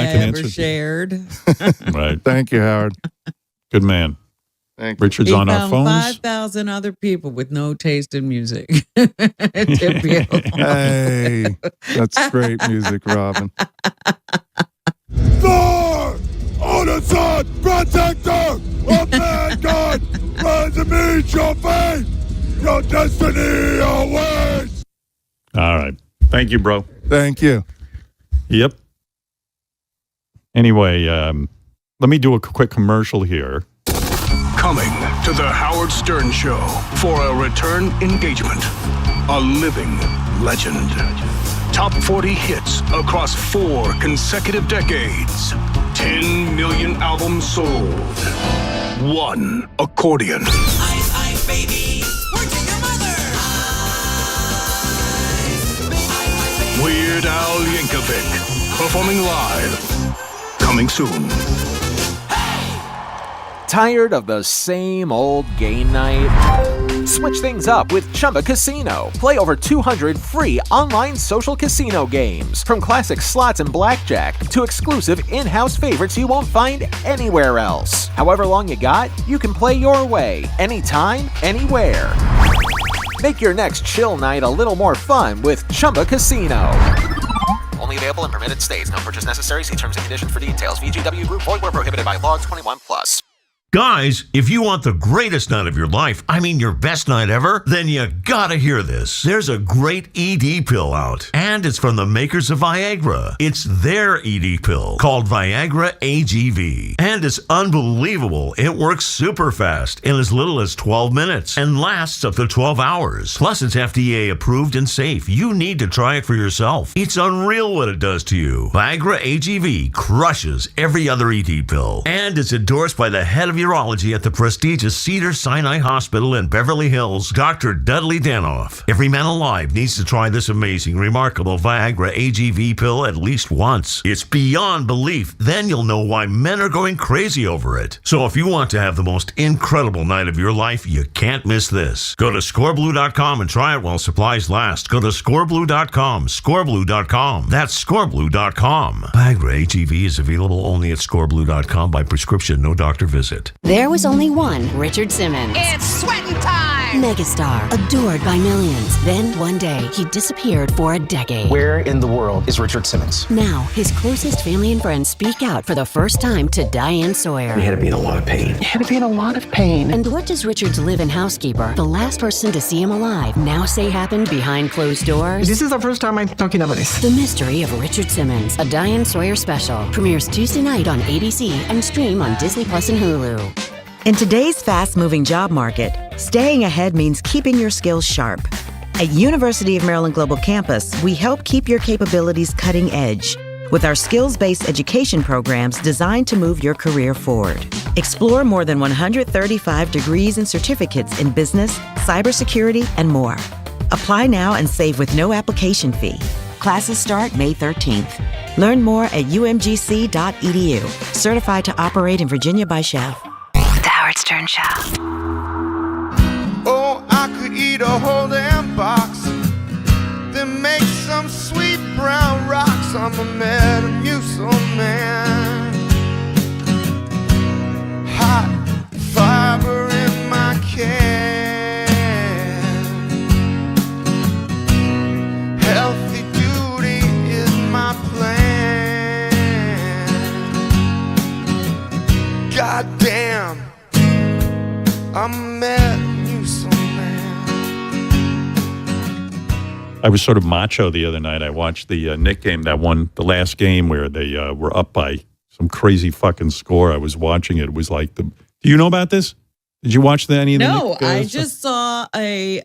can ever answer. shared. Right. Thank you, Howard. Good man. Thank you. Richard's He on our found phones. 5,000 other people with no taste in music. To be alone. Hey, that's great music, Robin. Thor, Odinson, protector of mankind, rise to meet your fate. Your destiny awaits. All right. Thank you, bro. Thank you. Yep. Anyway, let me do a quick commercial here. Coming to the Howard Stern Show for a return engagement. A living legend. Top 40 hits across 4 consecutive decades. 10 million albums sold. 1 accordion. Ice, ice, baby. Word to your mother. Ice, Weird Al Yankovic. Performing live. Coming soon. Tired of the same old game night? Switch things up with Chumba Casino. Play over 200 free online social casino games. From classic slots and blackjack to exclusive in-house favorites you won't find anywhere else. However long you got, you can play your way, anytime, anywhere. Make your next chill night a little more fun with Chumba Casino. Only available in permitted states. No purchase necessary. See terms and conditions for details. VGW Group. Void where prohibited by law. 21+. Guys, if you want the greatest night of your life, I mean your best night ever, then you gotta hear this. There's a great ED pill out, and it's from the makers of Viagra. It's their ED pill called Viagra AGV, and it's unbelievable. It works super fast in as little as 12 minutes and lasts up to 12 hours. Plus, it's FDA approved and safe. You need to try it for yourself. It's unreal what it does to you. Viagra AGV crushes every other ED pill, and it's endorsed by the head of urology at the prestigious Cedars-Sinai Hospital in Beverly Hills, Dr. Dudley Danoff. Every man alive needs to try this amazing, remarkable Viagra AGV pill at least once. It's beyond belief. Then you'll know why men are going crazy over it. So if you want to have the most incredible night of your life, you can't miss this. Go to scoreblue.com and try it while supplies last. Go to scoreblue.com, scoreblue.com. That's scoreblue.com. Viagra AGV is available only at scoreblue.com by prescription, no doctor visit. There was only one Richard Simmons. It's sweating time. Megastar, adored by millions. Then one day, he disappeared for a decade. Where in the world is Richard Simmons? Now, his closest family and friends speak out for the first time to Diane Sawyer. He had to be in a lot of pain. He had to be in a lot of pain. And what does Richard's live-in housekeeper, the last person to see him alive, now say happened behind closed doors? This is the first time I'm talking about this. The Mystery of Richard Simmons, a Diane Sawyer special, premieres Tuesday night on ABC and stream on Disney Plus and Hulu. In today's fast-moving job market, staying ahead means keeping your skills sharp. At University of Maryland Global Campus, we help keep your capabilities cutting edge with our skills-based education programs designed to move your career forward. Explore more than 135 degrees and certificates in business, cybersecurity, and more. Apply now and save with no application fee. Classes start May 13th. Learn more at umgc.edu. Certified to operate in Virginia by Chef. The Howard Stern Show. Oh, I could eat a whole damn box, then make some sweet brown rocks. I'm a Metamucil man. Hot fiber in my can. Healthy duty is my plan. Goddamn, I'm a Metamucil man. I was sort of macho the other night. I watched the Knick game, the last game where they were up by some crazy fucking score. I was watching it. It was like do you know about this? Did you watch any of the No, Knick, I stuff? just saw a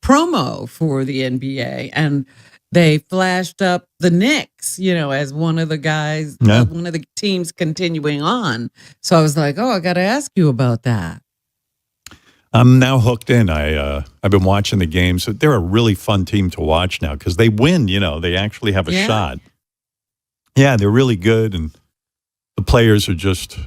promo for the NBA, and they flashed up the Knicks, as one of the guys, Yeah. one of the teams continuing on. So I was like, oh, I got to ask you about that. I'm now hooked in. I've been watching the games. They're a really fun team to watch now because they win. They actually have a shot. Yeah, they're really good, and the players are just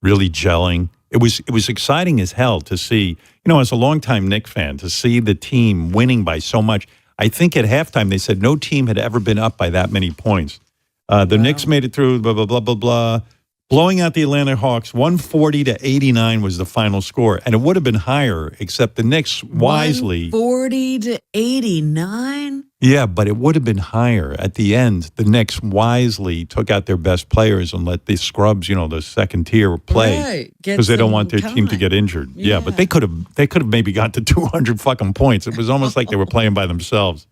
really gelling. It was exciting as hell to see. As a longtime Knick fan, to see the team winning by so much. I think at halftime they said no team had ever been up by that many points. The Knicks made it through, blah, blah, blah, blah, blah. Blowing out the Atlanta Hawks, 140-89 was the final score. And it would have been higher, except the Knicks wisely. 140-89? Yeah, but it would have been higher. At the end, the Knicks wisely took out their best players and let the scrubs, the second tier, play. Right. Because they don't want their team to get injured. Yeah, but they could have maybe got to 200 fucking points. It was almost like they were playing by themselves.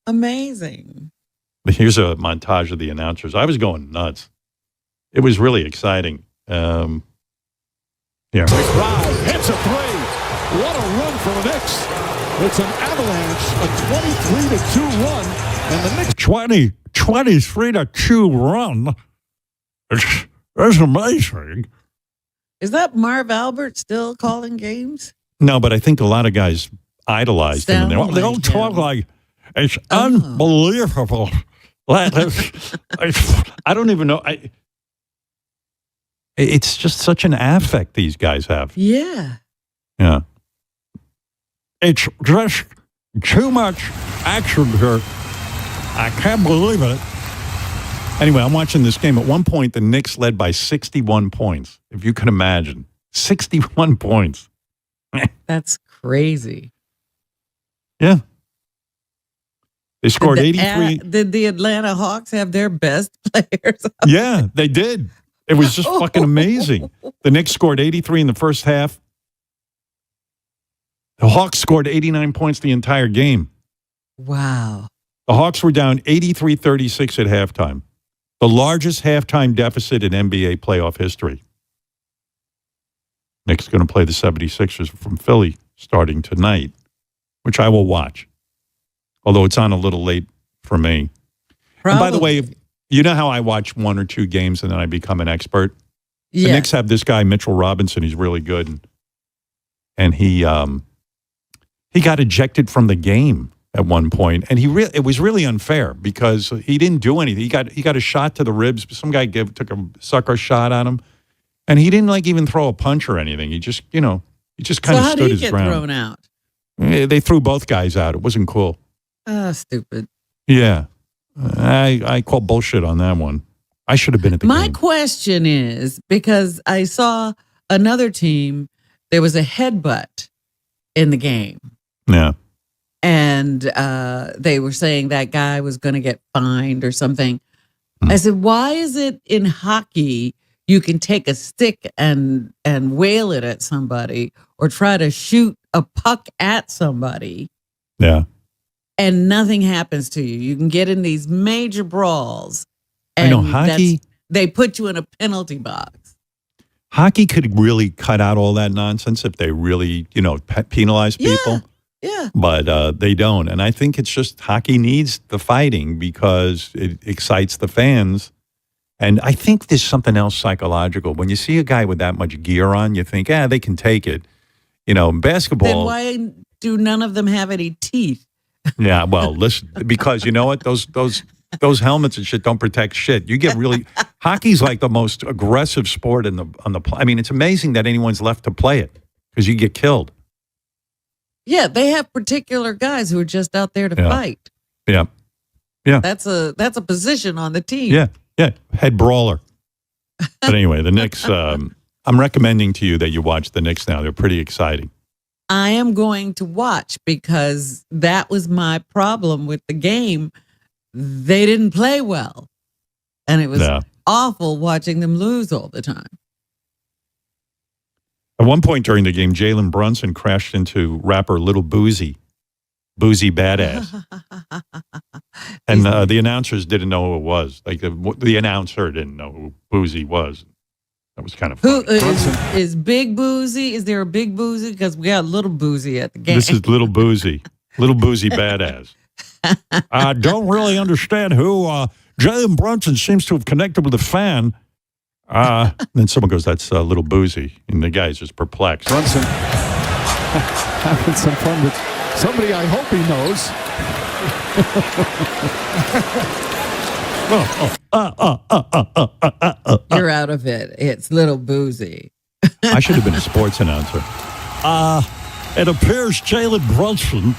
Amazing. Here's a montage of the announcers. I was going nuts. It was really exciting. Yeah. McBride hits a three. What a run for the Knicks. It's an avalanche, a 23-2 run. And the Knicks 23-2 run. That's amazing. Is that Marv Albert still calling games? No, but I think a lot of guys idolized him. And they don't talk like, it's unbelievable. I don't even know. It's just such an affect these guys have. Yeah. Yeah. It's just too much action here. I can't believe it. Anyway, I'm watching this game. At one point, the Knicks led by 61 points, if you can imagine. 61 points. That's crazy. Yeah. They scored 83. Did the Atlanta Hawks have their best players? Yeah, they did. It was just fucking amazing. The Knicks scored 83 in the first half. The Hawks scored 89 points the entire game. Wow. The Hawks were down 83-36 at halftime. The largest halftime deficit in NBA playoff history. Knicks going to play the 76ers from Philly starting tonight, which I will watch. Although it's on a little late for me. And by the way, you know how I watch one or two games and then I become an expert? The Knicks have this guy, Mitchell Robinson. He's really good. And he got ejected from the game at one point. And it was really unfair because he didn't do anything. He got a shot to the ribs. Some guy took a sucker shot on him. And he didn't even throw a punch or anything. He just, kind of stood his ground. So how did he get thrown out? They threw both guys out. It wasn't cool. Stupid. Yeah. I call bullshit on that one. I should have been at the game. My question is, because I saw another team, there was a headbutt in the game. Yeah. And they were saying that guy was going to get fined or something. I said, why is it in hockey you can take a stick and whale it at somebody or try to shoot a puck at somebody? Yeah. And nothing happens to you. You can get in these major brawls. And I know hockey. They put you in a penalty box. Hockey could really cut out all that nonsense if they really, penalize people. Yeah. But they don't. And I think it's just hockey needs the fighting because it excites the fans. And I think there's something else psychological. When you see a guy with that much gear on, you think, they can take it. Basketball. Then why do none of them have any teeth? Yeah, well, listen, because you know what? Those helmets and shit don't protect shit. You get really hockey's like the most aggressive sport on the. I mean, it's amazing that anyone's left to play it because you get killed. Yeah, they have particular guys who are just out there to fight. Yeah. That's a position on the team. Yeah, head brawler. But anyway, the Knicks. I'm recommending to you that you watch the Knicks now. They're pretty exciting. I am going to watch because that was my problem with the game. They didn't play well. And it was awful watching them lose all the time. At one point during the game, Jalen Brunson crashed into rapper Little Boozy Badass. And the announcers didn't know who it was. Like the announcer didn't know who Boozy was. That was kind of funny. Who is Big Boozy? Is there a Big Boozy? Because we got Little Boozy at the game. This is Little Boozy Badass. I don't really understand who Jalen Brunson seems to have connected with a fan. Then someone goes, that's Little Boozy. And the guy's just perplexed. Brunson having some fun with somebody I hope he knows. You're out of it. It's Little Boozy. I should have been a sports announcer. It appears Jalen Brunson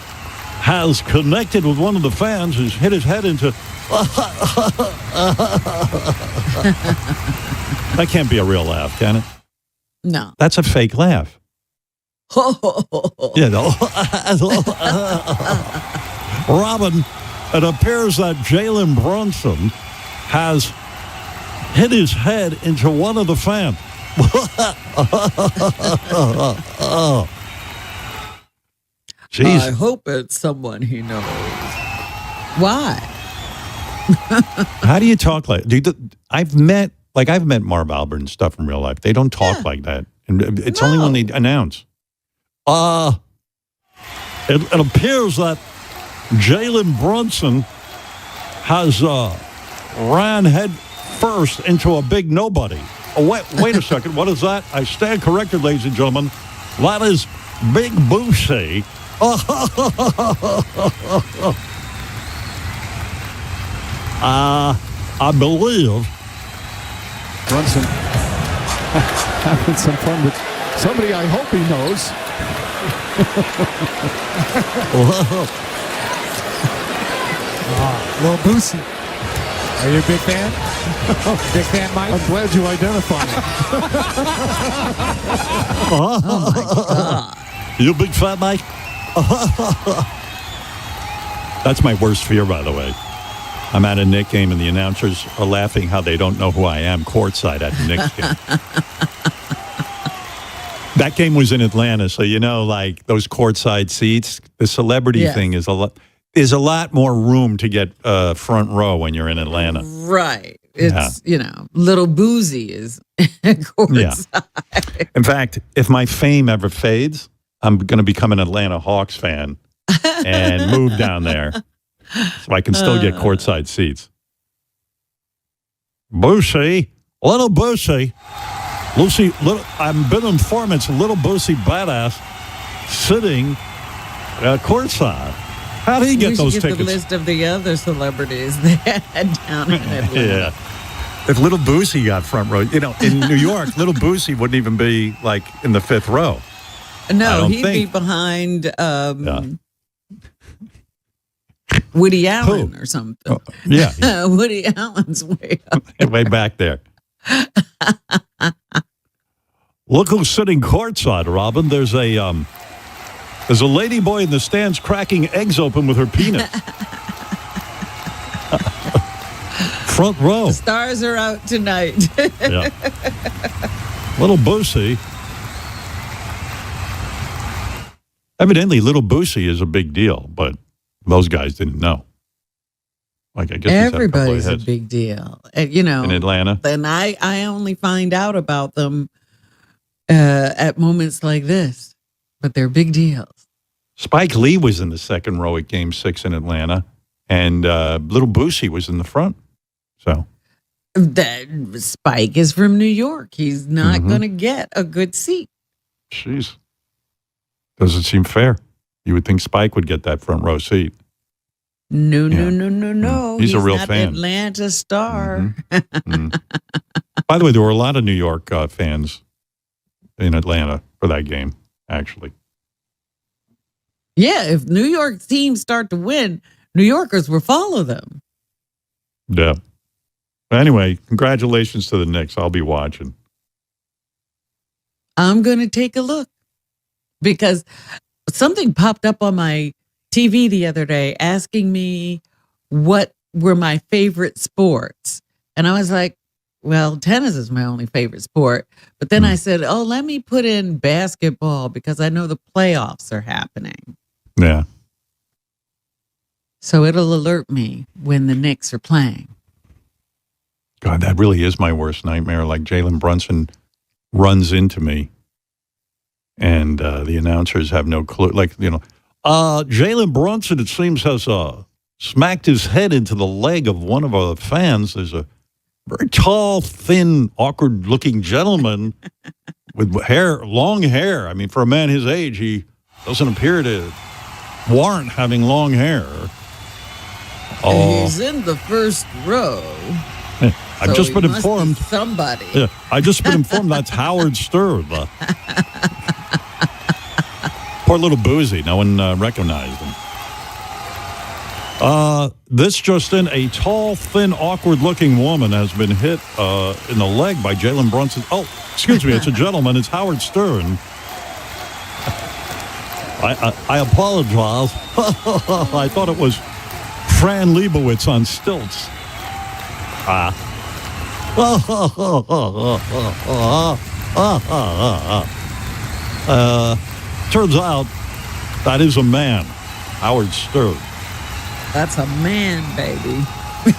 has connected with one of the fans who's hit his head into... That can't be a real laugh, can it? No. That's a fake laugh. Yeah, no. Robin, it appears that Jalen Brunson has hit his head into one of the fans. Jeez. I hope it's someone he knows. Why? How do you talk like? I've met Marv Albert and stuff in real life. They don't talk like that. And it's only when they announce. It appears that Jalen Brunson has ran head first into a big nobody. Oh, wait a second. What is that? I stand corrected, ladies and gentlemen. That is Big Boosie. I believe Brunson having some fun with somebody I hope he knows. Lil Boosie. Are you a big fan? Big fan, Mike? I'm glad you identified him. Oh, my God. You a big fan, Mike? That's my worst fear, by the way. I'm at a Knicks game and the announcers are laughing how they don't know who I am courtside at the Knicks game. That game was in Atlanta, so like those courtside seats, the celebrity thing is a lot more room to get front row when you're in Atlanta. Right. It's, Little Boosie is courtside. Yeah. In fact, if my fame ever fades, I'm going to become an Atlanta Hawks fan and move down there so I can still get courtside seats. Boosie, little Boosie. I've been informed it's Little Boosie Badass sitting courtside. How did he get those tickets? The list of the other celebrities they had down in Atlanta. Yeah. If Little Boosie got front row, in New York, Little Boosie wouldn't even be like in the fifth row. No, he'd be behind Woody Allen or something. Yeah. Woody Allen's way up there. Way back there. Look who's sitting courtside, Robin. There's a lady boy in the stands cracking eggs open with her penis. Front row. The stars are out tonight. Yeah. Little Boosie. Evidently, Little Boosie is a big deal, but those guys didn't know. Like, I guess everybody's a big deal. In Atlanta. And I only find out about them at moments like this, but they're big deals. Spike Lee was in the second row at Game 6 in Atlanta, and Little Boosie was in the front. So that Spike is from New York. He's not going to get a good seat. Jeez. Doesn't seem fair. You would think Spike would get that front row seat. No. He's a real not fan. Atlanta star. By the way, there were a lot of New York fans in Atlanta for that game, actually. Yeah, if New York teams start to win, New Yorkers will follow them. Yeah. Anyway, congratulations to the Knicks. I'll be watching. I'm going to take a look because something popped up on my TV the other day asking me what were my favorite sports. And I was like, well, tennis is my only favorite sport. But then I said, let me put in basketball because I know the playoffs are happening. Yeah. So it'll alert me when the Knicks are playing. God, that really is my worst nightmare. Like Jalen Brunson runs into me and the announcers have no clue. Like, Jalen Brunson, it seems, has smacked his head into the leg of one of our fans. There's a very tall, thin, awkward-looking gentleman with long hair. I mean, for a man his age, he doesn't appear to warrant having long hair. He's in the first row. I've just been informed. Somebody. Yeah, I just been informed that's Howard Stern. Poor Little Boosie. No one recognized him. This just in, a tall, thin, awkward-looking woman has been hit in the leg by Jalen Brunson. Oh, excuse me, it's a gentleman. It's Howard Stern. I apologize. I thought it was Fran Lebowitz on stilts. Turns out that is a man, Howard Stern. That's a man, baby.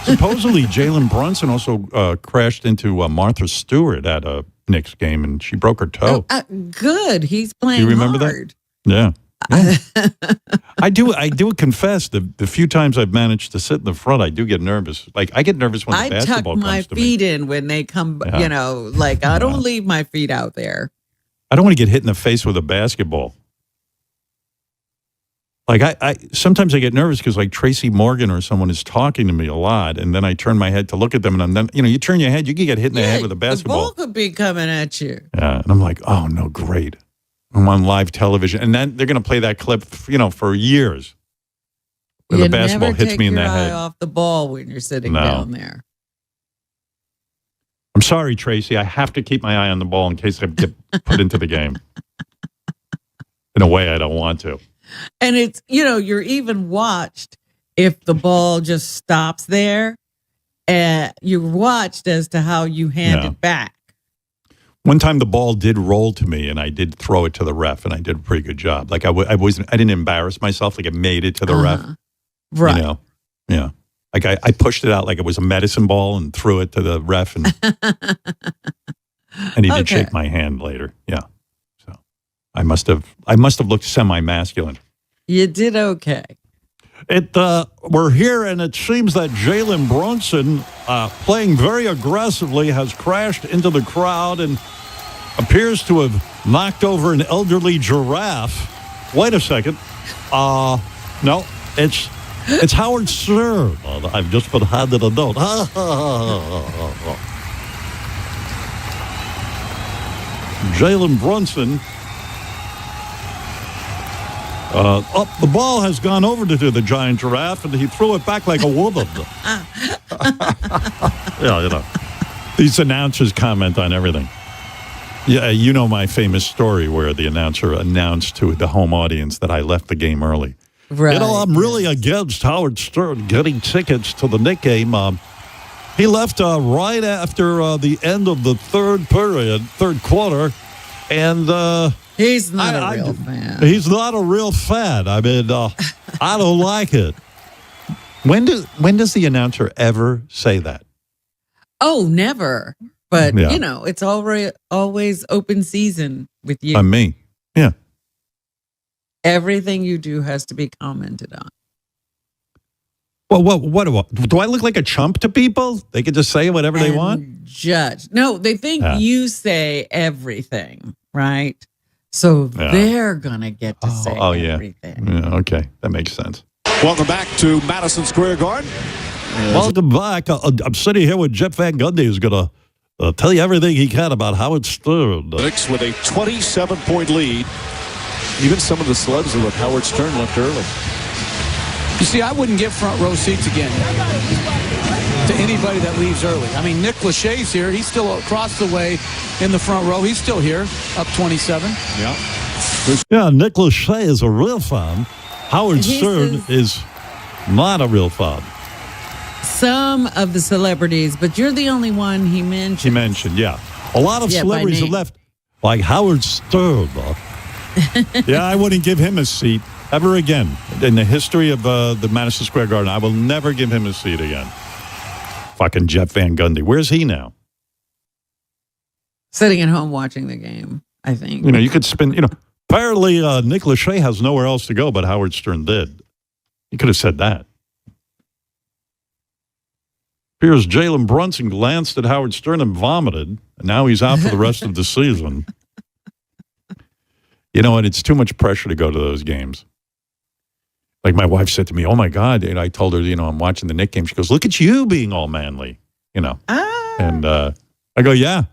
Supposedly, Jalen Brunson also crashed into Martha Stewart at a Knicks game, and she broke her toe. Good. He's playing Do you remember hard. that? Yeah. I do confess, the few times I've managed to sit in the front, I do get nervous. Like, I get nervous when the I basketball tuck comes my to me. feet in when they come, like I don't leave my feet out there. I don't want to get hit in the face with a basketball. Like, I sometimes I get nervous because, like, Tracy Morgan or someone is talking to me a lot, and then I turn my head to look at them, and then, you turn your head, you can get hit in the head with a basketball. The ball could be coming at you. Yeah, and I'm like, oh, no, great. I'm on live television. And then they're going to play that clip, for years. Where the basketball hits me in the head. You never take your eye off the ball when you're sitting down there. I'm sorry, Tracy. I have to keep my eye on the ball in case I get put into the game. In a way I don't want to. And it's, you're even watched if the ball just stops there. And you're watched as to how you hand it back. One time the ball did roll to me, and I did throw it to the ref, and I did a pretty good job. Like, I didn't embarrass myself. Like, it made it to the ref. Right. Yeah. Like, I pushed it out like it was a medicine ball and threw it to the ref, and he did shake my hand later. Yeah. So I must have looked semi-masculine. You did okay. We're here, and it seems that Jalen Brunson, playing very aggressively, has crashed into the crowd and appears to have knocked over an elderly giraffe. Wait a second. No, it's Howard Stern. I've just been handed a note. Jalen Brunson. The ball has gone over to the giant giraffe, and he threw it back like a woman. Yeah, these announcers comment on everything. Yeah, my famous story where the announcer announced to the home audience that I left the game early. Right. I'm really against Howard Stern getting tickets to the Knicks game. He left right after the end of the third quarter, and he's not a real fan. He's not a real fan. I mean, I don't like it. When does the announcer ever say that? Oh, never. But, Yeah. it's always open season with you. On me. Yeah. Everything you do has to be commented on. Well, what do I look like a chump to people? They can just say whatever they want? Judge. No, they think you say everything, right? So they're going to get to say everything. Yeah, okay. That makes sense. Welcome back to Madison Square Garden. Welcome back. I'm sitting here with Jeff Van Gundy, who's going to tell you everything he can about Howard Stern. Knicks with a 27-point lead. Even some of the slugs that Howard Stern left early. You see, I wouldn't give front row seats again to anybody that leaves early. I mean, Nick Lachey's here. He's still across the way in the front row. He's still here, up 27. Yeah, Nick Lachey is a real fan. Howard Stern is not a real fan. Some of the celebrities, but you're the only one he mentioned. He mentioned, yeah. A lot of celebrities have left, like Howard Stern. Yeah, I wouldn't give him a seat ever again. In the history of the Madison Square Garden, I will never give him a seat again. Fucking Jeff Van Gundy. Where's he now? Sitting at home watching the game, I think. You could spend, apparently Nick Lachey has nowhere else to go, but Howard Stern did. He could have said that. Here's Jalen Brunson glanced at Howard Stern and vomited, and now he's out for the rest of the season. You know what? It's too much pressure to go to those games. Like my wife said to me, oh, my God. And I told her, I'm watching the Knicks game. She goes, look at you being all manly, And I go, yeah.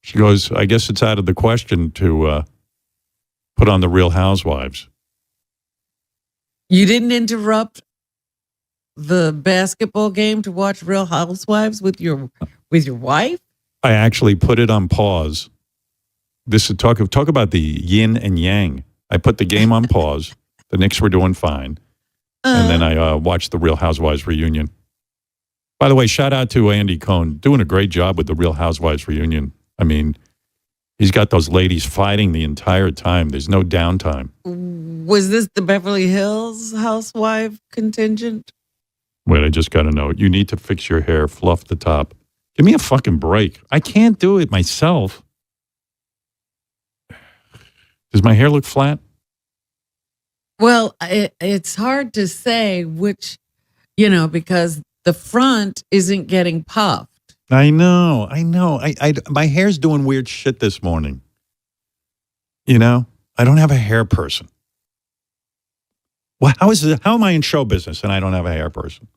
She goes, I guess it's out of the question to put on the Real Housewives. You didn't interrupt the basketball game to watch Real Housewives with your wife? I actually put it on pause. This is talk about the yin and yang. I put the game on pause. The Knicks were doing fine. And then I watched the Real Housewives reunion. By the way, shout out to Andy Cohen, doing a great job with the Real Housewives reunion. I mean, he's got those ladies fighting the entire time. There's no downtime. Was this the Beverly Hills housewife contingent? Wait, I just got a note. You need to fix your hair, fluff the top. Give me a fucking break. I can't do it myself. Does my hair look flat? Well, it's hard to say which, because the front isn't getting puffed. I know. I my hair's doing weird shit this morning. I don't have a hair person. Well, how am I in show business and I don't have a hair person?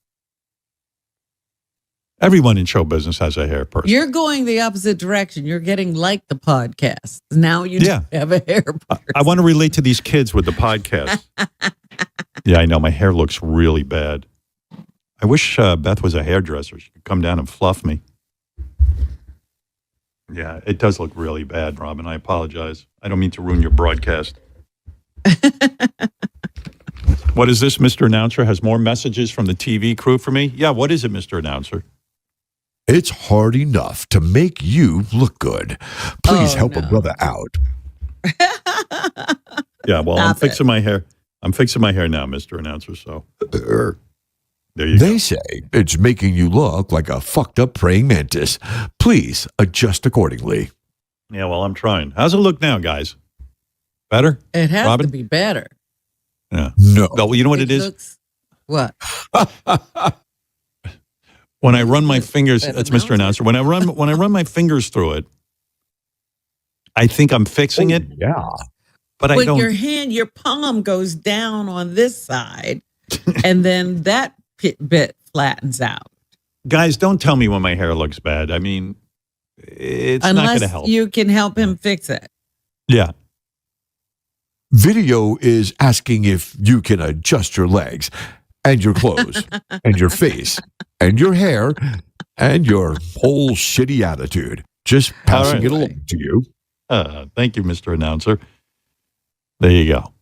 Everyone in show business has a hair person. You're going the opposite direction. You're getting like the podcast. Now you don't have a hair person. I want to relate to these kids with the podcast. Yeah, I know. My hair looks really bad. I wish Beth was a hairdresser. She could come down and fluff me. Yeah, it does look really bad, Robin. I apologize. I don't mean to ruin your broadcast. What is this, Mr. Announcer? Has more messages from the TV crew for me? Yeah, what is it, Mr. Announcer? It's hard enough to make you look good. Please help a brother out. Yeah, well, I'm fixing my hair. I'm fixing my hair now, Mr. Announcer, so there you go. They say it's making you look like a fucked up praying mantis. Please adjust accordingly. Yeah, well, I'm trying. How's it look now, guys? Better? It has Robin? to be better. Yeah. No. Well, you know what it is? What? When I run my fingers, that's Mr. Announcer. When I run my fingers through it, I think I'm fixing it. Yeah. But I don't. Your palm goes down on this side, and then that bit flattens out. Guys, don't tell me when my hair looks bad. I mean, it's not going to help. Unless you can help him fix it. Yeah. Video is asking if you can adjust your legs and your clothes and your face and your hair and your whole shitty attitude. Just passing it along to you. Thank you, Mr. Announcer. There you go.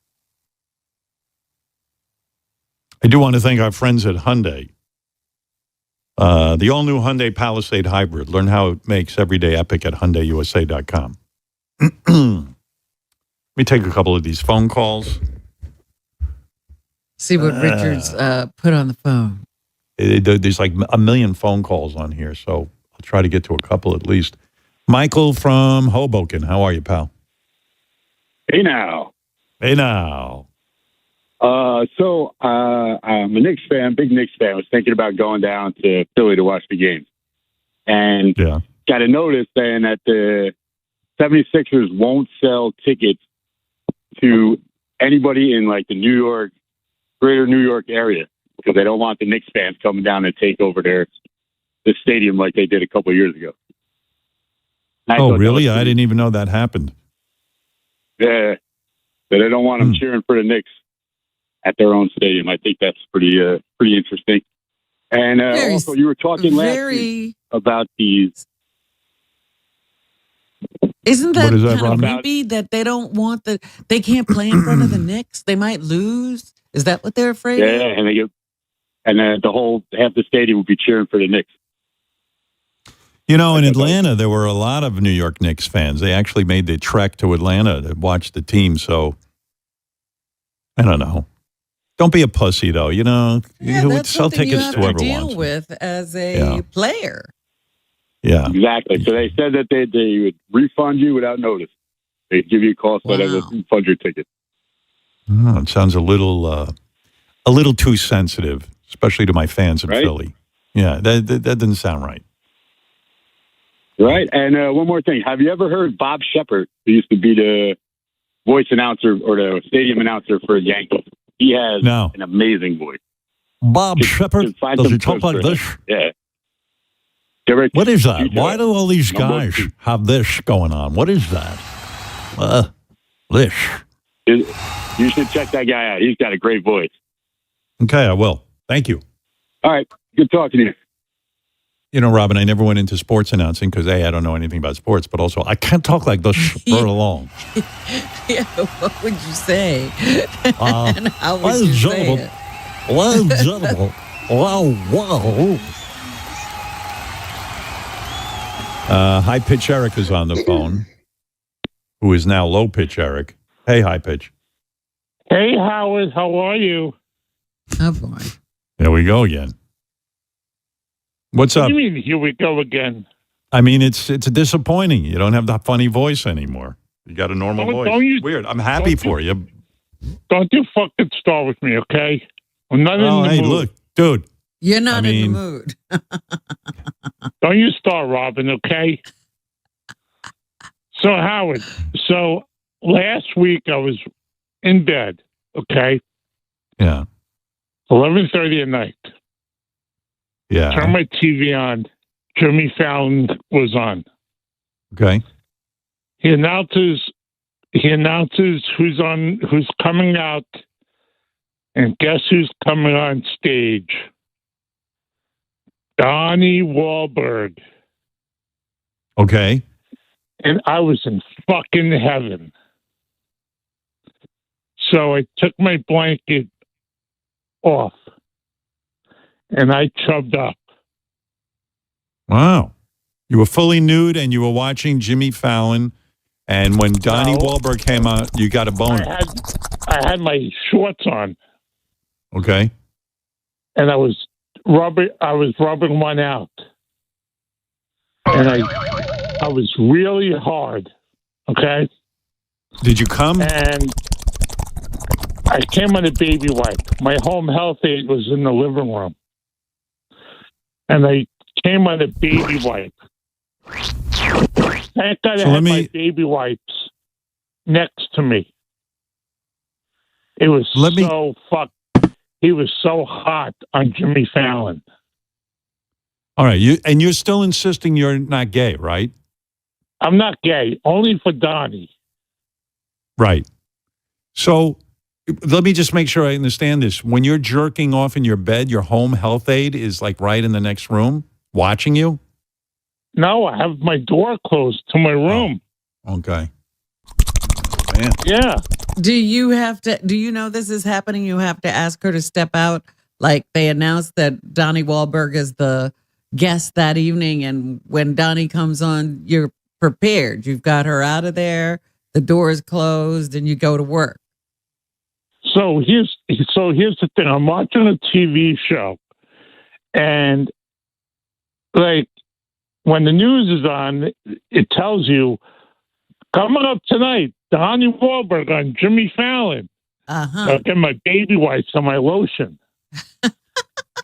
I do want to thank our friends at Hyundai. The all-new Hyundai Palisade Hybrid. Learn how it makes every day epic at HyundaiUSA.com. Let me take a couple of these phone calls. See what Richard's put on the phone. There's like a million phone calls on here, so I'll try to get to a couple at least. Michael from Hoboken, how are you, pal? Hey now. Hey now. So I'm a Knicks fan, big Knicks fan. I was thinking about going down to Philly to watch the games. And got a notice saying that the 76ers won't sell tickets to anybody in like the greater New York area because they don't want the Knicks fans coming down and take over the stadium like they did a couple of years ago. Oh, really? I didn't even know that happened. Yeah. But they don't want them cheering for the Knicks at their own stadium. I think that's pretty interesting. And also, you were talking last week about these. Isn't that kind of creepy that they don't want they can't play in front of the Knicks? They might lose. Is that what they're afraid of? Yeah, and half the stadium will be cheering for the Knicks. In Atlanta, there were a lot of New York Knicks fans. They actually made the trek to Atlanta to watch the team. So, I don't know. Don't be a pussy, though. That's sell something tickets you have to whoever to deal wants. with as a player. Yeah, exactly. So they said that they would refund you without notice. They'd give you a call, so they would refund your ticket. Oh, it sounds a little too sensitive, especially to my fans in Philly. Yeah, that doesn't sound right. Right. And one more thing. Have you ever heard Bob Shepard, who used to be the voice announcer or the stadium announcer for Yankees? He has an amazing voice. Bob Shepard? Does he talk like this? Yeah. What is that? Why do all these guys have this going on? What is that? This. You should check that guy out. He's got a great voice. Okay, I will. Thank you. All right. Good talking to you. You know, Robin, I never went into sports announcing because A, I don't know anything about sports, but also I can't talk like this right along. Yeah, what would you say? And how would ladies you and say gentlemen, it? ladies and gentlemen, wow. High Pitch Eric is on the phone, who is now Low Pitch Eric. Hey, High Pitch. Hey, Howard, how are you? Oh, boy. There we go again. What's What up? do you mean, here we go again? I mean, it's disappointing. You don't have the funny voice anymore. You got a normal voice. Weird. I'm happy for you. Don't you fucking start with me, okay? I'm not in the hey, mood. look, dude. You're not I in mean- the mood. Don't you start, Robin, okay? So, Howard, last week I was in bed, okay? Yeah. 11:30 at night. Yeah. Turn my TV on. Jimmy Fallon was on. Okay. He announces who's coming out, and guess who's coming on stage? Donnie Wahlberg. Okay. And I was in fucking heaven. So I took my blanket off and I chubbed up. Wow. You were fully nude and you were watching Jimmy Fallon. And when Donnie Wahlberg came out, you got a boner. I had my shorts on Okay. and I was rubbing one out. And I was really hard. Okay? Did you come? And I came on a baby wipe. My home health aide was in the living room. And I came on a baby wipe. Thank God I had my baby wipes next to me. It was he was so hot on Jimmy Fallon. All right. You're still insisting you're not gay, right? I'm not gay, only for Donnie. Right. So let me just make sure I understand this. When you're jerking off in your bed, your home health aide is like right in the next room watching you? No, I have my door closed to my room. Okay. Man. Yeah. Do you know this is happening? You have to ask her to step out. Like they announced that Donnie Wahlberg is the guest that evening. And when Donnie comes on, you're prepared. You've got her out of there. The door is closed and you go to work. So here's the thing. I'm watching a TV show, and like when the news is on, it tells you coming up tonight, Donnie Wahlberg on Jimmy Fallon. I'll get my baby wipes and my lotion.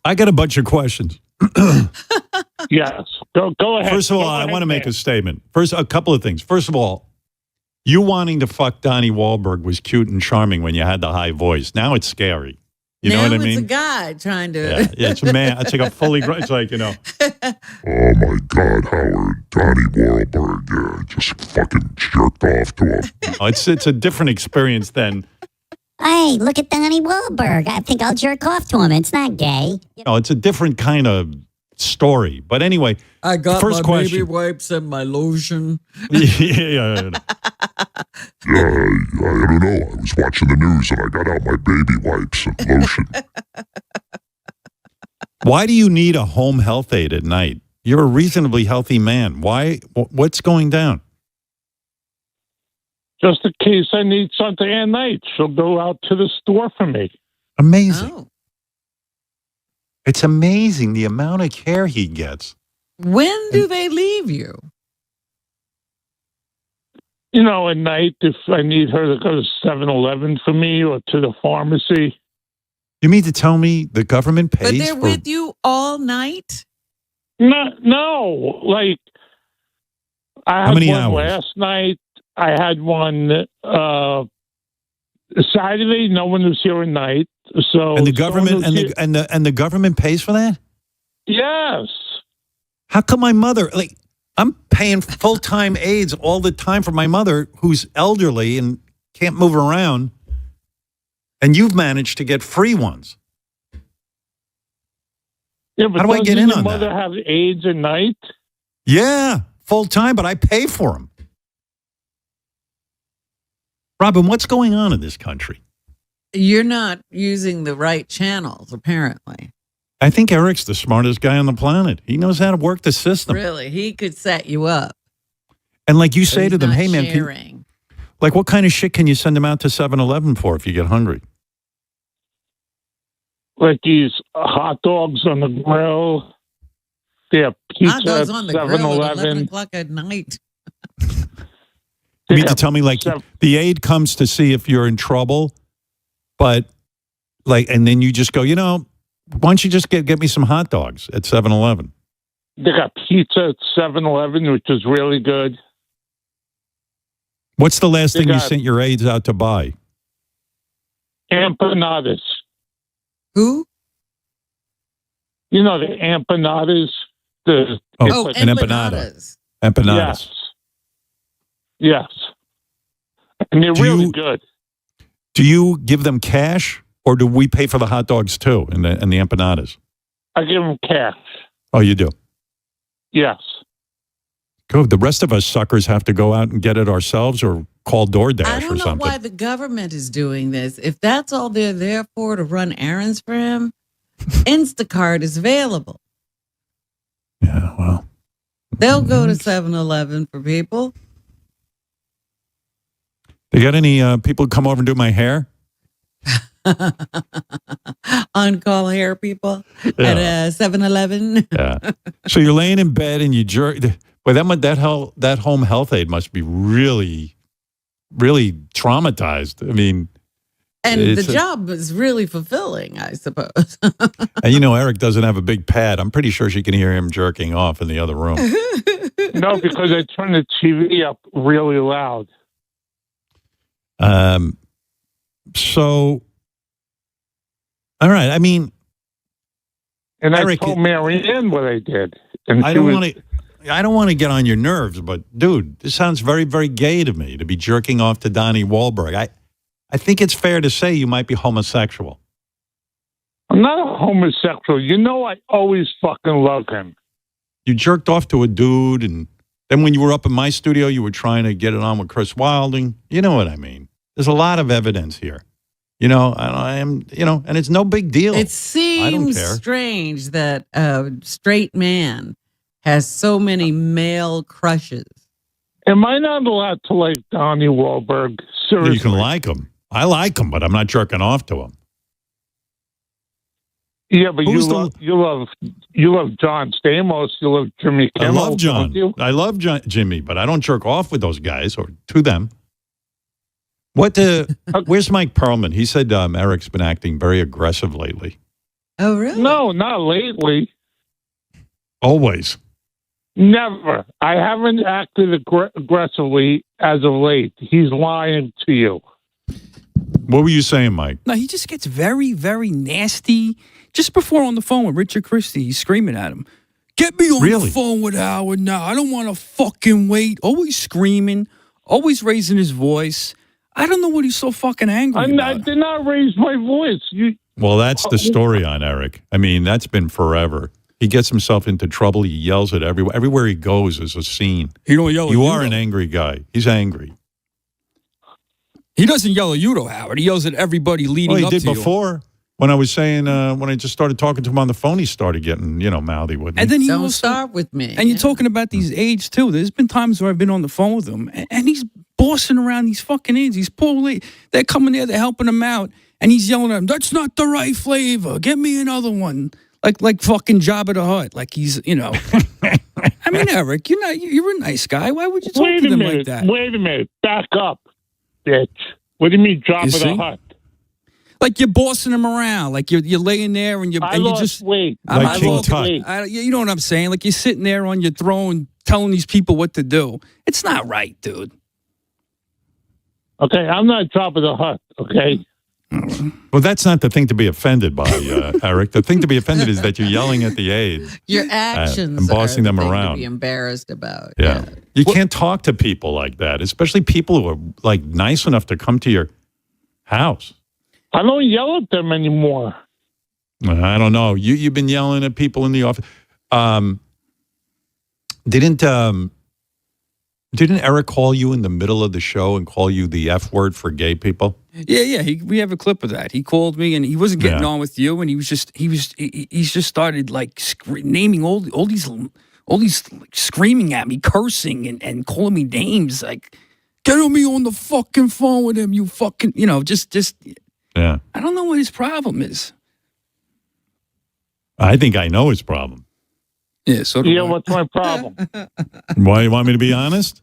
I got a bunch of questions. Yes, go ahead. First of all, I want to make a statement. First, a couple of things. First of all, you wanting to fuck Donnie Wahlberg was cute and charming when you had the high voice. Now it's scary. You know what I mean? It's a guy trying to. Yeah, it's a man. It's like a fully. It's like, you know. Oh my God, Howard, Donnie Wahlberg, just fucking jerked off to him. It's a different experience than. Hey, look at Donnie Wahlberg. I think I'll jerk off to him. It's not gay. No, it's a different kind of story. But anyway, I got first my question. baby wipes and my lotion. Yeah. I don't know. I was watching the news and I got out my baby wipes and lotion. Why do you need a home health aide at night? You're a reasonably healthy man. Why? What's going down? Just in case I need something at night, she'll go out to the store for me. Amazing. It's amazing the amount of care he gets. When do they leave you? You know, at night, if I need her to go to 7-Eleven for me or to the pharmacy. You mean to tell me the government pays But they're for... with you all night? No. Like, I How many had one hours? last night. I had one Saturday. No one was here at night. So And the government someone was and the government pays for that? Yes. How come my mother, like, I'm paying full-time aides all the time for my mother who's elderly and can't move around, and you've managed to get free ones. Yeah, but How do I get in your on mother that? have AIDS at night? Yeah, full time, but I pay for them. Robin, what's going on in this country? You're not using the right channels, apparently. I think Eric's the smartest guy on the planet. He knows how to work the system. Really, he could set you up. And like you But say he's to them, not hey, man, sharing. like what kind of shit can you send them out to 7-Eleven for if you get hungry? Like these hot dogs on the grill. They have pizza Hot dogs at on the grill at 11 7-Eleven. o'clock at night. You mean to tell me like the aide comes to see if you're in trouble, but like, and then you just go, you know, why don't you just get me some hot dogs at 7-Eleven? They got pizza at 7-Eleven, which is really good. What's the last They thing you got- sent your aides out to buy? Empanadas. Who? You know the empanadas? The, Oh, it's an empanada. Empanadas. Yes. And they're Do really you- good. Do you give them cash or do we pay for the hot dogs too and the empanadas? I give them cash. Oh, you do? Yes. Good. The rest of us suckers have to go out and get it ourselves or call I DoorDash don't or know something. why the government is doing this. If that's all they're there for, to run errands for him, Instacart is available. Yeah, well. They'll go to 7-Eleven for people. They got any people come over and do my hair? On-call hair people at 7-Eleven. Yeah. So you're laying in bed and you jerk. Well, that home health aide must be really, really traumatized. I mean, And the it's job is really fulfilling, I suppose. and you know, Eric doesn't have a big pad. I'm pretty sure she can hear him jerking off in the other room. No, because I turn the TV up really loud. So, all right. I mean, And Eric, I told Mary Ann what I did. And I she don't was- want to. I don't want to get on your nerves, but dude, this sounds very, very gay to me to be jerking off to Donnie Wahlberg. I think it's fair to say you might be homosexual. I'm not a homosexual. You know I always fucking love him. You jerked off to a dude, and then when you were up in my studio, you were trying to get it on with Chris Wilding. You know what I mean? There's a lot of evidence here. You know, and I am, you know, and it's no big deal. It I don't seems care. strange that a straight man has so many male crushes. Am I not allowed to like Donnie Wahlberg? Seriously. You can like him. I like him, but I'm not jerking off to him. Yeah, but Who's you love John Stamos. You love Jimmy Kimmel. I love John. don't you? I love Jimmy, but I don't jerk off with those guys or to them. Where's Mike Perlman? He said Eric's been acting very aggressive lately. Oh, really? No, not lately. Always. Never. I haven't acted aggressively as of late. He's lying to you. What were you saying, Mike? No, he just gets very, very nasty. Just before on the phone with Richard Christie, he's screaming at him, "Get me on Really? the phone with Howard now. I don't want to fucking wait." Always screaming, always raising his voice. I don't know what he's so fucking angry I about. did not raise my voice. Well, that's the story on Eric. I mean, that's been forever. He gets himself into trouble. He yells at everywhere. Everywhere he goes is a scene. He don't yell at You you, are though. an angry guy. He's angry. He doesn't yell at you, though, Howard. He yells at everybody leading Well, he up did to you. before. When I was saying, when I just started talking to him on the phone, he started getting, mouthy with me. And then he Don't also, start with me. and you're talking about these aides, too. There's been times where I've been on the phone with him, and he's bossing around these fucking aides. These poor ladies. They're coming there, they're helping him out, and he's yelling at them, "That's not the right flavor. Get me another one." Like fucking Jabba the Hutt. Like he's, I mean, Eric, you're a nice guy. Why would you talk Wait to a them minute. like that? Wait a minute. Back up, bitch. What do you mean, drop You of the see? hut? Like you're bossing him around. Like you're laying there and you I and you lost just weight. Like I King lost Tut. weight. you know what I'm saying? Like you're sitting there on your throne telling these people what to do. It's not right, dude. Okay, I'm not top of the hut. Okay. Well, that's not the thing to be offended by, Eric. The thing to be offended is that you're yelling at the aides. Your actions and bossing are them the thing around. to be embarrassed about. Yeah. You can't talk to people like that, especially people who are like nice enough to come to your house. I don't yell at them anymore. I don't know. You've been yelling at people in the office. Didn't Eric call you in the middle of the show and call you the F word for gay people? Yeah. We have a clip of that. He called me and he wasn't getting on with you, and he's just started like naming all these like, screaming at me, cursing and calling me names, like get me on the fucking phone with him, you fucking, just yeah. I don't know what his problem is. I think I know his problem. Yeah. So Yeah, what's my problem? Why you want me to be honest?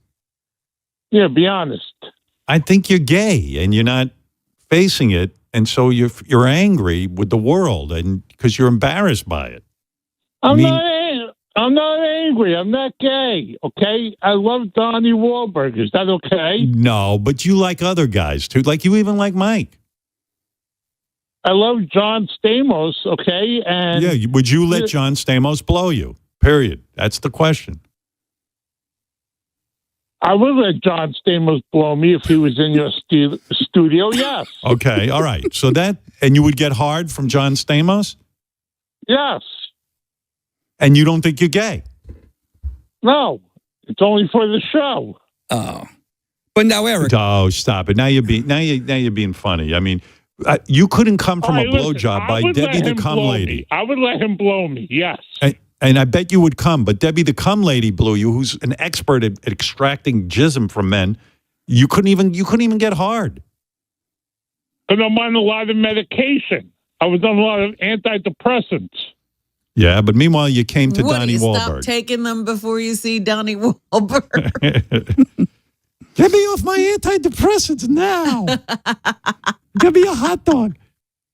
Yeah, be honest. I think you're gay and you're not facing it, and so you're angry with the world, and because you're embarrassed by it. I'm not angry. I'm not gay. Okay, I love Donnie Wahlberg. Is that okay? No, but you like other guys too. Like you even like Mike. I love John Stamos. Okay, and Yeah, would you let John Stamos blow you? Period. That's the question. I would let John Stamos blow me if he was in your studio. Yes. Okay, all right. So and you would get hard from John Stamos? Yes. And you don't think you're gay? No, it's only for the show. Oh, but now Eric. Oh, stop it! Now you're being funny. I mean, you couldn't come from a blowjob by Debbie the Cum Lady. I would let him blow me. Yes. And I bet you would come, but Debbie the Cum Lady blew you, who's an expert at extracting jism from men. You couldn't even get hard. And I'm on a lot of medication. I was on a lot of antidepressants. Yeah, but meanwhile you came to What, Donnie you Wahlberg. stop taking them before you see Donnie Wahlberg? Get me off my antidepressants now. Give me a hot dog.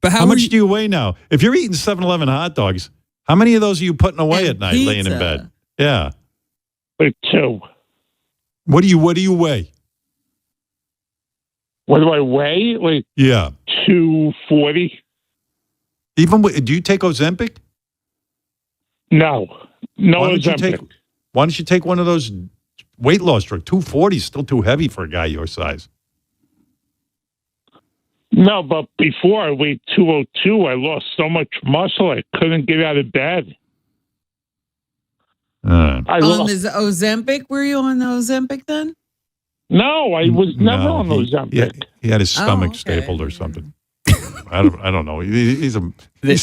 But how much do you weigh now? If you're eating 7-Eleven hot dogs, how many of those are you putting away at night, laying in bed? Yeah. Like 2. What do you weigh? What do I weigh? Like 240. Even do you take Ozempic? No Ozempic. Why don't you take one of those weight loss drugs? 240 is still too heavy for a guy your size. No, but before I weighed 202, I lost so much muscle I couldn't get out of bed. On this Ozempic? Were you on the Ozempic then? No, I was never on Ozempic. He had his stomach stapled or something. I don't know. He's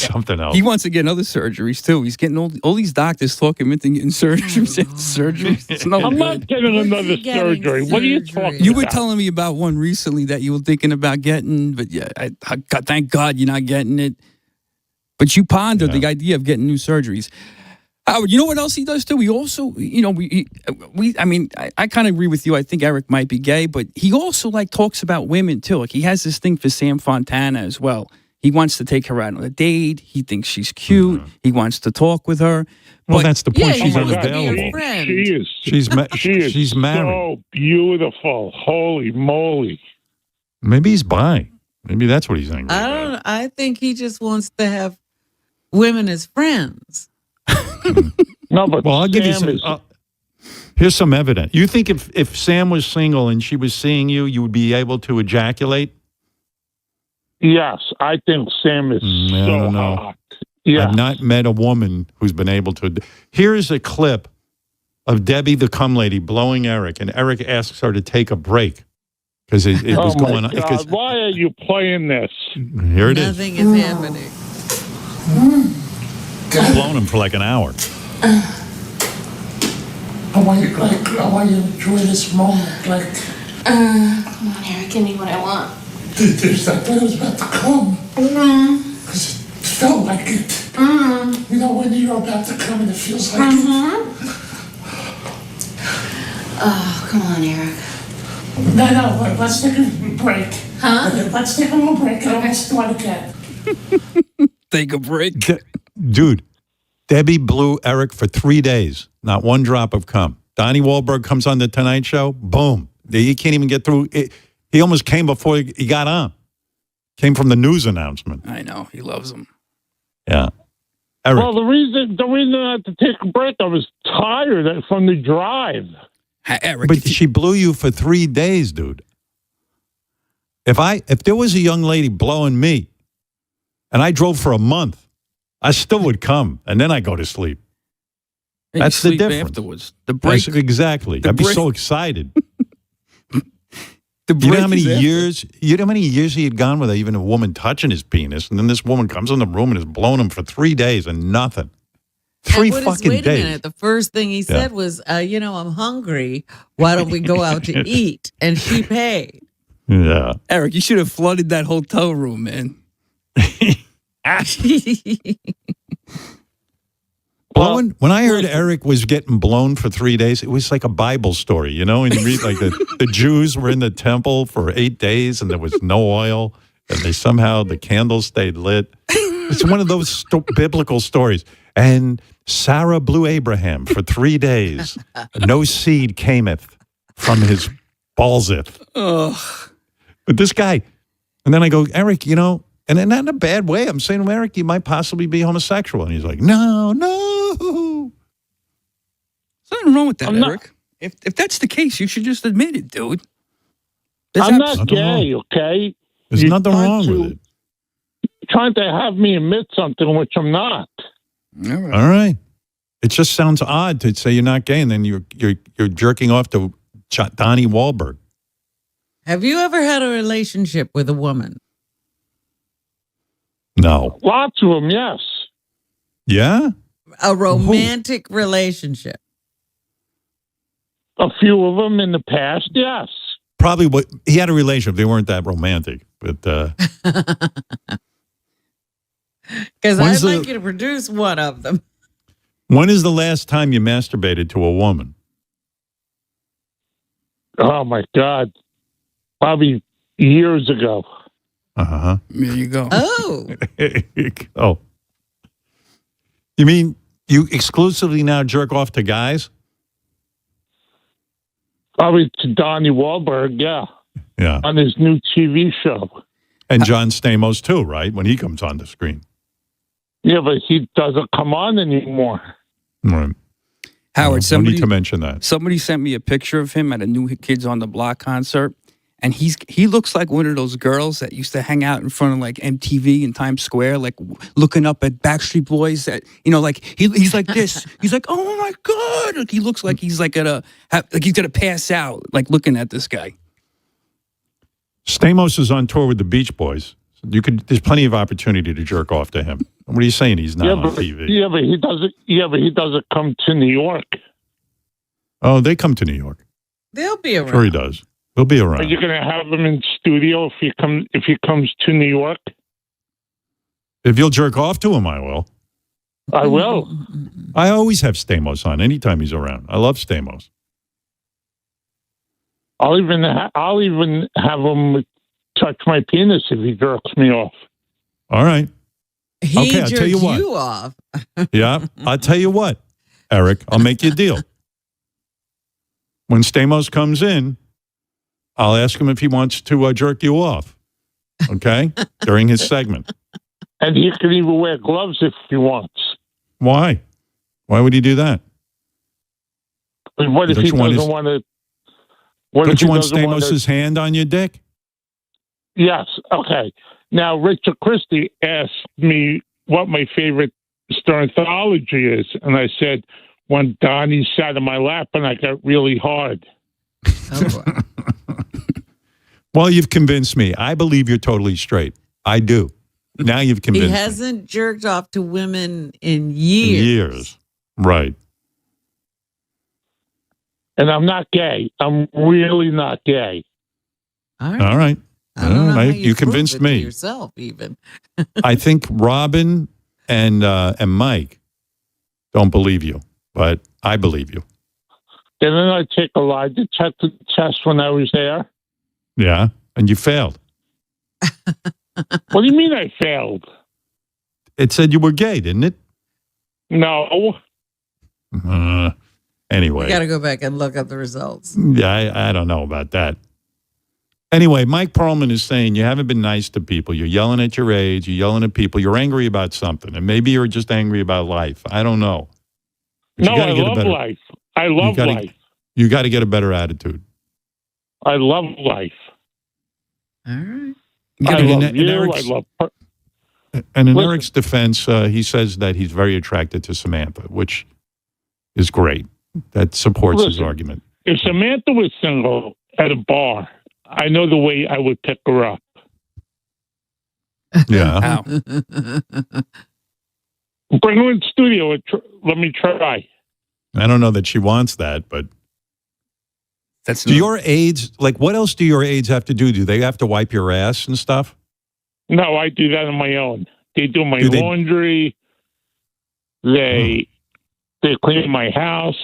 something else. He wants to get other surgeries too. He's getting all these doctors talking him into getting surgeries. It's no I'm good. not getting another surgery. What are you talking You were about? telling me about one recently that you were thinking about getting, but yeah, thank God you're not getting it. But you pondered the idea of getting new surgeries. Howard, you know what else he does too? He also, I kind of agree with you. I think Eric might be gay, but he also like talks about women too. Like he has this thing for Sam Fontana as well. He wants to take her out on a date. He thinks she's cute. He wants to talk with her. Well, But- that's the point. Yeah, She's he wants to be unavailable. a friend. She's married. So beautiful. Holy moly. Maybe he's bi. Maybe that's what he's angry about. I think he just wants to have women as friends. No, but Well, I'll give you Sam some. Here's some evidence. You think if Sam was single and she was seeing you, you would be able to ejaculate? Yes, I think Sam is I so don't know. hot. Yeah. I've not met a woman who's been able to. Here's a clip of Debbie the Cum Lady blowing Eric, and Eric asks her to take a break because it was my going on. God, 'cause- why are you playing this? Here it is. Nothing is happening. Blown him for like an hour. I want you to enjoy this moment. Like, Come on, Eric, give me what I want. there's that thing was about to come. Because it felt like it. You know, when you're about to come and it feels like it. Oh, come on, Eric. No, let's take a break. Huh? Let's take a little break and let's do it again. Take a break. Dude, Debbie blew Eric for 3 days. Not one drop of cum. Donnie Wahlberg comes on the Tonight Show. Boom. He can't even get through. He almost came before he got on. Came from the news announcement. I know. He loves them. Yeah. Eric. Well, the reason I had to take a break, I was tired from the drive. Eric, but she blew you for 3 days, dude. If there was a young lady blowing me and I drove for a month, I still would come, and then I go to sleep. And That's you the sleep difference. afterwards. The break. Exactly. The I'd be break- so excited. The You know break how many is after. years? You know how many years he had gone without even a woman touching his penis, and then this woman comes in the room and has blown him for 3 days and nothing. Three And what is- fucking wait days. a minute. The first thing he said was, I'm hungry. Why don't we go out to eat? And she paid. Yeah. Eric, you should have flooded that hotel room, man. Well, when I heard Eric was getting blown for 3 days, it was like a Bible story, you know? And you read like the Jews were in the temple for 8 days and there was no oil, and the candles stayed lit. It's one of those biblical stories. And Sarah blew Abraham for 3 days. No seed cameth from his ballseth. Ugh. But this guy, and then I go, Eric, and not in a bad way. I'm saying to him, Eric, you might possibly be homosexual. And he's like, no. There's nothing wrong with that, Eric. If that's the case, you should just admit it, dude. I'm not gay, okay? There's You're nothing trying wrong to- with it. Trying to have me admit something which I'm not. All right. It just sounds odd to say you're not gay and then you're jerking off to Donnie Wahlberg. Have you ever had a relationship with a woman? No. Lots of them, yes. Yeah? A romantic relationship? A few of them in the past, yes. Probably he had a relationship. They weren't that romantic, but Because When's I'd like the- you to produce one of them. when is the last time you masturbated to a woman? Oh, my God. Probably years ago. Uh-huh. There you go. Oh. Oh. You mean you exclusively now jerk off to guys? Probably to Donnie Wahlberg, yeah. Yeah. On his new TV show. And John Stamos too, right? When he comes on the screen. Yeah, but he doesn't come on anymore. Right. Howard, No somebody need to mention that. Somebody sent me a picture of him at a New Kids on the Block concert, and he looks like one of those girls that used to hang out in front of like MTV in Times Square, like looking up at Backstreet Boys. That like he's like this. He's like, oh my God! Like, he looks like he's like gonna he's gonna pass out, like looking at this guy. Stamos is on tour with the Beach Boys. There's plenty of opportunity to jerk off to him. What are you saying? He's not on TV. Yeah, but he doesn't. Yeah, but he doesn't come to New York. Oh, they come to New York. They'll be around. Sure, he does. They'll be Are around. you going to have him in studio if he comes to New York? If you'll jerk off to him, I will. I will. I always have Stamos on anytime he's around. I love Stamos. I'll even have him touch my penis if he jerks me off. All right. He Okay, I'll jerked tell you what. off. Yeah, I'll tell you what, Eric. I'll make you a deal. When Stamos comes in, I'll ask him if he wants to jerk you off. Okay, during his segment. And he can even wear gloves if he wants. Why? Why would he do that? But what if Don't he you want doesn't his- want to? What if Don't he you want doesn't want to? Stamos' hand on your dick? Yes. Okay. Now, Richard Christie asked me what my favorite Sternthology is, and I said when Donnie sat in my lap and I got really hard. Well, you've convinced me. I believe you're totally straight. I do. Now you've He convinced me. hasn't jerked off to women in years. Years. Right. And I'm not gay. I'm really not gay. All right. All right. I don't know how You prove convinced it to me. yourself, even. I think Robin and Mike don't believe you, but I believe you. Didn't I take a lie detector test when I was there? Yeah, and you failed. What do you mean I failed? It said you were gay, didn't it? No. Anyway. You got to go back and look up the results. Yeah, I don't know about that. Anyway, Mike Perlman is saying you haven't been nice to people. You're yelling at your age. You're yelling at people. You're angry about something. And maybe you're just angry about life. I don't know. But No, you gotta I get a love better- life. I love gotta- life. You got to get a better attitude. I love life. All right. I And love and you. I Eric's- love And in Eric's defense, he says that he's very attracted to Samantha, which is great. That supports his argument. If Samantha was single at a bar, I know the way I would pick her up. Yeah. Bring her in the studio and let me try. I don't know that she wants that, but do your aides, like, what else do your aides have to do? Do they have to wipe your ass and stuff? No, I do that on my own. They do my laundry. They clean my house.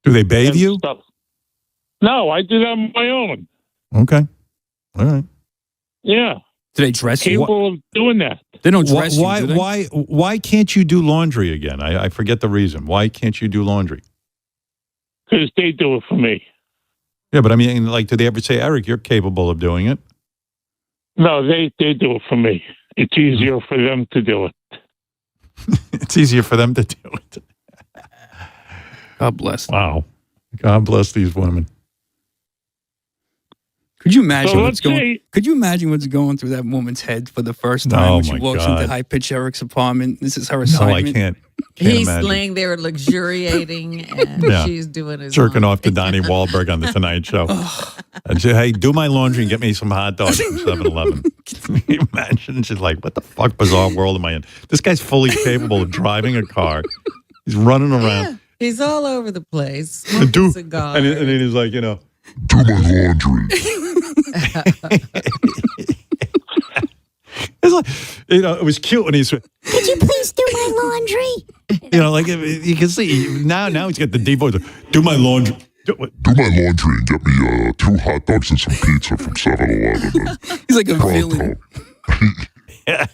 Do they bathe you? Stuff. No, I do that on my own. Okay. All right. Yeah. Do they dress you? Capable of doing that. They don't dress why, you, do they? Why can't you do laundry again? I forget the reason. Why can't you do laundry? Because they do it for me. Yeah, but I mean, like, do they ever say, Eric, you're capable of doing it? No, they do it for me. It's easier for them to do it. It's easier for them to do it. God bless them. Wow. God bless these women. Could you imagine Could you imagine what's going through that woman's head for the first time when she walks into High Pitch Eric's apartment? This is her assignment. No, I can't He's imagine. laying there luxuriating, and she's doing his jerking laundry. off to Donnie Wahlberg on the Tonight Show. And say, hey, do my laundry and get me some hot dogs from 7-Eleven. Can you imagine? She's like, what the fuck bizarre world am I in? This guy's fully capable of driving a car. He's running around. Yeah, he's all over the place. Smoking cigars. And then he's like, you know, do my laundry. It's like, you know, it was cute when he's, Could you please do my laundry? you know, like you can see now he's got the deep voice. Do my laundry. Do my laundry and get me 2 hot dogs and some pizza from 7-Eleven. He's like a villain. Yeah.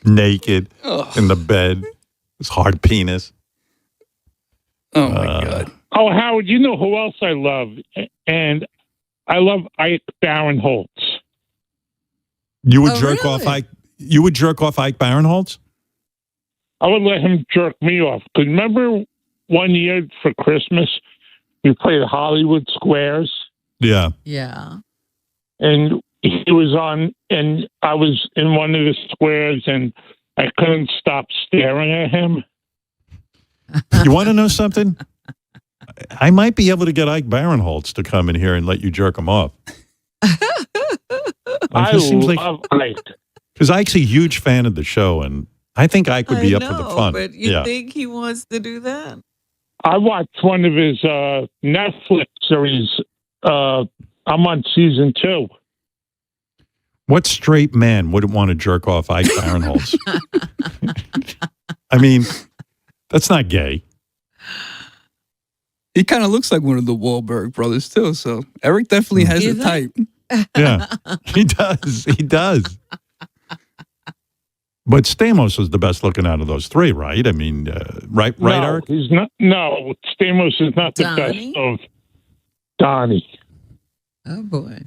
Naked in the bed. His hard penis. Oh my God. Oh, Howard, you know who else I love? And I love Ike Barinholtz. You would jerk off Ike. You would jerk off Ike Barinholtz? I would let him jerk me off. Because remember one year for Christmas, we played Hollywood Squares? Yeah. Yeah. And he was on, and I was in one of the squares, and I couldn't stop staring at him. You want to know something? I might be able to get Ike Barinholtz to come in here and let you jerk him off. I love Ike. Because Ike's a huge fan of the show, and I think Ike would be up for the fun. But you think he wants to do that? I watched one of his Netflix series. I'm on season 2. What straight man wouldn't want to jerk off Ike Barinholtz? I mean, that's not gay. He kind of looks like one of the Wahlberg brothers too. So Eric definitely has a type. Yeah, he does. He does. But Stamos is the best looking out of those 3, right? I mean, right, No, Eric? he's not. No, Stamos is not the Donnie? best of Donnie. Oh, boy.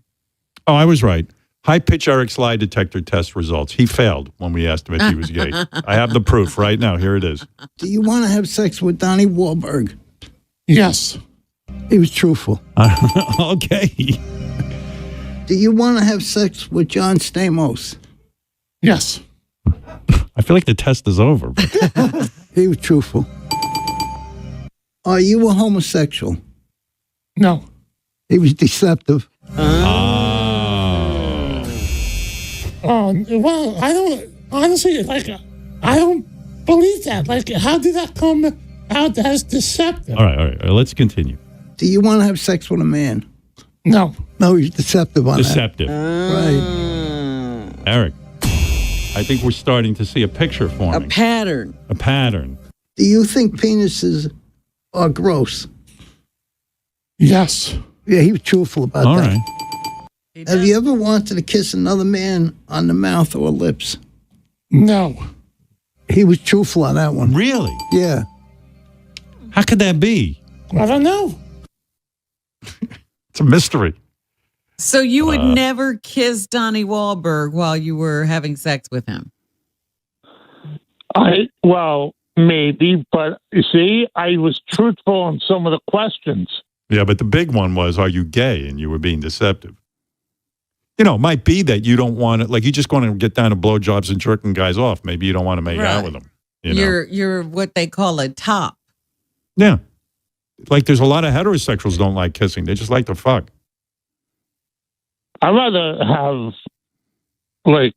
Oh, I was right. High pitch Eric's lie detector test results. He failed when we asked him if he was gay. I have the proof right now. Here it is. Do you want to have sex with Donnie Wahlberg? Yes. He was truthful. Okay. Do you want to have sex with John Stamos? Yes. I feel like the test is over. But He was truthful. Are you a homosexual? No. He was deceptive. Well, I don't, honestly, like, I don't believe that. Like, how did that come out as deceptive? all right. Let's continue. Do you want to have sex with a man? No. No, he's deceptive on Deceptive. that. Right. Eric, I think we're starting to see a picture forming. A pattern. A pattern. Do you think penises are gross? Yes. Yeah, he was truthful about All that. right. Have you ever wanted to kiss another man on the mouth or lips? No. He was truthful on that one. Really? Yeah. How could that be? I don't know. It's a mystery. So you would never kiss Donnie Wahlberg while you were having sex with him? Well, maybe, but you see, I was truthful on some of the questions. Yeah, but the big one was, are you gay? And you were being deceptive. You know, it might be that you don't want to, like, you just want to get down to blowjobs and jerking guys off. Maybe you don't want to make out with them. You know? You're what they call a top. Yeah. Like, there's a lot of heterosexuals don't like kissing. They just like to fuck. I'd rather have, like,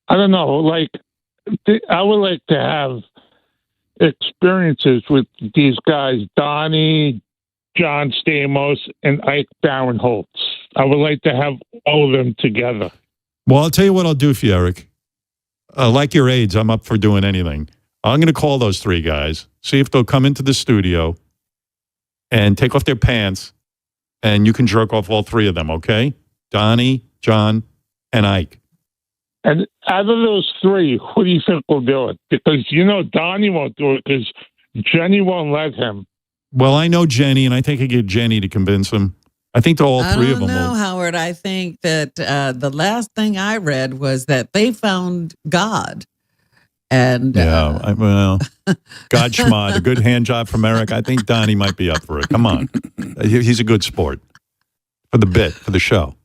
I don't know, like, I would like to have experiences with these guys, Donnie, John Stamos, and Ike Barinholtz. I would like to have all of them together. Well, I'll tell you what I'll do for you, Eric. Like your AIDS, I'm up for doing anything. I'm going to call those three guys, see if they'll come into the studio and take off their pants, and you can jerk off all three of them, okay? Donnie, John, and Ike. And out of those three, who do you think will do it? Because, you know, Donnie won't do it because Jenny won't let him. Well, I know Jenny, and I think I get Jenny to convince him. I think all three of them I don't know, will. Howard. I think that the last thing I read was that they found God. And Yeah, well, God schmod, a good hand job from Eric. I think Donnie might be up for it. Come on. He's a good sport. For the bit, for the show.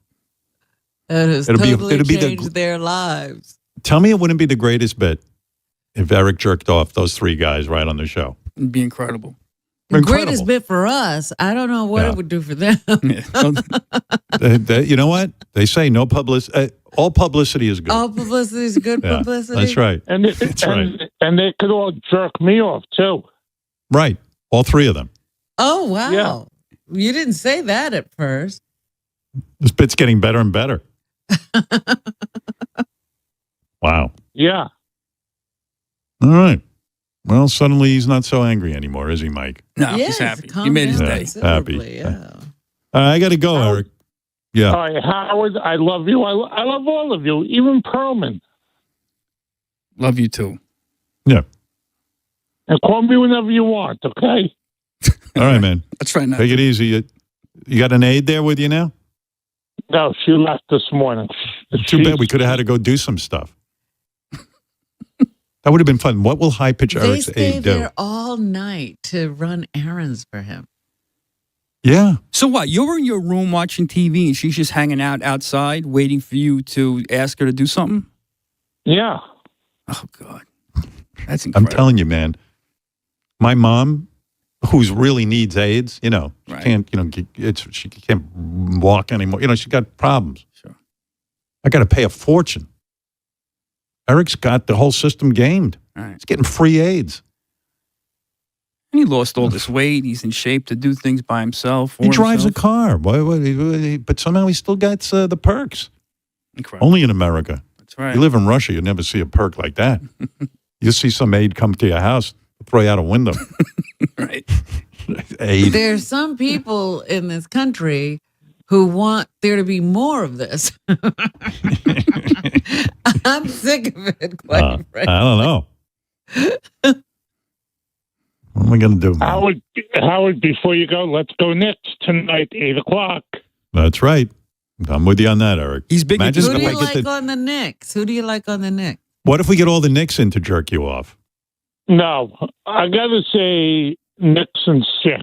it has totally changed their lives. Tell me it wouldn't be the greatest bit if Eric jerked off those three guys right on the show. It'd be incredible. The greatest bit for us. I don't know what it would do for them. You know what? They say no publicity. All publicity is good. All publicity is good Yeah, publicity. that's right. And they could all jerk me off, too. Right. All three of them. Oh, wow. Yeah. You didn't say that at first. This bit's getting better and better. Wow. Yeah. All right. Well, suddenly he's not so angry anymore, is he, Mike? No, Yes, he's happy. calm He made his down day. Happy. considerably, yeah. All right, I got to go, Eric. Yeah. All right, Howard, I love you. I love all of you, even Perlman. Love you too. Yeah. And call me whenever you want, okay? All right, man. Let's try not Take it easy. You got an aide there with you now? No, she left this morning. Too bad. We could have had to go do some stuff. That would have been fun. What will High Pitch They Eric's stay aide do? there all night to run errands for him. Yeah. So what? You're in your room watching TV and she's just hanging out outside waiting for you to ask her to do something? Yeah. Oh, God. That's I'm incredible. telling you, man. My mom, who's really needs AIDS, you know, she can't, you know, she can't walk anymore. You know, she's got problems. Sure. I got to pay a fortune. Eric's got the whole system gamed. All right. He's getting free AIDS. And he lost all this weight. He's in shape to do things by himself. He drives a car. But somehow he still gets the perks. Incredible. Only in America. That's right. You live in Russia, you never see a perk like that. You see some aide come to your house, throw you out a window. Right. Aide. There's some people in this country who want there to be more of this. I'm sick of it, quite frankly. I don't know. What am I going to do, man? Howard, before you go, let's go Knicks tonight, 8 o'clock. That's right. I'm with you on that, Eric. He's big. Who do you if I get like on the Knicks? Who do you like on the Knicks? What if we get all the Knicks in to jerk you off? No, I got to say Knicks and 6.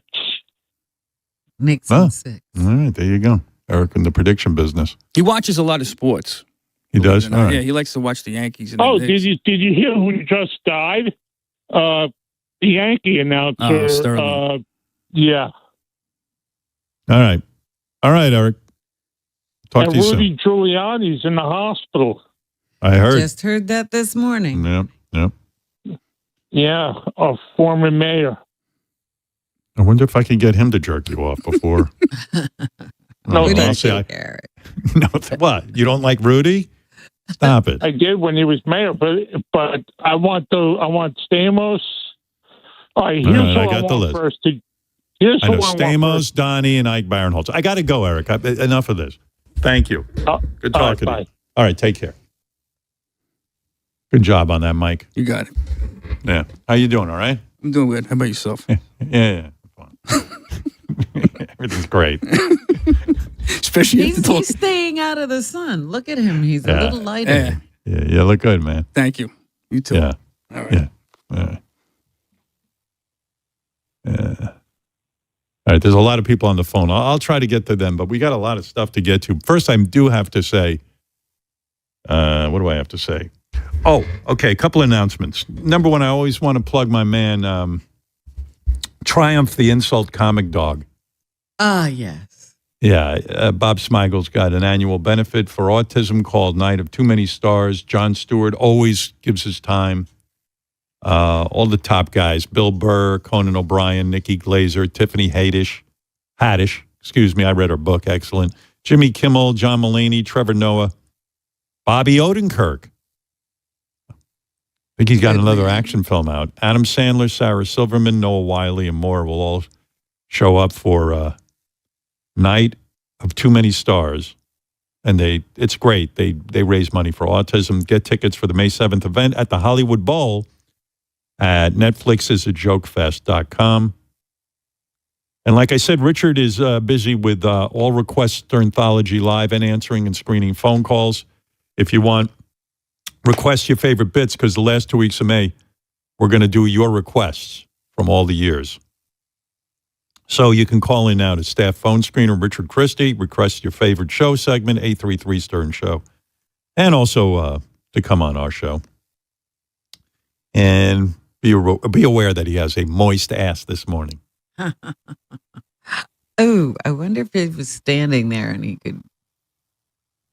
Knicks Oh. and 6. All right, there you go. Eric in the prediction business. He watches a lot of sports. He does? All right. Yeah, he likes to watch the Yankees. And Oh, the did Knicks. you hear who just died? The Yankee announcer. Sterling. Yeah. All right. All right, Eric. Talk And to you soon. Rudy Giuliani's in the hospital. I heard. Just heard that this morning. Yep. Yeah, a former mayor. I wonder if I can get him to jerk you off before. No, I'll thank say you. No, what? You don't like Rudy? Stop it. I did when he was mayor, but I want Stamos. All right, here's All right, who I got the want list. first. Here's I who know I want Stamos, first. Donnie, and Ike Barinholtz. I got to go, Eric. Enough of this. Thank you. Good all right, talking to bye. you. All right, take care. Good job on that, Mike. You got it. Yeah. How you doing? All right? I'm doing good. How about yourself? Yeah. Everything's great. Especially He's staying out of the sun. Look at him. He's a Yeah. little lighter. Yeah. You look good, man. Thank you. You too. Yeah. All right. Yeah. Yeah. All right, there's a lot of people on the phone. I'll try to get to them, but we got a lot of stuff to get to. First, I do have to say, what do I have to say? Oh, okay, a couple announcements. Number one, I always want to plug my man, Triumph the Insult Comic Dog. Ah, yes. Yeah, Bob Smigel's got an annual benefit for autism called Night of Too Many Stars. Jon Stewart always gives his time. All the top guys, Bill Burr, Conan O'Brien, Nikki Glazer, Tiffany Haddish, excuse me, I read her book, excellent. Jimmy Kimmel, John Mulaney, Trevor Noah, Bobby Odenkirk. I think he's got another action film out. Adam Sandler, Sarah Silverman, Noah Wiley, and more will all show up for Night of Too Many Stars. And it's great. They raise money for autism. Get tickets for the May 7th event at the Hollywood Bowl at netflixisajokefest.com. And like I said, Richard is busy with all requests to Anthology Live and answering and screening phone calls. If you want, request your favorite bits, because the last 2 weeks of May, we're going to do your requests from all the years. So you can call in now to staff phone screener Richard Christie, request your favorite show segment, 833 Stern Show, and also to come on our show. And be aware that he has a moist ass this morning. Oh, I wonder if he was standing there and he could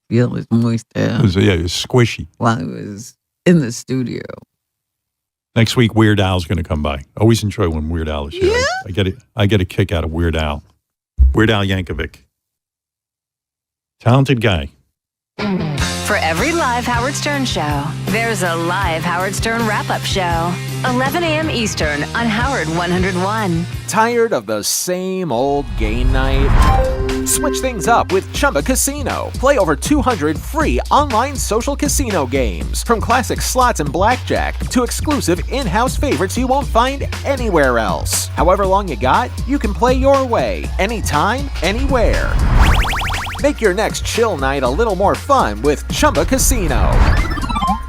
feel his moist ass. It was squishy. While he was in the studio. Next week, Weird Al's going to come by. Always enjoy when Weird Al is here. Yeah? I get a kick out of Weird Al. Weird Al Yankovic. Talented guy. For every live Howard Stern show, there's a live Howard Stern wrap-up show. 11 a.m. Eastern on Howard 101. Tired of the same old game night? Switch things up with Chumba Casino. Play over 200 free online social casino games. From classic slots and blackjack to exclusive in-house favorites you won't find anywhere else. However long you got, you can play your way. Anytime, anywhere. Make your next chill night a little more fun with Chumba Casino.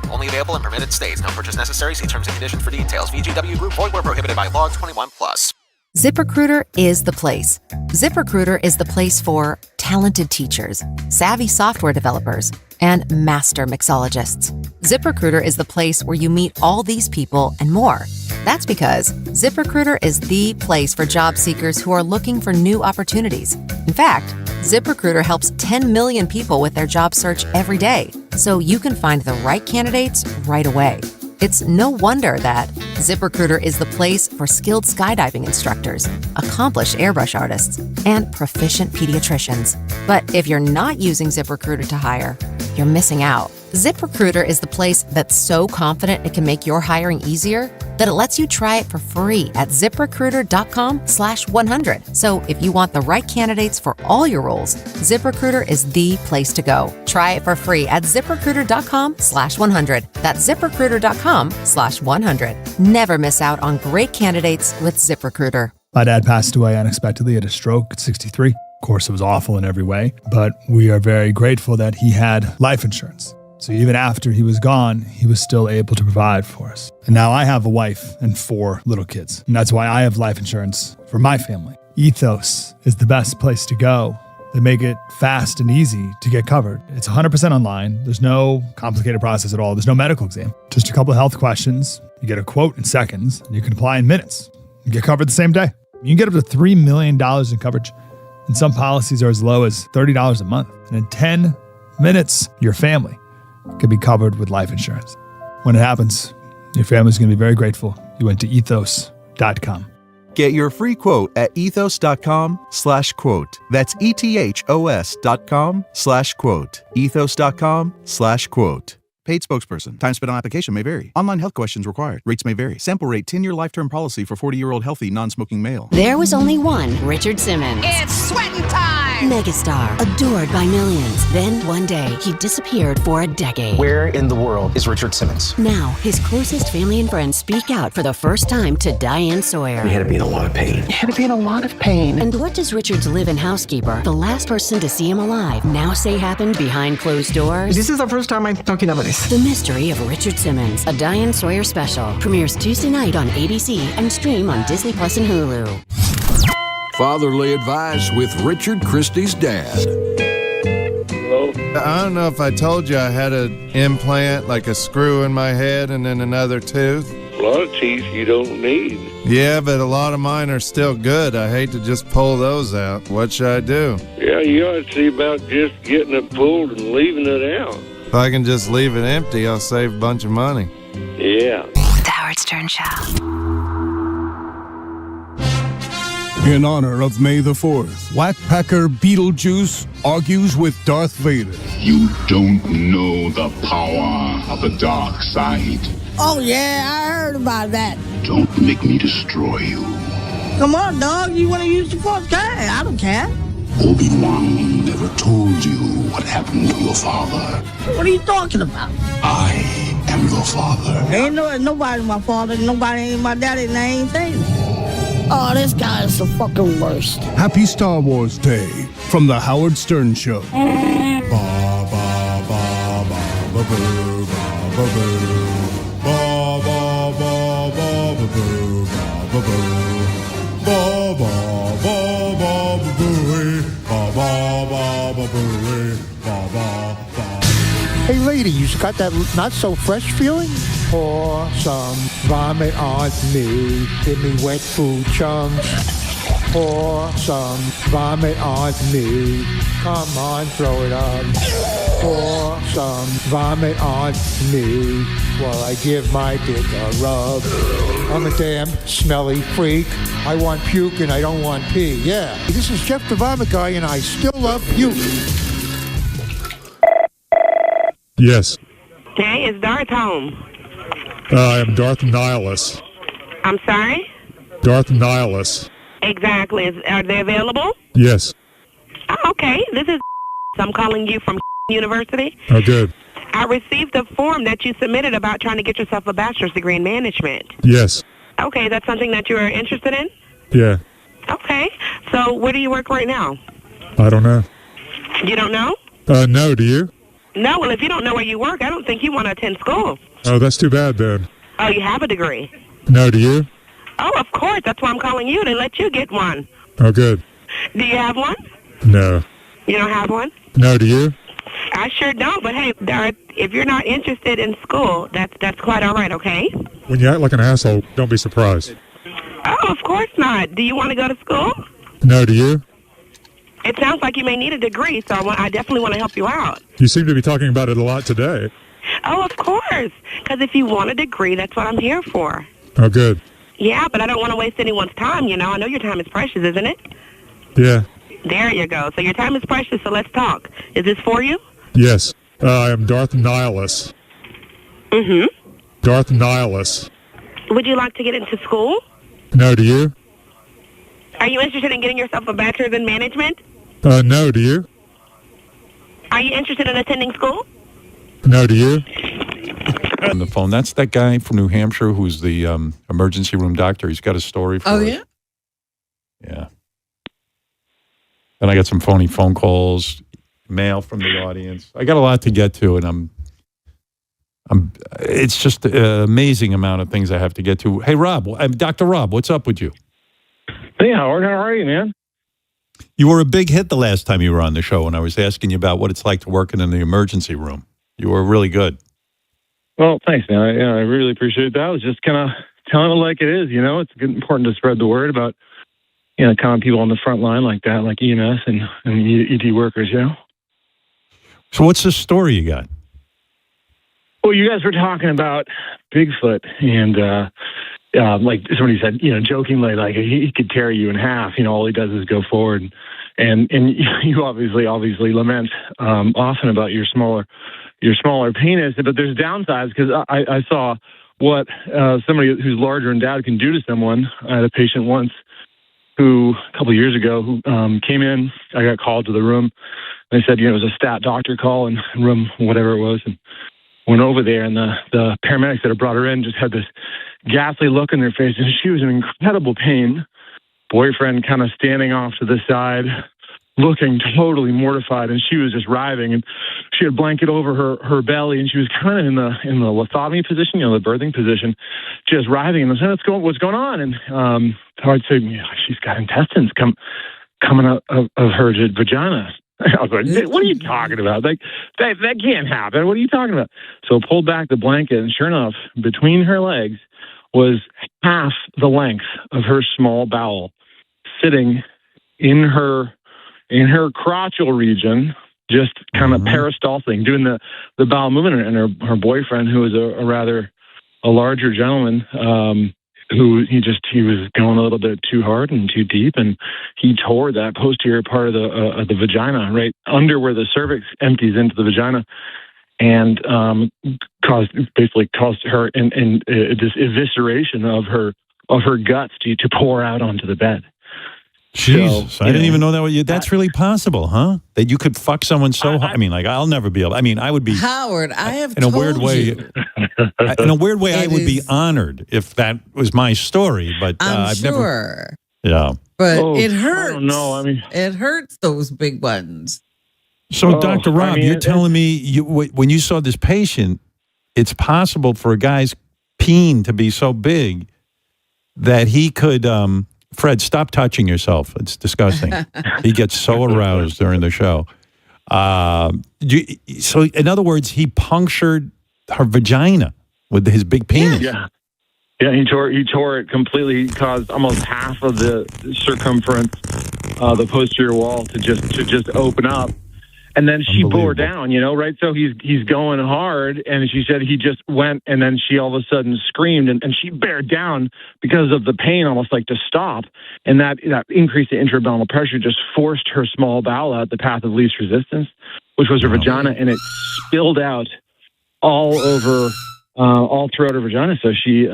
Only available in permitted states. No purchase necessary. See terms and conditions for details. VGW Group. Void where prohibited by law. 21+. ZipRecruiter is the place. ZipRecruiter is the place for talented teachers, savvy software developers, and master mixologists. ZipRecruiter is the place where you meet all these people and more. That's because ZipRecruiter is the place for job seekers who are looking for new opportunities. In fact, ZipRecruiter helps 10 million people with their job search every day, so you can find the right candidates right away. It's no wonder that ZipRecruiter is the place for skilled skydiving instructors, accomplished airbrush artists, and proficient pediatricians. But if you're not using ZipRecruiter to hire, you're missing out. ZipRecruiter is the place that's so confident it can make your hiring easier that it lets you try it for free at ZipRecruiter.com/100. So if you want the right candidates for all your roles, ZipRecruiter is the place to go. Try it for free at ZipRecruiter.com/100. That's ZipRecruiter.com/100. Never miss out on great candidates with ZipRecruiter. My dad passed away unexpectedly at a stroke at 63. Of course, it was awful in every way, but we are very grateful that he had life insurance. So even after he was gone, he was still able to provide for us. And now I have a wife and 4 little kids. And that's why I have life insurance for my family. Ethos is the best place to go. They make it fast and easy to get covered. It's 100% online. There's no complicated process at all. There's no medical exam. Just a couple of health questions. You get a quote in seconds, and you can apply in minutes. You get covered the same day. You can get up to $3 million in coverage. And some policies are as low as $30 a month. And in 10 minutes, your family can be covered with life insurance. When it happens, your family's going to be very grateful you went to ethos.com. Get your free quote at ethos.com/quote. That's ETHOS.com/quote. Ethos.com/quote. Paid spokesperson. Time spent on application may vary. Online health questions required. Rates may vary. Sample rate 10-year lifetime policy for 40-year-old healthy non-smoking male. There was only one Richard Simmons. It's sweating time! Megastar, adored by millions. Then one day, he disappeared for a decade. Where in the world is Richard Simmons? Now, his closest family and friends speak out for the first time to Diane Sawyer. He had to be in a lot of pain. He had to be in a lot of pain. And what does Richard's live-in housekeeper, the last person to see him alive, now say happened behind closed doors? This is the first time I'm talking about this. The Mystery of Richard Simmons, a Diane Sawyer special, premieres Tuesday night on ADC and stream on Disney Plus and Hulu. Fatherly Advice with Richard Christie's dad. I don't know if I told you I had an implant, like a screw in my head and then another tooth. A lot of teeth you don't need. Yeah, but a lot of mine are still good. I hate to just pull those out. What should I do? Yeah, you ought to see about just getting it pulled and leaving it out. If I can just leave it empty, I'll save a bunch of money. Yeah. The Howard Stern Show. In honor of May the 4th, Whackpacker Beetlejuice argues with Darth Vader. You don't know the power of the dark side. Oh, yeah, I heard about that. Don't make me destroy you. Come on, dog. You want to use the Force? Go ahead. I don't care. Obi-Wan never told you what happened to your father. What are you talking about? I am your father. Ain't nobody my father. Nobody ain't my daddy, and I ain't saying it. Oh, this guy is the fucking worst. Happy Star Wars Day from The Howard Stern Show. Hey, lady, you got that not-so-fresh feeling? Pour some vomit on me. Give me wet food chunks. Pour some vomit on me. Come on, throw it up. Pour some vomit on me while I give my dick a rub. I'm a damn smelly freak. I want puke and I don't want pee. Yeah, this is Jeff the Vomit Guy and I still love puke. Yes. Hey, is Darth home? I am Darth Nihilus. I'm sorry? Darth Nihilus. Exactly. Are they available? Yes. Oh, okay. This is I'm calling you from University. Oh, good. I received a form that you submitted about trying to get yourself a bachelor's degree in management. Yes. Okay, that's something that you are interested in? Yeah. Okay. So where do you work right now? I don't know. You don't know? No, do you? No, well, if you don't know where you work, I don't think you want to attend school. Oh, that's too bad then. Oh, you have a degree? No, do you? Oh, of course. That's why I'm calling you, to let you get one. Oh, good. Do you have one? No. You don't have one? No, do you? I sure don't, but hey, Darth, if you're not interested in school, that's quite all right, okay? When you act like an asshole, don't be surprised. Oh, of course not. Do you want to go to school? No, do you? It sounds like you may need a degree, so I definitely want to help you out. You seem to be talking about it a lot today. Oh, of course. Because if you want a degree, that's what I'm here for. Oh, good. Yeah, but I don't want to waste anyone's time, you know. I know your time is precious, isn't it? Yeah. There you go. So your time is precious, so let's talk. Is this for you? Yes. I am Darth Nihilus. Mm-hmm. Darth Nihilus. Would you like to get into school? No, do you? Are you interested in getting yourself a bachelor's in management? No, do you? Are you interested in attending school? No, do you? On the phone. That's that guy from New Hampshire who's the emergency room doctor. He's got a story for us. yeah? Yeah. And I got some phony phone calls, mail from the audience. I got a lot to get to, and it's just an amazing amount of things I have to get to. Hey, Rob, Dr. Rob, what's up with you? Hey, Howard, how are you, man? You were a big hit the last time you were on the show when I was asking you about what it's like to work in the emergency room. You were really good. Well, thanks, man. I really appreciate that. I was just kind of telling it like it is, you know. It's important to spread the word about, you know, kind of people on the front line like that, like EMS and ED workers, you know. So what's the story you got? Well, you guys were talking about Bigfoot, and like somebody said, you know, jokingly, like he could tear you in half. You know, all he does is go forward, and you obviously lament often about your smaller penis, but there's downsides because I saw what somebody who's larger and dad can do to someone. I had a patient once who a couple of years ago who came in. I got called to the room. They said, you know, it was a stat doctor call in room whatever it was, and went over there, and the paramedics that had brought her in just had this ghastly look in their face, and she was in incredible pain. Boyfriend kind of standing off to the side, looking totally mortified, and she was just writhing, and she had a blanket over her belly, and she was kind of in the lithotomy position, the birthing position, just writhing. And I said, what's going on? And I'd say, she's got intestines coming out of her vagina. I was like, what are you talking about? Like, that can't happen. What are you talking about? So I pulled back the blanket, and sure enough, between her legs was half the length of her small bowel sitting in her crotchal region, just kind of peristaltic, doing the bowel movement. And her boyfriend, who was a larger gentleman, he was going a little bit too hard and too deep, and he tore that posterior part of the vagina right under where the cervix empties into the vagina, and caused her in this evisceration of her guts to pour out onto the bed. Jesus, So, I didn't even know that. That's really possible, huh? That you could fuck someone so hard. I mean, like, I'll never be able. I mean, I would be Howard, I have in a told weird way. you. In a weird way, I It would be is- honored if that was my story. But I'm I've sure. never. Yeah. But it hurts. I don't know. I mean, it hurts those big ones. So, Dr. Rob, mean, you're telling me when you saw this patient, it's possible for a guy's peen to be so big that he could. Fred, stop touching yourself. It's disgusting. He gets so aroused during the show. So, in other words, he punctured her vagina with his big penis. Yeah, he tore it completely. He caused almost half of the circumference, the posterior wall, to just open up. And then she bore down, right? So he's going hard, and she said he just went, and then she all of a sudden screamed, and she bared down because of the pain, almost like to stop. And that increase in intra-abdominal pressure just forced her small bowel out the path of least resistance, which was her vagina, and it spilled out all over, all throughout her vagina. So she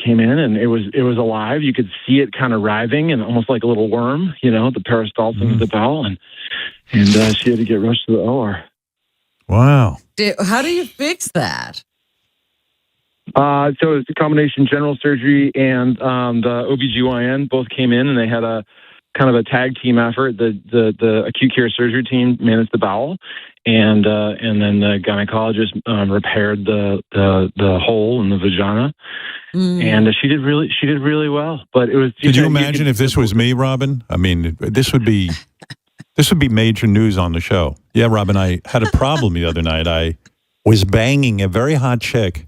came in, and it was alive. You could see it kind of writhing and almost like a little worm, the peristalsis of the bowel, and she had to get rushed to the OR. Wow. How do you fix that? So it's a combination general surgery and the OBGYN both came in, and they had a kind of a tag team effort. The acute care surgery team managed the bowel, and then the gynecologist repaired the hole in the vagina. And she did really well. But it was. Could you imagine if this was me, Robin? I mean, this would be major news on the show. Yeah, Robin, I had a problem the other night. I was banging a very hot chick,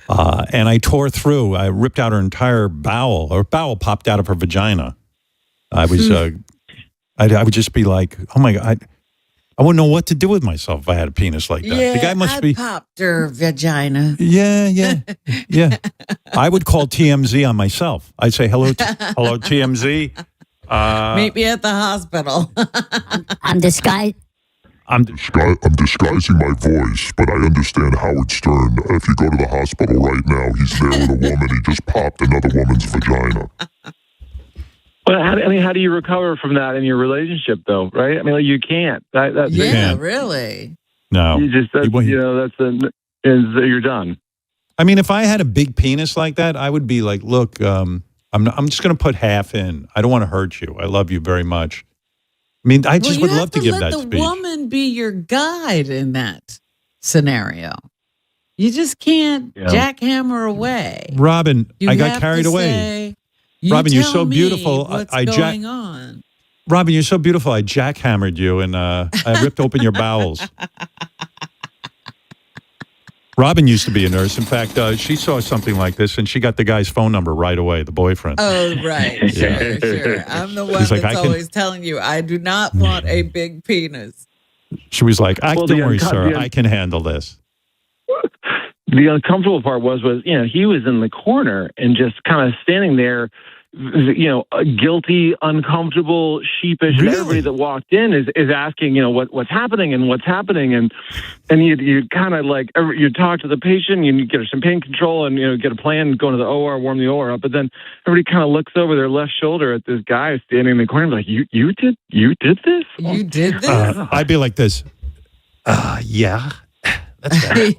and I tore through. I ripped out her entire bowel. Her bowel popped out of her vagina. I was, I would just be like, oh my God, I wouldn't know what to do with myself if I had a penis like that. Yeah, the guy must be. popped her vagina. Yeah. I would call TMZ on myself. I'd say, hello, TMZ. Meet me at the hospital. I'm disguised. I'm disguising my voice, but I understand Howard Stern. If you go to the hospital right now, he's there with a woman. He just popped another woman's vagina. Well, how do you recover from that in your relationship, though? Right? I mean, like, you can't. Really. No. You just you're done. I mean, if I had a big penis like that, I would be like, look, I'm just going to put half in. I don't want to hurt you. I love you very much. I mean, I just would love to give that let speech. the woman be your guide in that scenario. You just can't jackhammer away. Robin, You I got have carried to away. say, Robin, you're tell so me beautiful. What's I going on? Robin, you're so beautiful. I jackhammered you and I ripped open your bowels. Robin used to be a nurse. In fact, she saw something like this, and she got the guy's phone number right away, the boyfriend. Oh, right. Sure. I'm the one He's like, that's I can- always telling you, I do not want a big penis. She was like, Well, don't the worry, uncon- sir. the un- I can handle this. The uncomfortable part was he was in the corner and just kind of standing there, guilty, uncomfortable, sheepish. And everybody that walked in is asking, what's happening and you kind of like you talk to the patient, you get some pain control, and get a plan, go to the OR, warm the OR up. But then everybody kind of looks over their left shoulder at this guy standing in the corner, like, you did this? You did this? I'd be like this. Yeah. That's right.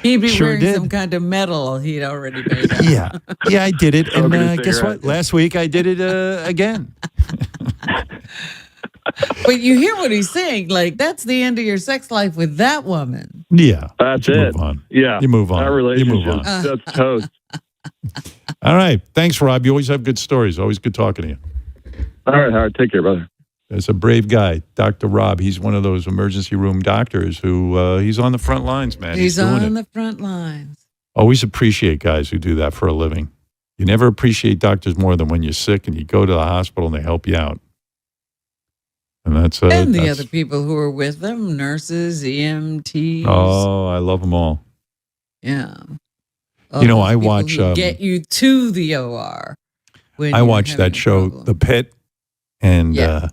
He'd be Sure wearing did. some kind of medal he'd already made up. Yeah, I did it. And Smoking a guess cigarette. what? Last week I did it again. But you hear what he's saying. Like, that's the end of your sex life with that woman. Yeah. That's you it. Move on. Yeah. You move on. Our You relationship. move on. That's toast. All right. Thanks, Rob. You always have good stories. Always good talking to you. All right, Howard. Take care, brother. There's a brave guy, Dr. Rob. He's one of those emergency room doctors who he's on the front lines, man. He's doing on it. the front lines. Always appreciate guys who do that for a living. You never appreciate doctors more than when you're sick and you go to the hospital and they help you out. And that's And the that's- other people who are with them, nurses, EMTs. Oh, I love them all. Yeah. You know, All those I people watch, who get you to the OR. when I you're watched having that a show, problem. The Pit, and Yeah.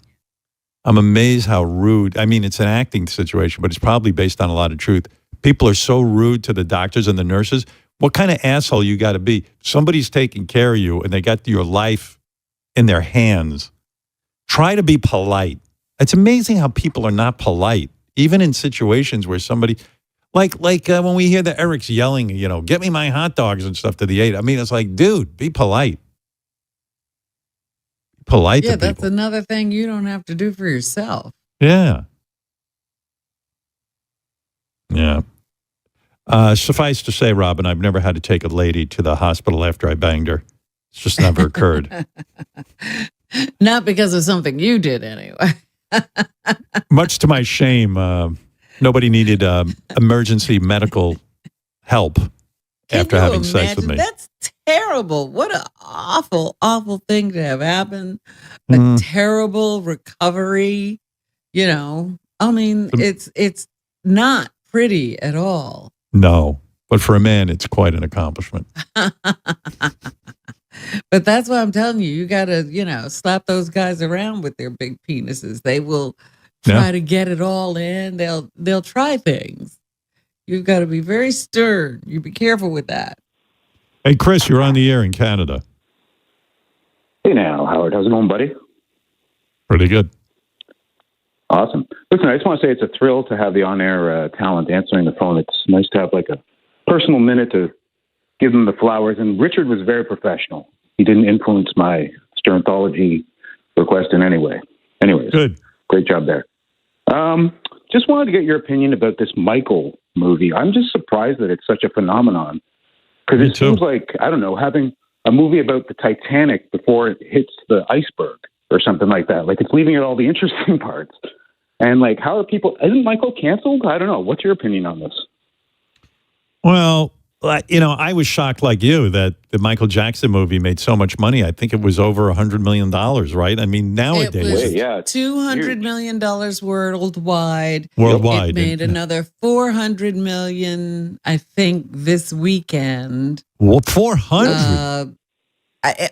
I'm amazed how rude. I mean, it's an acting situation, but it's probably based on a lot of truth. People are so rude to the doctors and the nurses. What kind of asshole you got to be? Somebody's taking care of you, and they got your life in their hands. Try to be polite. It's amazing how people are not polite, even in situations where somebody, like when we hear the Eric's yelling, you know, get me my hot dogs and stuff to the 8. I mean, it's like, dude, be polite. Polite Yeah, to that's people. another thing you don't have to do for yourself. Yeah. Yeah. Suffice to say, Robin, I've never had to take a lady to the hospital after I banged her. It's just never occurred. Not because of something you did anyway. Much to my shame, nobody needed emergency medical help after Can you having sex with imagine? me. That's terrible. What an awful, awful thing to have happen. A Mm. terrible recovery. You know, I mean, it's not pretty at all. No, but for a man, it's quite an accomplishment. But that's why I'm telling you, you got to, slap those guys around with their big penises. They will try Yeah. to get it all in. They'll try things. You've got to be very stern. You be careful with that. Hey, Chris, you're on the air in Canada. Hey now, Howard. How's it going, buddy? Pretty good. Awesome. Listen, I just want to say it's a thrill to have the on-air talent answering the phone. It's nice to have like a personal minute to give them the flowers. And Richard was very professional. He didn't influence my Sternthology request in any way. Anyways, good. Great job there. Just wanted to get your opinion about this Michael movie. I'm just surprised that it's such a phenomenon because it seems like, I don't know, having a movie about the Titanic before it hits the iceberg or something like that. Like it's leaving out all the interesting parts. And like, how are people? Isn't Michael canceled? I don't know. What's your opinion on this? Well, I was shocked like you that the Michael Jackson movie made so much money. I think it was over $100 million, right? I mean, nowadays. It was $200 million worldwide. Worldwide. It made another $400 million, I think, this weekend. Well, 400?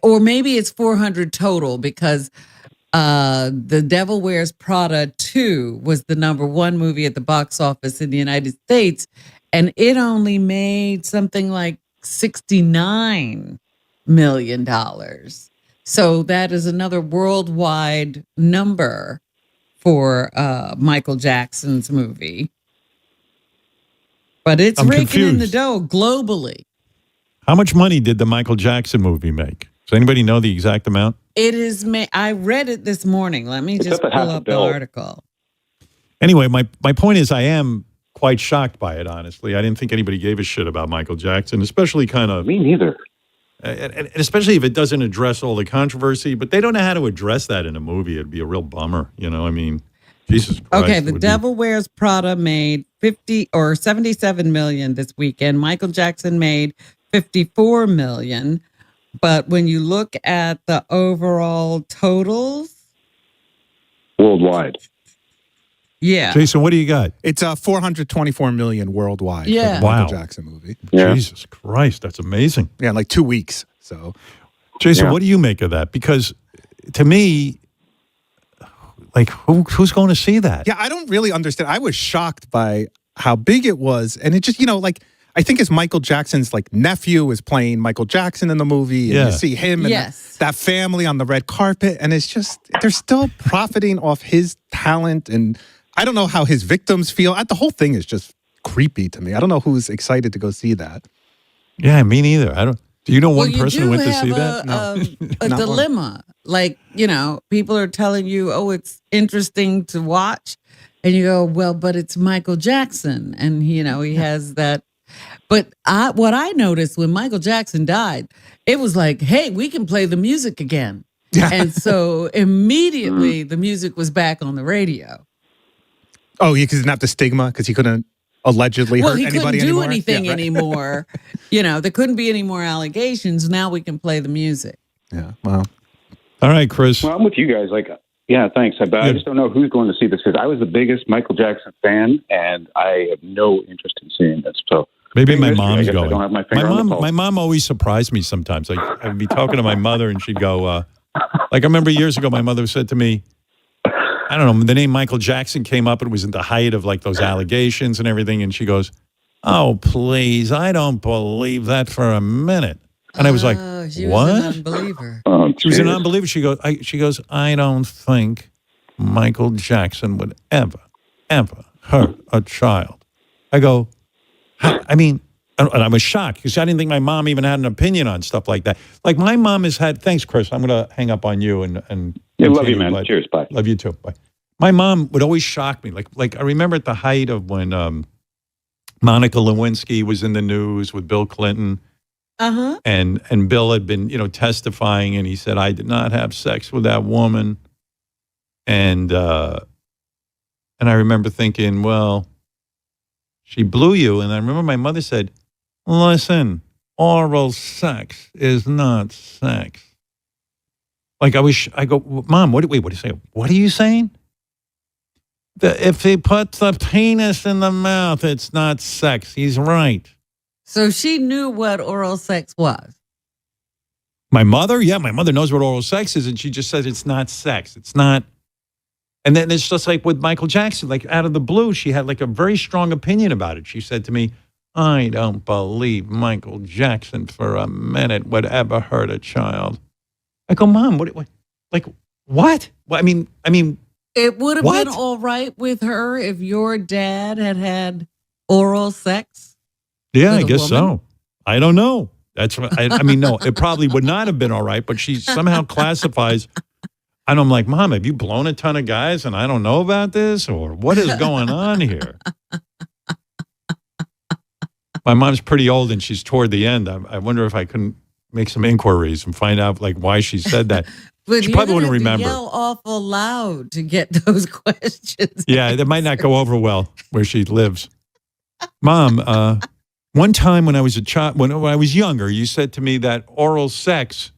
Or maybe it's 400 total because The Devil Wears Prada 2 was the #1 movie at the box office in the United States. And it only made something like $69 million. So that is another worldwide number for Michael Jackson's movie. But it's I'm raking in the confused. dough globally. How much money did the Michael Jackson movie make? Does anybody know the exact amount? It is. I read it this morning. Let me just up at pull $500 up the million. article. Anyway, my point is I am quite shocked by it, honestly. I didn't think anybody gave a shit about Michael Jackson, especially kind of... Me neither. And especially if it doesn't address all the controversy, but they don't know how to address that in a movie. It'd be a real bummer, I mean, Jesus Christ. Okay, it The would Devil Wears Prada made 50 or 77 million this weekend. Michael Jackson made 54 million. But when you look at the overall totals, Worldwide. yeah. Jason, what do you got? It's 424 million worldwide for Yeah. the Michael Wow. Jackson movie. Yeah. Jesus Christ, that's amazing. Yeah, in like 2 weeks. So, Jason, Yeah. what do you make of that? Because to me, like, who's going to see that? yeah, I don't really understand. I was shocked by how big it was. And it just, I think it's Michael Jackson's nephew is playing Michael Jackson in the movie. And Yeah. you see him and Yes. that family on the red carpet. And it's just, they're still profiting off his talent. And I don't know how his victims feel. The whole thing is just creepy to me. I don't know who's excited to go see that. Yeah, me neither. I don't. Do you know one you person who do went to see have that? a Not one. dilemma. Like, people are telling you, oh, it's interesting to watch. And you go, well, but it's Michael Jackson. And, he has that. But what I noticed when Michael Jackson died, it was like, hey, we can play the music again. And so immediately the music was back on the radio. Oh, yeah, because he didn't have the stigma, because he couldn't allegedly hurt he anybody couldn't do anymore. anything Yeah, right. anymore. There couldn't be any more allegations. Now we can play the music. Yeah, wow. All right, Chris. Well, I'm with you guys. Yeah, thanks. But I just don't know who's going to see this because I was the biggest Michael Jackson fan, and I have no interest in seeing this. So maybe my mystery. I mom's guess going. I don't have my finger on the pulse. My mom always surprised me sometimes. Like I'd be talking to my mother, and she'd go, like I remember years ago, my mother said to me, I don't know, the name Michael Jackson came up, and it was at the height of like those allegations and everything, and she goes, "Oh, please, I don't believe that for a minute." And I was like, she "What?" was an unbeliever. She was an unbeliever. She goes, I don't think Michael Jackson would ever hurt a child. I go, I mean, and I was shocked because I didn't think my mom even had an opinion on stuff like that. Like my mom has had, thanks, Chris. I'm going to hang up on you and Yeah, love you, continue, man. Cheers, bye. Love you too. Bye. My mom would always shock me. Like I remember at the height of when Monica Lewinsky was in the news with Bill Clinton. Uh-huh. And Bill had been, testifying, and he said, I did not have sex with that woman. And I remember thinking, well, she blew you. And I remember my mother said, listen, oral sex is not sex. Like I go, Mom, what are you saying? What are you saying? If he puts the penis in the mouth, it's not sex. He's right. So she knew what oral sex was. My mother? Yeah, my mother knows what oral sex is, and she just says it's not sex. It's not. And then it's just like with Michael Jackson, like out of the blue, she had like a very strong opinion about it. She said to me, I don't believe Michael Jackson for a minute would ever hurt a child. I go, Mom, what? Like, what? Well, I mean, it would have what? been all right with her if your dad had oral sex. Yeah, I guess so. I don't know. That's what I mean, no, it probably would not have been all right, but she somehow classifies. And I'm like, Mom, have you blown a ton of guys and I don't know about this? Or what is going on here? My mom's pretty old and she's toward the end. I wonder if I couldn't make some inquiries and find out like why she said that. But she probably wouldn't have to remember. Yell awful loud to get those questions. Yeah, that might not go over well where she lives. Mom, one time when I was a child, when I was younger, you said to me that oral sex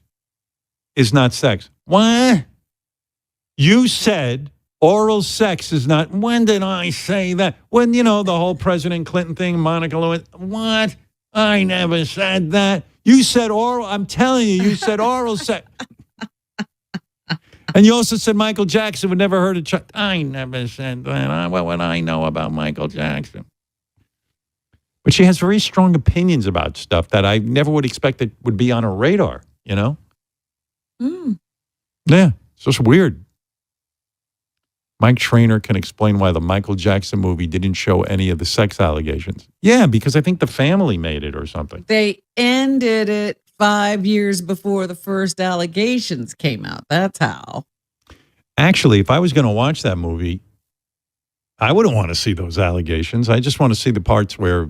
is not sex. What? You said oral sex is not. When did I say that? When, the whole President Clinton thing, Monica Lewinsky. What? I never said that. You said oral. I'm telling you said oral sex. And you also said Michael Jackson would never hurt a child. I never said that. What would I know about Michael Jackson? But she has very strong opinions about stuff that I never would expect that would be on her radar, Mm. Yeah, it's just weird. Mike Trainer can explain why the Michael Jackson movie didn't show any of the sex allegations. Yeah, because I think the family made it or something. They ended it 5 years before the first allegations came out. That's how. Actually, if I was going to watch that movie, I wouldn't want to see those allegations. I just want to see the parts where,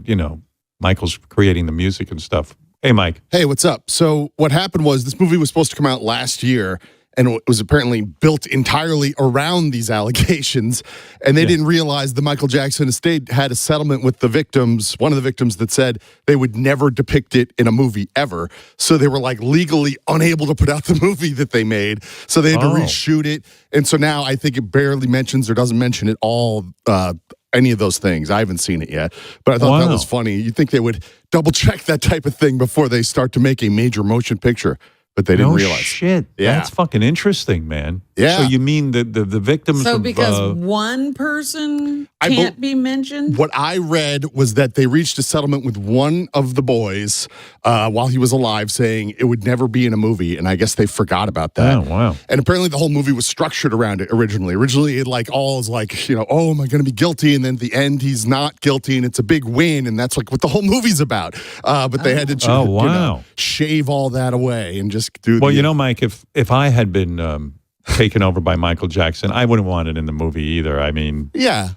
Michael's creating the music and stuff. Hey, Mike. Hey, what's up? So what happened was this movie was supposed to come out last year, and it was apparently built entirely around these allegations. And they didn't realize the Michael Jackson estate had a settlement with the victims, one of the victims that said they would never depict it in a movie ever. So they were like legally unable to put out the movie that they made. So they had to reshoot it. And so now I think it barely mentions or doesn't mention at all any of those things. I haven't seen it yet, but I thought that was funny. You'd think they would double check that type of thing before they start to make a major motion picture. But they didn't realize. Shit. Yeah. That's fucking interesting, man. Yeah. So you mean the victims? So of, because one person can't be mentioned? What I read was that they reached a settlement with one of the boys while he was alive, saying it would never be in a movie, and I guess they forgot about that. Oh, wow. And apparently the whole movie was structured around it originally. Originally, it like all is like, oh, am I going to be guilty? And then at the end, he's not guilty, and it's a big win, and that's like what the whole movie's about. But they had to shave all that away and just do. Well, Mike, if I had been taken over by Michael Jackson, I wouldn't want it in the movie either. I mean, yeah.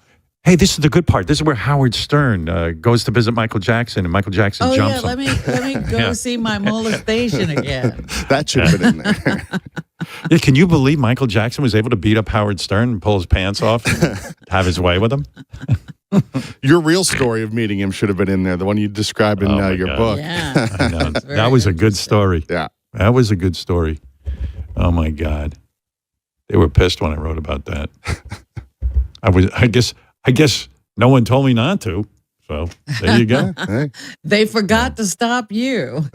Hey, this is the good part. This is where Howard Stern goes to visit Michael Jackson, and Michael Jackson jumps him. Let me go see my molestation again. That should have been in there. Yeah, can you believe Michael Jackson was able to beat up Howard Stern and pull his pants off and have his way with him? Your real story of meeting him should have been in there, the one you describe in your book. Yeah. I know. That was a good story. Yeah. That was a good story. Oh, my God. They were pissed when I wrote about that. I guess no one told me not to. So there you go. They forgot to stop you.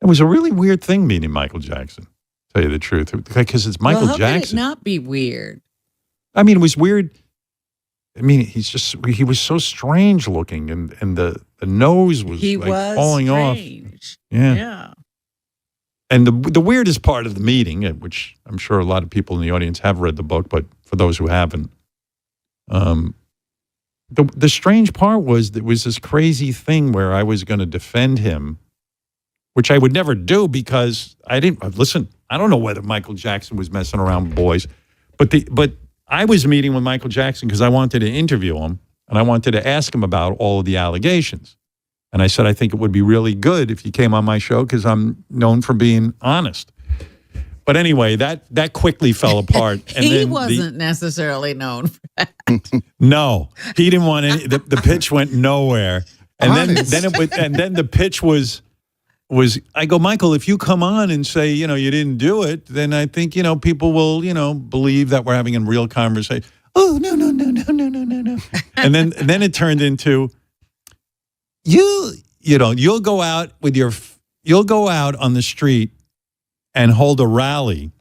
It was a really weird thing meeting Michael Jackson, to tell you the truth, because it's Michael how Jackson. Could it not be weird? I mean, it was weird. I mean, he was so strange looking, and the nose was falling strange. off. Yeah. And the weirdest part of the meeting, which I'm sure a lot of people in the audience have read the book, but for those who haven't, the strange part was there was this crazy thing where I was going to defend him, which I would never do because I didn't listen. I don't know whether Michael Jackson was messing around with boys, but I was meeting with Michael Jackson because I wanted to interview him and I wanted to ask him about all of the allegations. And I said, I think it would be really good if you came on my show because I'm known for being honest. But anyway, that quickly fell apart. And he then wasn't necessarily known for that. No, he didn't want any. The pitch went nowhere. And then the pitch was. I go, Michael, if you come on and say you didn't do it, then I think people will believe that we're having a real conversation. Oh no. And then it turned into. You'll go out on the street and hold a rally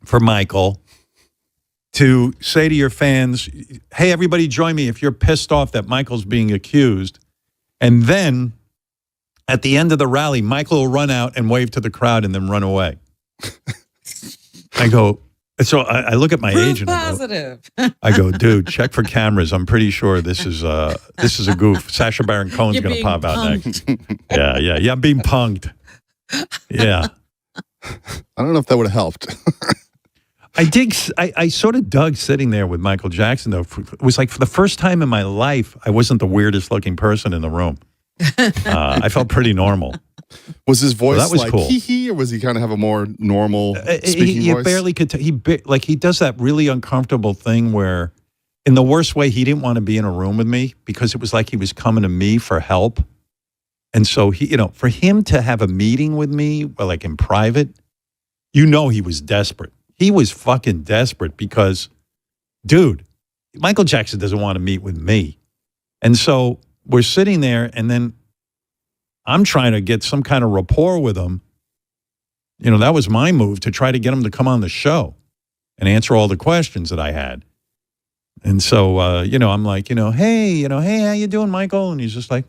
for Michael to say to your fans, hey, everybody join me if you're pissed off that Michael's being accused. And then at the end of the rally, Michael will run out and wave to the crowd and then run away. I go, so I look at my agent. Positive. I go, dude, check for cameras. I'm pretty sure this is a goof. Sacha Baron Cohen's going to pop out next. Yeah. I'm being punked. Yeah. I don't know if that would have helped. I sort of dug sitting there with Michael Jackson, though. It was like for the first time in my life, I wasn't the weirdest looking person in the room. I felt pretty normal. Was his voice that was like cool. hee, or was he kind of have a more normal speaking he voice? Barely could. He does that really uncomfortable thing where, in the worst way, he didn't want to be in a room with me because it was like he was coming to me for help. And so for him to have a meeting with me, like in private, he was desperate. He was fucking desperate because, dude, Michael Jackson doesn't want to meet with me. And so we're sitting there and then I'm trying to get some kind of rapport with him. That was my move to try to get him to come on the show and answer all the questions that I had. And so, I'm like, hey, how you doing, Michael? And he's just like,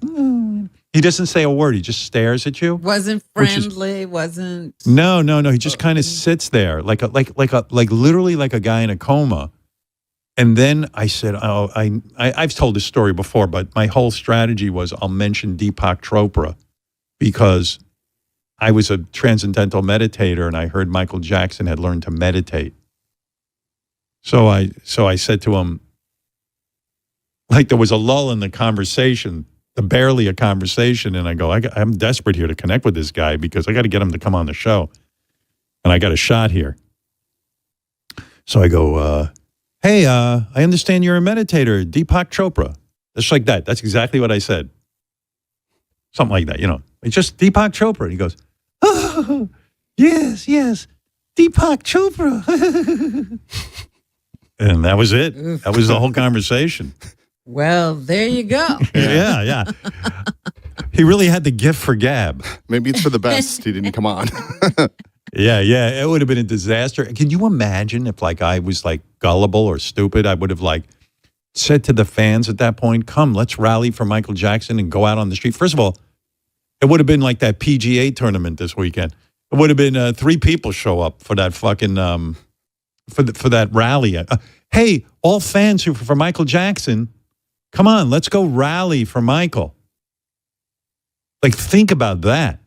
He doesn't say a word. He just stares at you. Wasn't friendly, wasn't. No. He just kind of sits there like literally like a guy in a coma. And then I said, I've told this story before, but my whole strategy was I'll mention Deepak Chopra because I was a transcendental meditator and I heard Michael Jackson had learned to meditate. So I said to him, like there was a lull in the conversation, barely a conversation. And I go, I'm desperate here to connect with this guy because I got to get him to come on the show. And I got a shot here. So I go, hey, I understand you're a meditator, Deepak Chopra. Just like that. That's exactly what I said. Something like that, It's just Deepak Chopra. And he goes, oh, yes, Deepak Chopra. And that was it. That was the whole conversation. Well, there you go. Yeah. He really had the gift for gab. Maybe it's for the best he didn't come on. Yeah, it would have been a disaster. Can you imagine if like I was like gullible or stupid? I would have like said to the fans at that point, "Come, let's rally for Michael Jackson and go out on the street." First of all, it would have been like that PGA tournament this weekend. It would have been 3 people show up for that fucking for that rally. Hey, all fans who for Michael Jackson, come on, let's go rally for Michael. Like, think about that.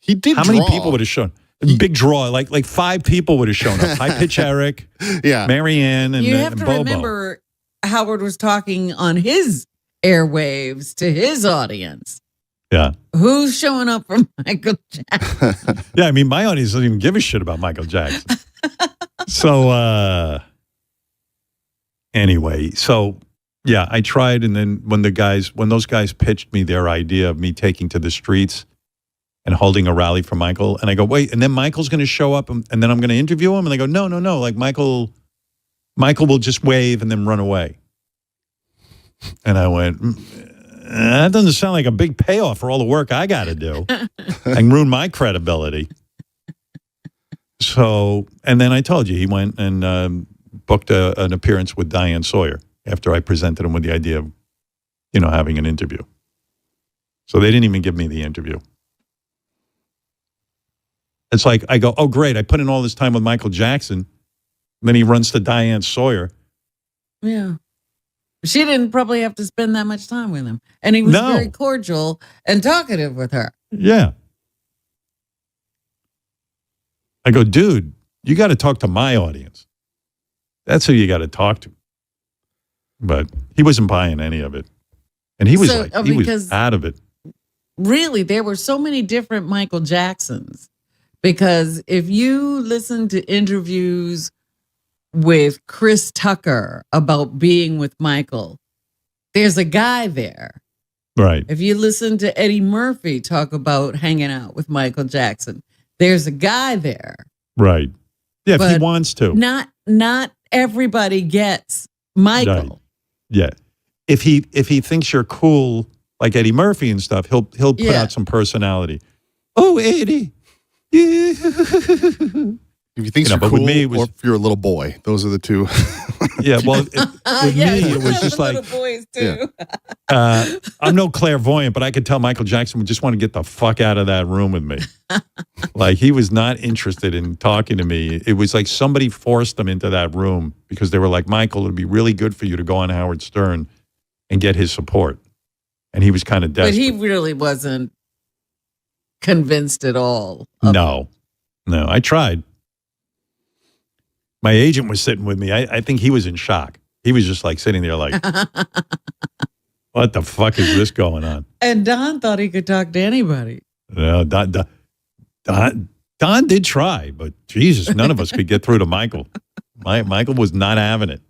He did. How many people would have shown? Big draw, like 5 people would have shown up. High Pitch Eric, Marianne, and you have to Bobo. remember Howard was talking on his airwaves to his audience. Yeah. Who's showing up for Michael Jackson? Yeah, I mean, my audience doesn't even give a shit about Michael Jackson. So, anyway, yeah, I tried, and then when those guys pitched me their idea of me taking to the streets and holding a rally for Michael, and I go, wait, and then Michael's going to show up, and then I'm going to interview him, and they go, no, like Michael will just wave and then run away. And I went, that doesn't sound like a big payoff for all the work I got to do. I can ruin my credibility. So, and then I told you, he went and booked an appearance with Diane Sawyer after I presented him with the idea of, having an interview. So they didn't even give me the interview. It's like, I go, oh, great, I put in all this time with Michael Jackson. And then he runs to Diane Sawyer. Yeah. She didn't probably have to spend that much time with him. And he was very cordial and talkative with her. Yeah. I go, dude, you got to talk to my audience. That's who you got to talk to. But he wasn't buying any of it. And he was he was out of it. Really, there were so many different Michael Jacksons. Because if you listen to interviews with Chris Tucker about being with Michael, there's a guy there. Right. If you listen to Eddie Murphy talk about hanging out with Michael Jackson, there's a guy there. Right. Yeah, if he But wants to. Not everybody gets Michael. Right. Yeah. If he thinks you're cool like Eddie Murphy and stuff, he'll put out some personality. Oh, Eddie. Yeah. If you think you're cool, or if you're a little boy, those are the two. Yeah, well, with me, it was just like, boys too. I'm no clairvoyant, but I could tell Michael Jackson would just want to get the fuck out of that room with me. Like, he was not interested in talking to me. It was like somebody forced him into that room because they were like, Michael, it'd be really good for you to go on Howard Stern and get his support. And he was kind of desperate. But he really wasn't convinced at all. No, I tried. My agent was sitting with me. I think he was in shock. He was just like sitting there like, what the fuck is this going on? And Don thought he could talk to anybody. No, Don did try, but Jesus, none of us could get through to Michael. Michael was not having it.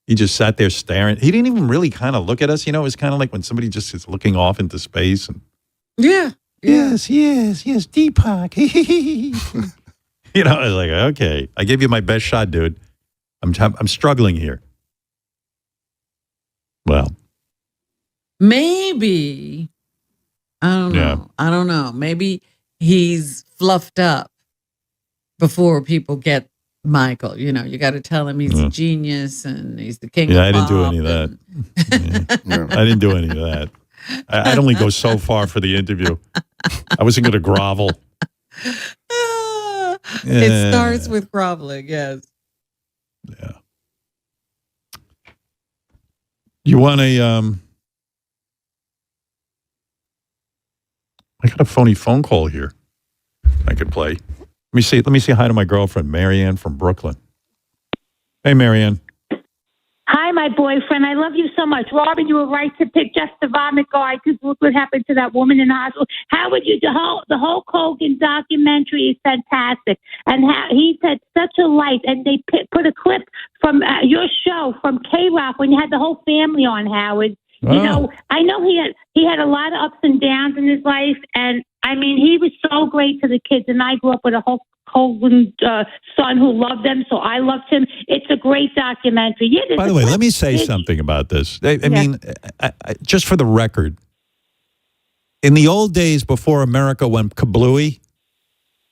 He just sat there staring. He didn't even really kind of look at us. It was kind of like when somebody just is looking off into space. And yeah. Yes, Deepak. I was like, okay, I gave you my best shot, dude. I'm struggling here. Well, maybe I don't know. Yeah. I don't know. Maybe he's fluffed up before people get Michael. You got to tell him he's a genius and he's the king. Yeah, of I didn't do pop any of that. I didn't do any of that. I'd only go so far for the interview. I wasn't going to grovel. It starts with groveling, yes. Yeah. You want a I got a phony phone call here I could play. Let me say hi to my girlfriend, Marianne from Brooklyn. Hey, Marianne. Hi, my boyfriend. I love you so much. Robin, you were right to pick just the vomit guy because look what happened to that woman in the hospital. How would you, the Hulk Hogan documentary is fantastic. And he's had such a light. And they put a clip from your show from K-Rock when you had the whole family on, Howard. Oh. I know he had a lot of ups and downs in his life. And I mean, he was so great to the kids. And I grew up with a Hulk Hogan son who loved them, so I loved him. It's a great documentary. Yeah, by the way, let me say something about this. I mean, just for the record, in the old days before America went kablooey,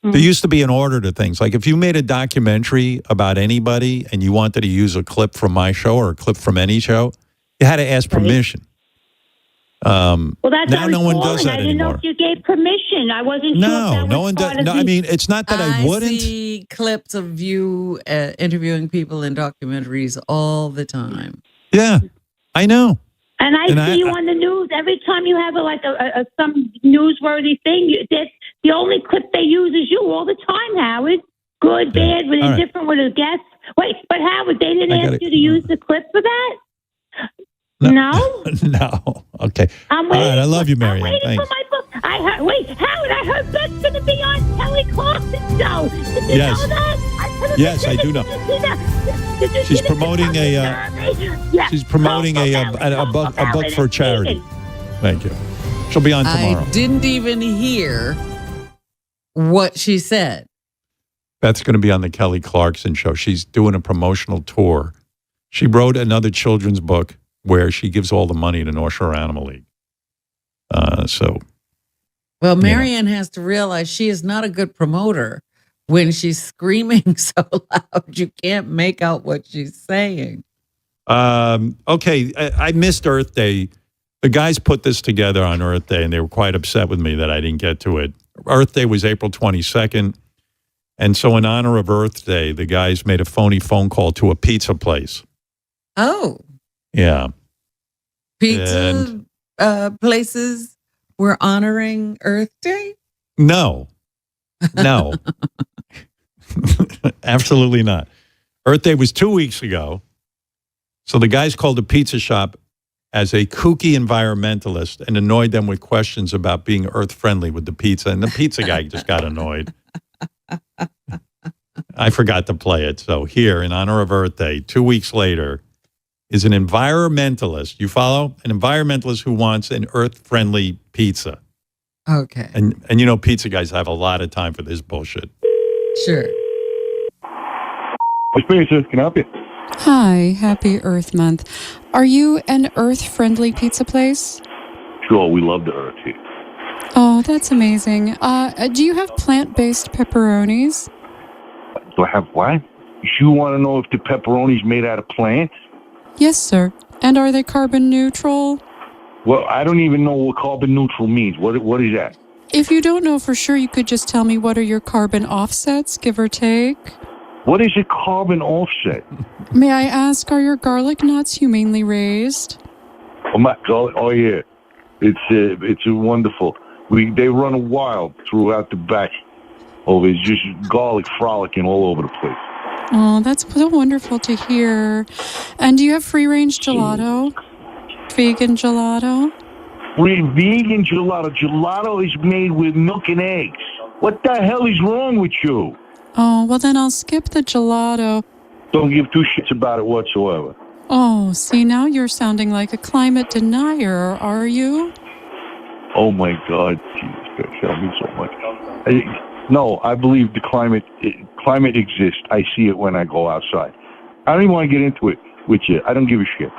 There used to be an order to things. Like if you made a documentary about anybody and you wanted to use a clip from my show or a clip from any show, you had to ask permission. Well, that's now no one does that I didn't know anymore. if you gave permission. I wasn't sure. No, no one does. No, I mean, it's not that I wouldn't. see clips of you interviewing people in documentaries all the time. Yeah, I know. And I see you on the news every time you have some newsworthy thing. The only clip they use is you all the time, Howard. Good, bad, with indifferent, with a guest. Wait, but Howard, they didn't ask you to use the clip for that? No? No. Okay. All right, I love you, Marianne. I'm waiting Thanks. for my book. Howard, I heard Beth's going to be on Kelly Clarkson's show. Did you know that? Yes, I do know. She's promoting She's promoting a book for charity. Thank you. She'll be on tomorrow. I didn't even hear what she said. Beth's going to be on the Kelly Clarkson show. She's doing a promotional tour. She wrote another children's book where she gives all the money to North Shore Animal League. Well, Marianne has to realize she is not a good promoter when she's screaming so loud you can't make out what she's saying. Okay, I missed Earth Day. The guys put this together on Earth Day, and they were quite upset with me that I didn't get to it. Earth Day was April 22nd, and so in honor of Earth Day, the guys made a phony phone call to a pizza place. Oh. Yeah. Pizza places were honoring Earth Day? No. Absolutely not. Earth Day was 2 weeks ago. So the guys called the pizza shop as a kooky environmentalist and annoyed them with questions about being earth-friendly with the pizza. And the pizza guy just got annoyed. I forgot to play it. So here, in honor of Earth Day, 2 weeks later, is an environmentalist. You follow? An environmentalist who wants an earth-friendly pizza. Okay. And you know, pizza guys have a lot of time for this bullshit. Sure. Which pizza can I help you? Hi, happy Earth Month. Are you an earth-friendly pizza place? Sure, we love the earth here. Oh, that's amazing. Do you have plant-based pepperonis? Do I have what? You want to know if the pepperoni's made out of plants? Yes, sir. And are they carbon neutral? Well, I don't even know what carbon neutral means. What is that? If you don't know for sure, you could just tell me what are your carbon offsets, give or take? What is a carbon offset? May I ask, are your garlic nuts humanely raised? Oh my God! Oh yeah, it's wonderful. They run wild throughout the back. Oh, it's just garlic frolicking all over the place. Oh, that's so wonderful to hear. And do you have free-range gelato? Vegan gelato? Vegan gelato. Gelato is made with milk and eggs. What the hell is wrong with you? Oh, well then I'll skip the gelato. Don't give two shits about it whatsoever. Oh, see, now you're sounding like a climate denier, are you? Oh my God, Jesus Christ, help me so much. No, I believe the climate exists. I see it when I go outside. I don't even want to get into it with you. I don't give a shit.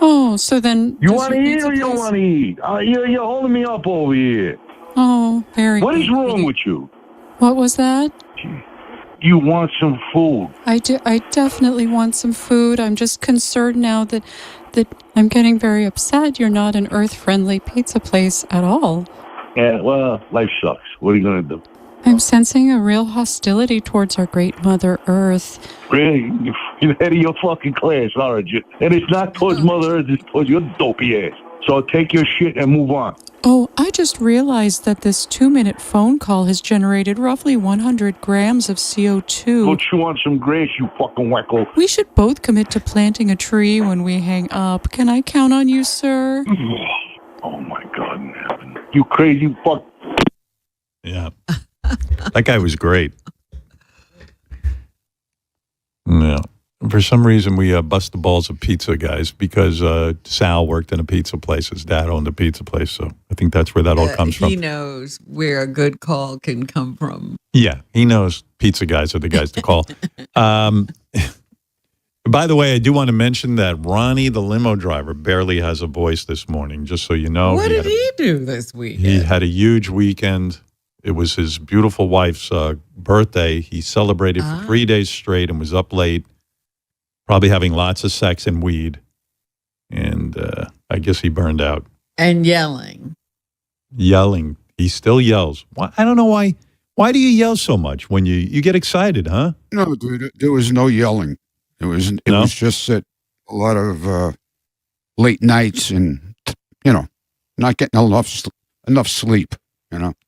Oh, so then... You want to eat or you don't want to eat? You're holding me up over here. Oh, very What is wrong with you? What was that? You want some food. I definitely want some food. I'm just concerned now that I'm getting very upset. You're not an earth-friendly pizza place at all. Yeah, well, life sucks. What are you going to do? I'm sensing a real hostility towards our great Mother Earth. Really? You're ahead of your fucking class, aren't you? And it's not towards Mother Earth, it's towards your dopey ass. So take your shit and move on. Oh, I just realized that this 2-minute phone call has generated roughly 100 grams of CO2. Go chew on some grass, you fucking wacko. We should both commit to planting a tree when we hang up. Can I count on you, sir? Oh, my God in heaven. You crazy fuck. Yeah. That guy was great. Yeah. For some reason, we bust the balls of pizza guys because Sal worked in a pizza place. His dad owned a pizza place. So I think that's where that all comes from. He knows where a good call can come from. Yeah, he knows pizza guys are the guys to call. By the way, I do want to mention that Ronnie, the limo driver, barely has a voice this morning, just so you know. What did he do this weekend? He had a huge weekend. It was his beautiful wife's birthday. He celebrated for 3 days straight and was up late, probably having lots of sex and weed. And I guess he burned out. And yelling. Yelling. He still yells. I don't know why. Why do you yell so much when you get excited, huh? No, dude, there was no yelling. It was just that a lot of late nights and, not getting enough sleep,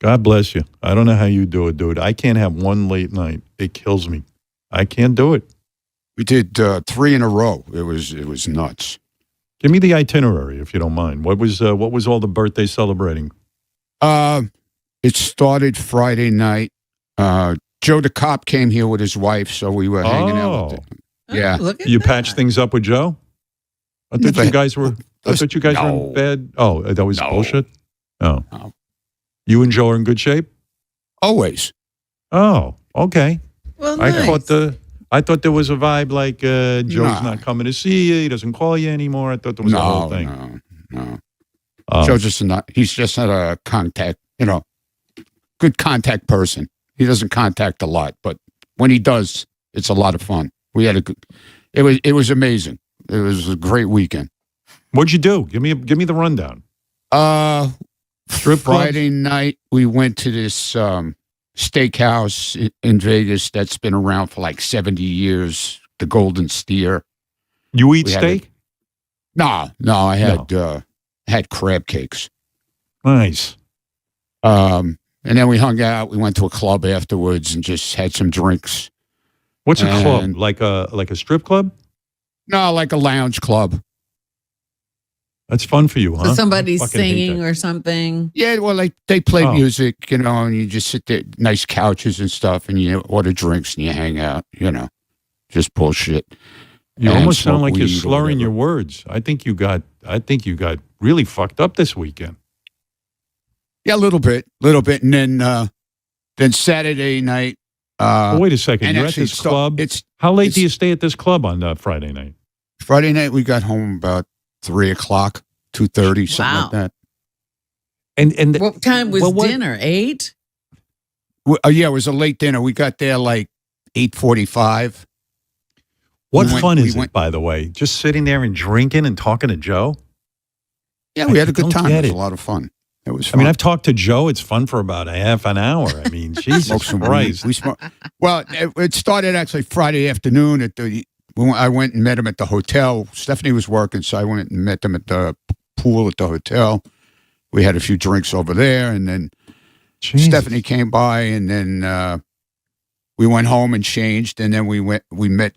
God bless you. I don't know how you do it, dude. I can't have one late night. It kills me. I can't do it. We did 3 in a row. It was nuts. Give me the itinerary, if you don't mind. What was all the birthday celebrating? It started Friday night. Joe the cop came here with his wife, so we were hanging out with him. Yeah. You patched things up with Joe? I thought you guys were in bed. Oh, that was bullshit? Oh. No. You and Joe are in good shape? Always. Oh, okay. Well, nice. I thought there was a vibe like Joe's not coming to see you. He doesn't call you anymore. I thought there was a whole thing. No. Joe's he's just not a contact, good contact person. He doesn't contact a lot, but when he does, it's a lot of fun. We had it was amazing. It was a great weekend. What'd you do? Give me the rundown. Strip Friday night, we went to this steakhouse in Vegas that's been around for like 70 years, the Golden Steer. You eat steak? No, I had crab cakes. Nice. And then we hung out. We went to a club afterwards and just had some drinks. What's a club? Like a strip club? No, like a lounge club. That's fun for you, huh? So somebody's singing or something. Yeah, well, they play music, and you just sit there, nice couches and stuff, and you order drinks and you hang out, just bullshit. You almost sound like you're slurring your words. I think you got really fucked up this weekend. Yeah, a little bit, and then Saturday night. Wait a second, you're at this club. How late do you stay at this club on Friday night? Friday night we got home about 3 o'clock, 2:30, something like that. And what time was dinner? 8? Yeah, it was a late dinner. We got there like 8:45. What fun is it, by the way? Just sitting there and drinking and talking to Joe? Yeah, we had a good time. It was a lot of fun. It was fun. I mean, I've talked to Joe. It's fun for about a half an hour. I mean, Jesus Christ. Well, it started actually Friday afternoon I went and met him at the hotel. Stephanie was working, so I went and met them at the pool at the hotel. We had a few drinks over there, and then Stephanie came by, and then we went home and changed, and then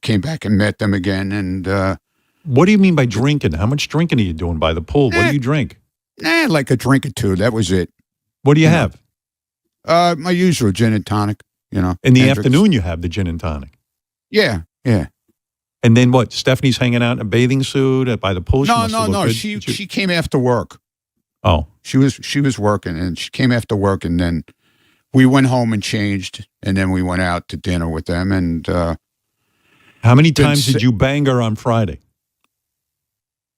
came back and met them again. And what do you mean by drinking? How much drinking are you doing by the pool? What do you drink? Like a drink or two. That was it. What do you have? My usual gin and tonic. In the afternoon, you have the gin and tonic. Yeah. And then what? Stephanie's hanging out in a bathing suit by the pool? No. She came after work. Oh. She was working, and she came after work, and then we went home and changed, and then we went out to dinner with them. And how many times did you bang her on Friday?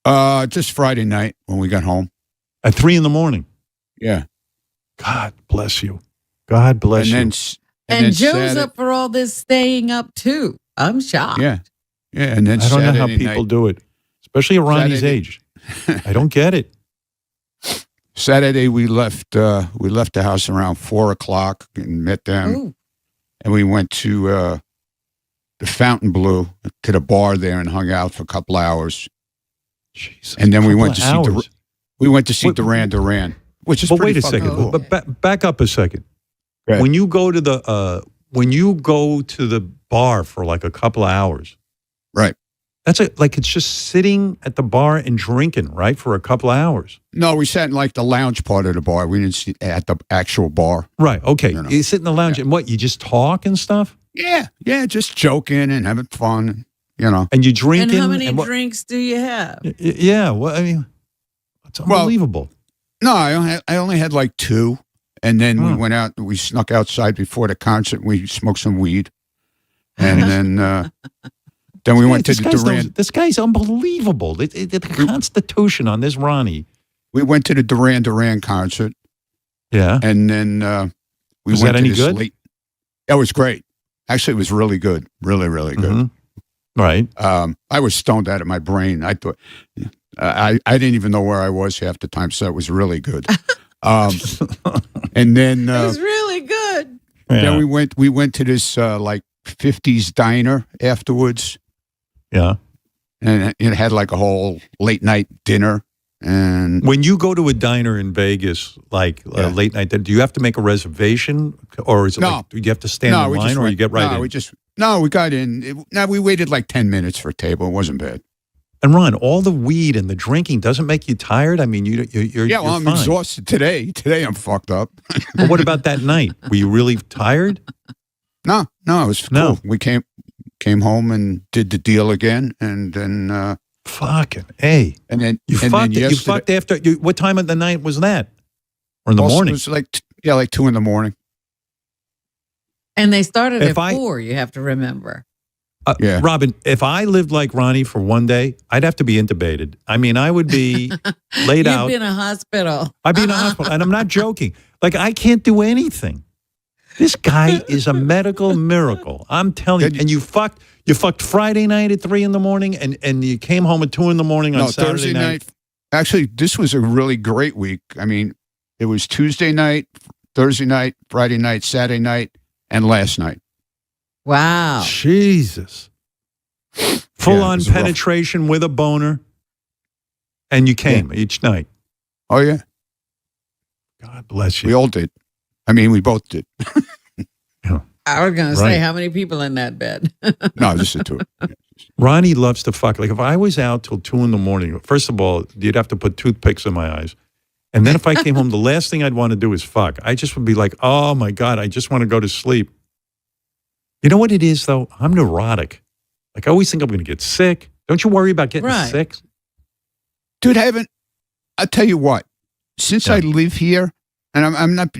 Just Friday night when we got home. At 3 a.m? Yeah. God bless you. God bless you. And Joe's up for all this staying up too. I'm shocked. Yeah. And then I don't know how people do it, especially at Ronnie's age. I don't get it. Saturday we left the house around 4 o'clock and met them. Ooh. And we went to the Fontainebleau, to the bar there, and hung out for a couple hours. Jesus, and then we went to see Duran Duran, which is but pretty wait a second. cool. But back up a second. Right. When you go to the bar for like a couple of hours, right? That's it's just sitting at the bar and drinking, right, for a couple of hours. No, we sat in like the lounge part of the bar. We didn't sit at the actual bar. Right. Okay. You sit in the lounge and what? You just talk and stuff. Yeah, just joking and having fun. And you drinking. And how many drinks do you have? Yeah. Well, I mean, it's unbelievable. No, I only had like 2. And then we went out, we snuck outside before the concert. We smoked some weed. And then we went to the Duran. This guy's unbelievable. The Constitution on this Ronnie. We went to the Duran Duran concert. Yeah. And then We Was went that to any this good? late. It was great. Actually, it was really good. Really, really good. Mm-hmm. Right. I was stoned out of my brain. I thought I didn't even know where I was half the time, so it was really good. And then It was really good. then we went to this like 50s diner afterwards, Yeah. and it had like a whole late night dinner. And When you go to a diner in Vegas, like late night, do you have to make a reservation, or is it No. like do you have to stand in we line, just or went- you get right no, in? we got in. We waited like 10 minutes for a table. It wasn't bad. And Ron, all the weed and the drinking doesn't make you tired. I mean, you're Yeah, well, you're I'm fine. exhausted today. Today I'm fucked up. But what about that night? Were you really tired? No, it was cool. We came home and did the deal again, and then fucking hey, and then you and fucked. then You fucked after. What time of the night was that? Or in the Also, morning? It was like 2 in the morning. And they started If at I- 4, you have to remember. Yeah. Robin, if I lived like Ronnie for one day, I'd have to be intubated. I mean, I would be laid You'd out. be in a hospital. I'd be in a hospital, and I'm not joking. Like, I can't do anything. This guy is a medical miracle. I'm telling you. And you fucked Friday night at 3 in the morning, and you came home at 2 in the morning on Saturday Thursday night. Actually, this was a really great week. I mean, it was Tuesday night, Thursday night, Friday night, Saturday night, and last night. Wow. Jesus. Full Yeah, it on was rough. penetration with a boner. And you came each night. Oh, yeah. God bless you. We all did. I mean, we both did. I was going to Right. say, how many people in that bed? No, just the two. Ronnie loves to fuck. Like, if I was out till 2 in the morning, first of all, you'd have to put toothpicks in my eyes. And then if I came home, the last thing I'd want to do is fuck. I just would be like, oh my God, I just want to go to sleep. You know what it is, though? I'm neurotic. Like, I always think I'm going to get sick. Don't you worry about getting Right. sick? Dude, I'll tell you what, since I live here, and I'm not,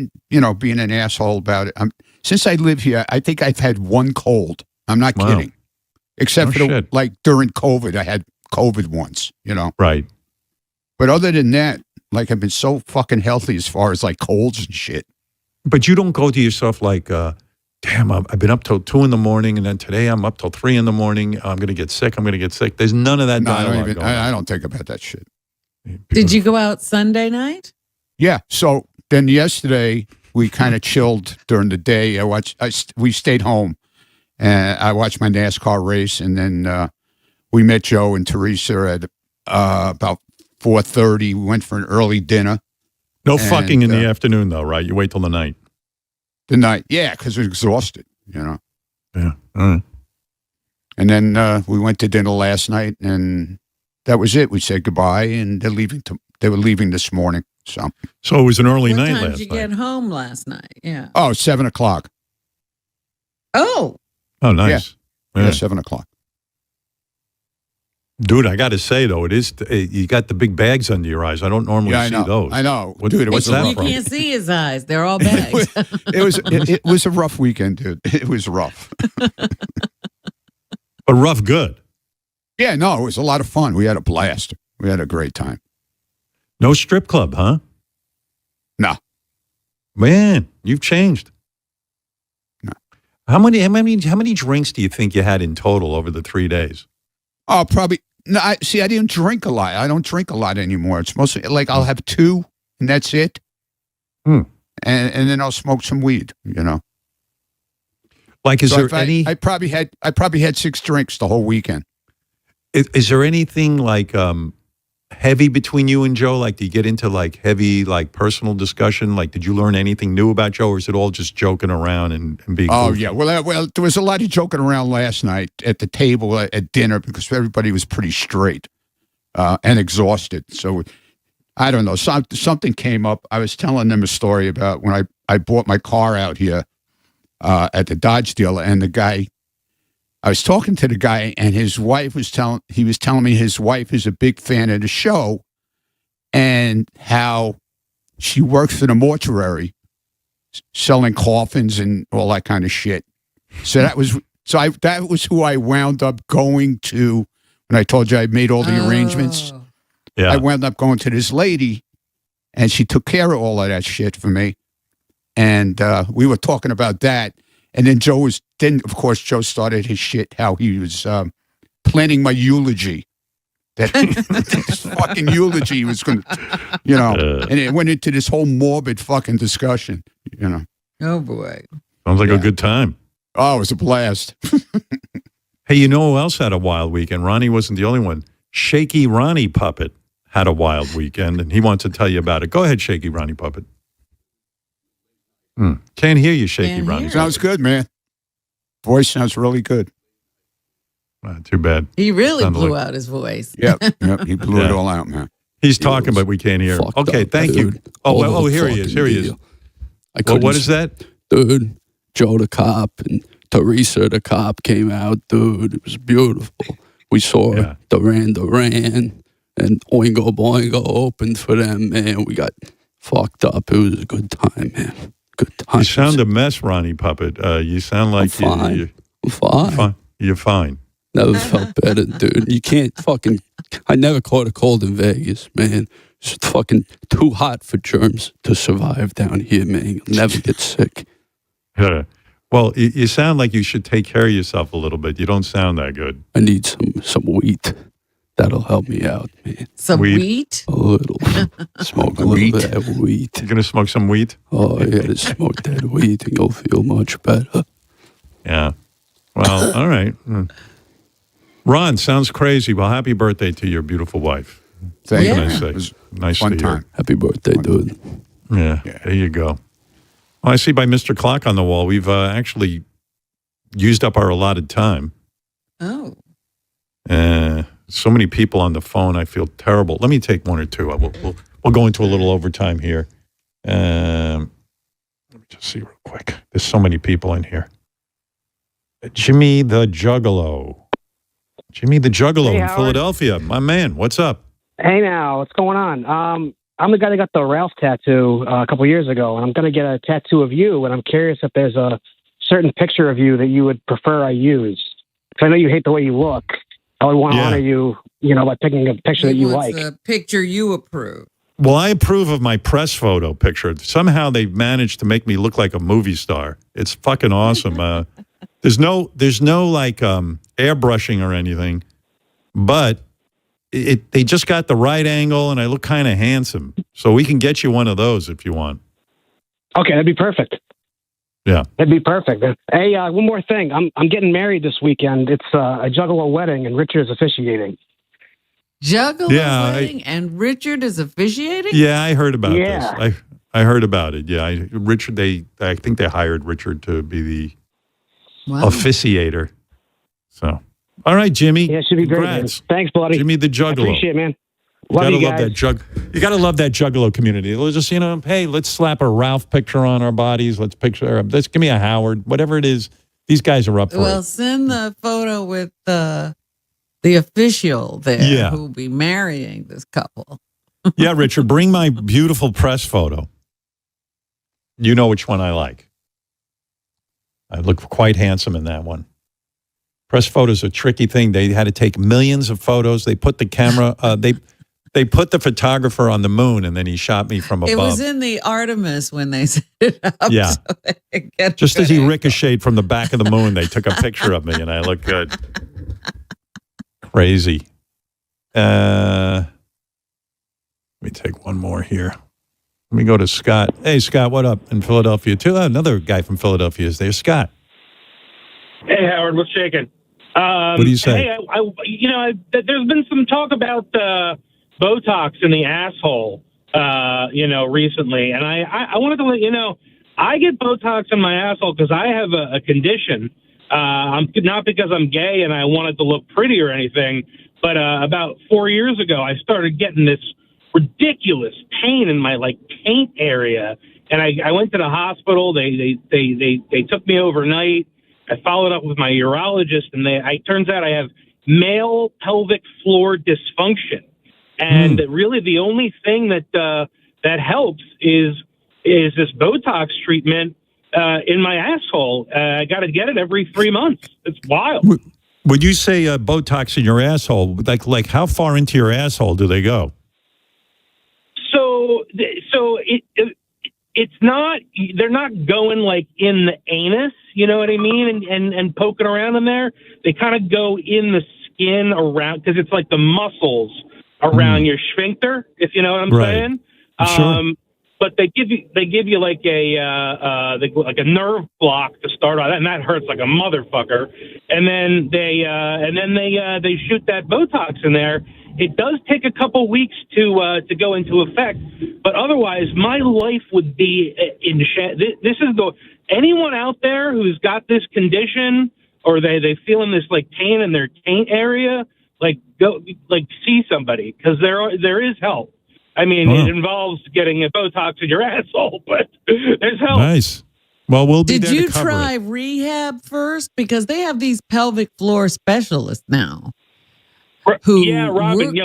being an asshole about it. Since I live here, I think I've had one cold. I'm not Wow. kidding. Except No for shit. like during COVID, I had COVID once, Right. But other than that, like I've been so fucking healthy as far as like colds and shit. But you don't go to yourself like, damn, I've been up till 2 in the morning, and then today I'm up till 3 in the morning. I'm going to get sick. I'm going to get sick. There's none of that No, dialogue going on. I don't think about that shit. Did you go out Sunday night? Yeah. So then yesterday we kind of chilled during the day. We stayed home, and I watched my NASCAR race, and then we met Joe and Teresa at about 4:30. We went for an early dinner. No And, fucking in the afternoon, though, right? You wait till the night. The night, yeah, because we're exhausted, Yeah. All right. And then we went to dinner last night, and that was it. We said goodbye, and they were leaving this morning. So it was an early What night time did last you night. get home last night? Yeah. 7:00. Oh. Oh, nice. Yeah, 7:00. Dude, I got to say, though, you got the big bags under your eyes. I don't normally Yeah, I see know. those. I know. What, Dude, it what's was that You from? can't see his eyes. They're all bags. It was a rough weekend, dude. It was rough. But rough good. Yeah, no, it was a lot of fun. We had a blast. We had a great time. No strip club, huh? No. Man, you've changed. No. How many drinks do you think you had in total over the 3 days? Oh, probably. No, I didn't drink a lot. I don't drink a lot anymore. It's mostly like I'll have 2 and that's it. Hmm. And then I'll smoke some weed, Like, is So there if any? I probably had 6 drinks the whole weekend. Is there anything like heavy between you and Joe? Like, do you get into like heavy like personal discussion? Like, did you learn anything new about Joe, or is it all just joking around and being? Oh goofy? yeah, well, there was a lot of joking around last night at the table at dinner because everybody was pretty straight and exhausted. So I don't know, something came up. I was telling them a story about when I bought my car out here at the Dodge dealer, and the guy. I was talking to the guy, and his wife was telling me his wife is a big fan of the show, and how she works for the mortuary, selling coffins and all that kind of shit. So that was who I wound up going to when I told you I made all the arrangements. Yeah. I wound up going to this lady, and she took care of all of that shit for me. And we were talking about that. And then Joe started his shit, how he was planning my eulogy. That this fucking eulogy was going to, and it went into this whole morbid fucking discussion, Oh, boy. Sounds like a good time. Oh, it was a blast. Hey, you know who else had a wild weekend? Ronnie wasn't the only one. Shaky Ronnie Puppet had a wild weekend, and he wants to tell you about it. Go ahead, Shaky Ronnie Puppet. Can't hear you, Shaky Ronnie. Sounds good, man. Voice sounds really good. Too bad. He really Sounded blew like- out his voice. Yep, he blew it all out, man. He's talking, but we can't hear. Okay, thank you. Oh, here he is. Here he is. What is that? Dude, Joe the cop and Teresa the cop came out, dude. It was beautiful. We saw Duran Duran and Oingo Boingo opened for them, man. We got fucked up. It was a good time, man. Good time. You sound a mess, Ronnie Puppet. You sound like I'm fine. fine. You're fine. Never felt better, dude. You can't fucking... I never caught a cold in Vegas, man. It's fucking too hot for germs to survive down here, man. You'll never get sick. Well, you sound like you should take care of yourself a little bit. You don't sound that good. I need some wheat. That'll help me out, man. Some wheat? A little. Smoke a little bit of wheat. You're going to smoke some wheat? Oh, yeah, to smoke that wheat and you'll feel much better. Yeah. Well, all right. Ron, sounds crazy. Well, happy birthday to your beautiful wife. Thank What you. can I say? It was Nice fun to hear. time. Happy birthday, dude. Yeah, there you go. Well, I see by Mr. Clock on the wall, we've actually used up our allotted time. Oh. So many people on the phone. I feel terrible. Let me take one or two. We'll go into a little overtime here. Let me just see real quick. There's so many people in here. Jimmy the Juggalo. Jimmy the Juggalo Hey, in Howard. Philadelphia. My man, what's up? Hey now, what's going on? I'm the guy that got the Ralph tattoo a couple years ago, and I'm going to get a tattoo of you, and I'm curious if there's a certain picture of you that you would prefer I use. Because I know you hate the way you look. I would want to honor you, by picking a picture that He you wants like. a picture you approve. Well, I approve of my press photo picture. Somehow they've managed to make me look like a movie star. It's fucking awesome. There's no like airbrushing or anything, but they just got the right angle, and I look kind of handsome. So we can get you one of those if you want. Okay, that'd be perfect. Yeah. That'd be perfect. Hey, one more thing. I'm getting married this weekend. It's a Juggalo wedding, and Richard is officiating. Juggalo Yeah, wedding and Richard is officiating? Yeah, I heard about Yeah. this. I heard about it. Yeah, Richard. I think they hired Richard to be the officiator. So, all right, Jimmy. Yeah, it should be great, man. Congrats. Thanks, buddy. Jimmy the Juggalo. Appreciate it, man. You Love gotta you love guys. that You gotta love that Juggalo community. Let's just, hey, let's slap a Ralph picture on our bodies. Let's give me a Howard, whatever it is. These guys are up for Well, it. send the photo with the official there Yeah. who will be marrying this couple. Yeah, Richard, bring my beautiful press photo. You know which one I like. I look quite handsome in that one. Press photos are a tricky thing. They had to take millions of photos. They put the camera, they put the photographer on the moon, and then he shot me from above. It was in the Artemis when they set it up. Yeah. so they could get Just good as he angle. ricocheted from the back of the moon, they took a picture of me, and I look good. Crazy. Let me take one more here. Let me go to Scott. Hey, Scott, what up in Philadelphia, too? Another guy from Philadelphia is there. Scott. Hey, Howard, what's shaking? What do you say? Hey, there's been some talk about Botox in the asshole, recently, and I wanted to let you know I get Botox in my asshole because I have a condition. I'm not because I'm gay and I wanted to look pretty or anything, but about 4 years ago, I started getting this ridiculous pain in my taint area, and I went to the hospital. They took me overnight. I followed up with my urologist, and turns out I have male pelvic floor dysfunction. And really, the only thing that helps is this Botox treatment in my asshole. I got to get it every 3 months. It's wild. When you say Botox in your asshole, like how far into your asshole do they go? So it's not, they're not going like in the anus, you know what I mean? And poking around in there. They kind of go in the skin around, because it's like the muscles around your sphincter, if you know what I'm saying. Sure. But they give you like a nerve block to start on, and that hurts like a motherfucker. And then they shoot that Botox in there. It does take a couple weeks to go into effect, but otherwise, my life would be in this is anyone out there who's got this condition, or they feeling this like pain in their taint area, like go see somebody, because there is help. I mean, it involves getting a Botox in your asshole, but there's help. Nice. Well, we'll be Did there you to cover try it. rehab first? Because they have these pelvic floor specialists now. Yeah, Robin.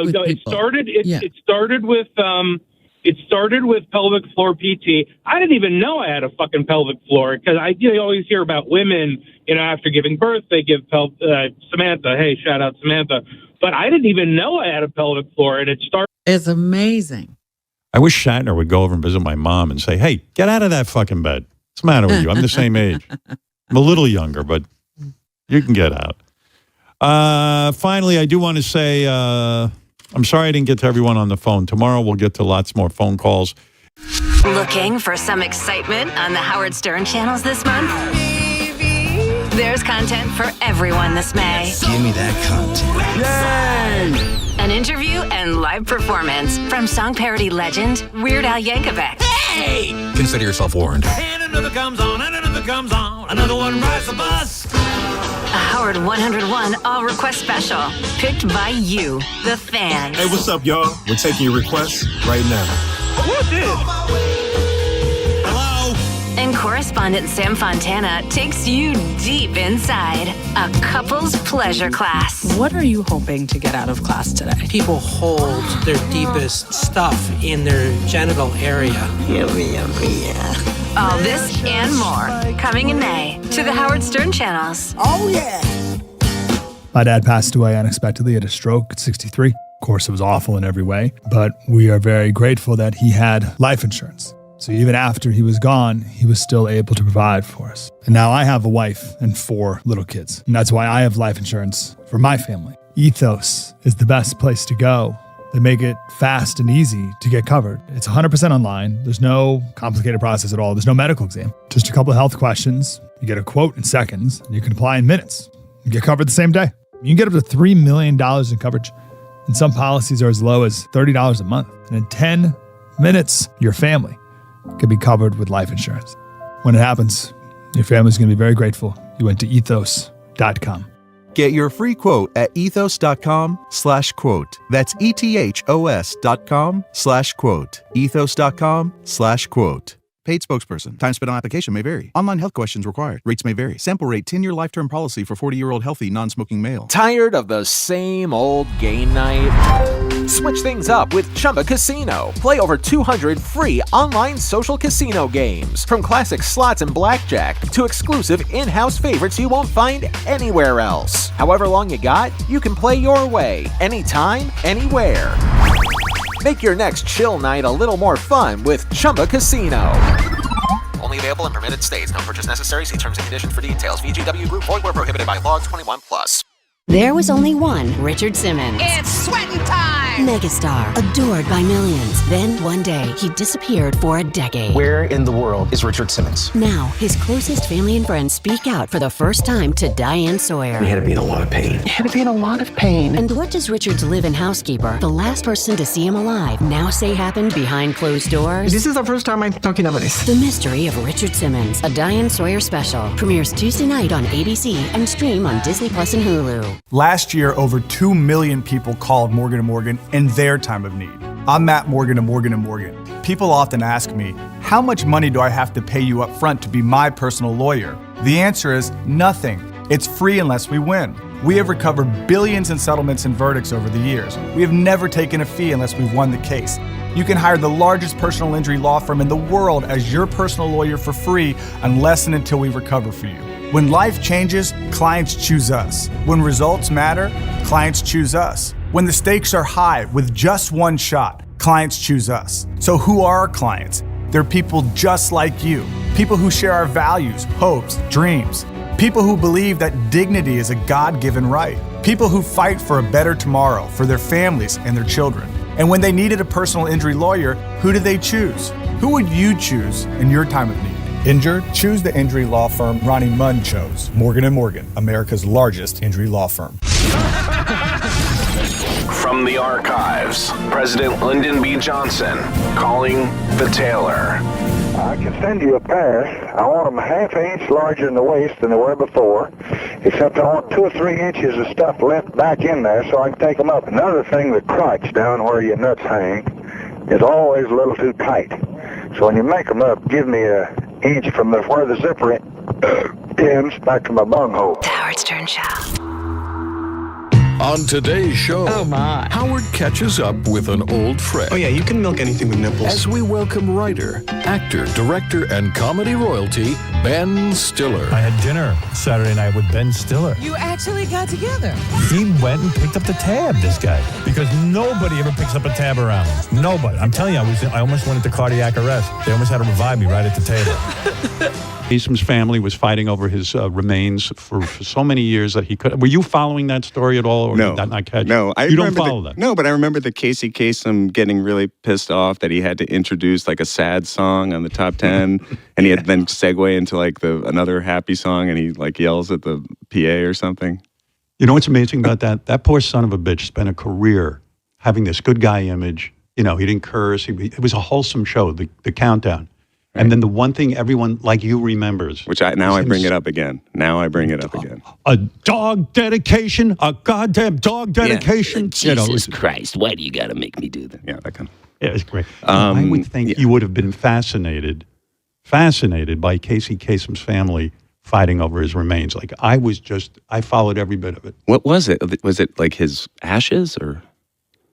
It started with pelvic floor PT. I didn't even know I had a fucking pelvic floor, because you always hear about women, after giving birth, they give Samantha. Hey, shout out Samantha. But I didn't even know I had a pelvic floor, and it started. It's amazing. I wish Shatner would go over and visit my mom and say, "Hey, get out of that fucking bed. What's the matter with you? I'm the same age. I'm a little younger, but you can get out." Finally, I do want to say I'm sorry I didn't get to everyone on the phone. Tomorrow we'll get to lots more phone calls. Looking for some excitement on the Howard Stern channels this month? There's content for everyone this May. Give me that content. Yay! An interview and live performance from song parody legend Weird Al Yankovic. Hey! Consider yourself warned. And another comes on, and another comes on. Another one rides the bus. A Howard 101 all request special, picked by you, the fans. Hey, what's up, y'all? We're taking your requests right now. Who did? And correspondent Sam Fontana takes you deep inside a couple's pleasure class. What are you hoping to get out of class today? People hold their deepest stuff in their genital area. All this and more coming in May to the Howard Stern channels. Oh, yeah. My dad passed away unexpectedly at a stroke at 63. Of course, it was awful in every way, but we are very grateful that he had life insurance. So even after he was gone, he was still able to provide for us. And now I have a wife and 4 little kids. And that's why I have life insurance for my family. Ethos is the best place to go. They make it fast and easy to get covered. It's 100% online. There's no complicated process at all. There's no medical exam. Just a couple of health questions. You get a quote in seconds, and you can apply in minutes. You get covered the same day. You can get up to $3 million in coverage. And some policies are as low as $30 a month. And in 10 minutes, your family can be covered with life insurance. When it happens, your family's going to be very grateful you went to ethos.com. Get your free quote at ethos.com/quote. That's ethos.com/quote. Ethos.com/quote. Paid spokesperson. Time spent on application may vary. Online health questions required. Rates may vary. Sample rate 10-year life-term policy for 40-year-old healthy non-smoking male. Tired of the same old game night? Switch things up with Chumba Casino. Play over 200 free online social casino games. From classic slots and blackjack to exclusive in-house favorites you won't find anywhere else. However long you got, you can play your way. Anytime, anywhere. Make your next chill night a little more fun with Chumba Casino. Only available in permitted states. No purchase necessary. See terms and conditions for details. VGW Group. Void where prohibited by law. 21+. There was only one Richard Simmons. It's sweating time! Megastar, adored by millions. Then one day, he disappeared for a decade. Where in the world is Richard Simmons? Now, his closest family and friends speak out for the first time to Diane Sawyer. He had to be in a lot of pain. And what does Richard's live-in housekeeper, the last person to see him alive, now say happened behind closed doors? This is the first time I'm talking about this. The Mystery of Richard Simmons, a Diane Sawyer special, premieres Tuesday night on ABC and stream on Disney Plus and Hulu. Last year, over 2 million people called Morgan & Morgan in their time of need. I'm Matt Morgan of Morgan & Morgan. People often ask me, how much money do I have to pay you up front to be my personal lawyer? The answer is nothing. It's free unless we win. We have recovered billions in settlements and verdicts over the years. We have never taken a fee unless we've won the case. You can hire the largest personal injury law firm in the world as your personal lawyer for free unless and until we recover for you. When life changes, clients choose us. When results matter, clients choose us. When the stakes are high with just one shot, clients choose us. So who are our clients? They're people just like you, people who share our values, hopes, dreams, people who believe that dignity is a God-given right, people who fight for a better tomorrow for their families and their children. And when they needed a personal injury lawyer, who did they choose? Who would you choose in your time of need? Injured? Choose the injury law firm Ronnie Munn chose. Morgan & Morgan, America's largest injury law firm. From the archives, President Lyndon B. Johnson calling the tailor. I can send you a pair. I want them half an inch larger in the waist than they were before, except I want 2 or 3 inches of stuff left back in there so I can take them up. Another thing, the crotch down where your nuts hang is always a little too tight. So when you make them up, give me an inch from where the zipper ends back to my bunghole. The Howard Stern Show. On today's show, Howard catches up with an old friend. Oh yeah, you can milk anything with nipples. As we welcome writer, actor, director, and comedy royalty, Ben Stiller. I had dinner Saturday night with Ben Stiller. You actually got together. He went and picked up the tab, this guy, because nobody ever picks up a tab around him. Nobody. I'm telling you, I almost went into cardiac arrest. They almost had to revive me right at the table. Kasem's family was fighting over his remains for so many years that he could. Were you following that story at all, or No. did that not catch? No, you don't follow that. No, but I remember the Casey Kasem getting really pissed off that he had to introduce like a sad song on the top 10, and he had then segue into like another happy song, and he like yells at the PA or something. You know what's amazing about that? That poor son of a bitch spent a career having this good guy image. You know, he didn't curse. It was a wholesome show, the countdown. Right. And then the one thing everyone like you remembers. Which I bring it up again. A dog dedication, a goddamn dog dedication. Yeah. Jesus Christ, why do you got to make me do that? Yeah, that kind of. Yeah, it's great. I would think you would have been fascinated by Casey Kasem's family fighting over his remains. Like I followed every bit of it. What was it? Was it like his ashes or?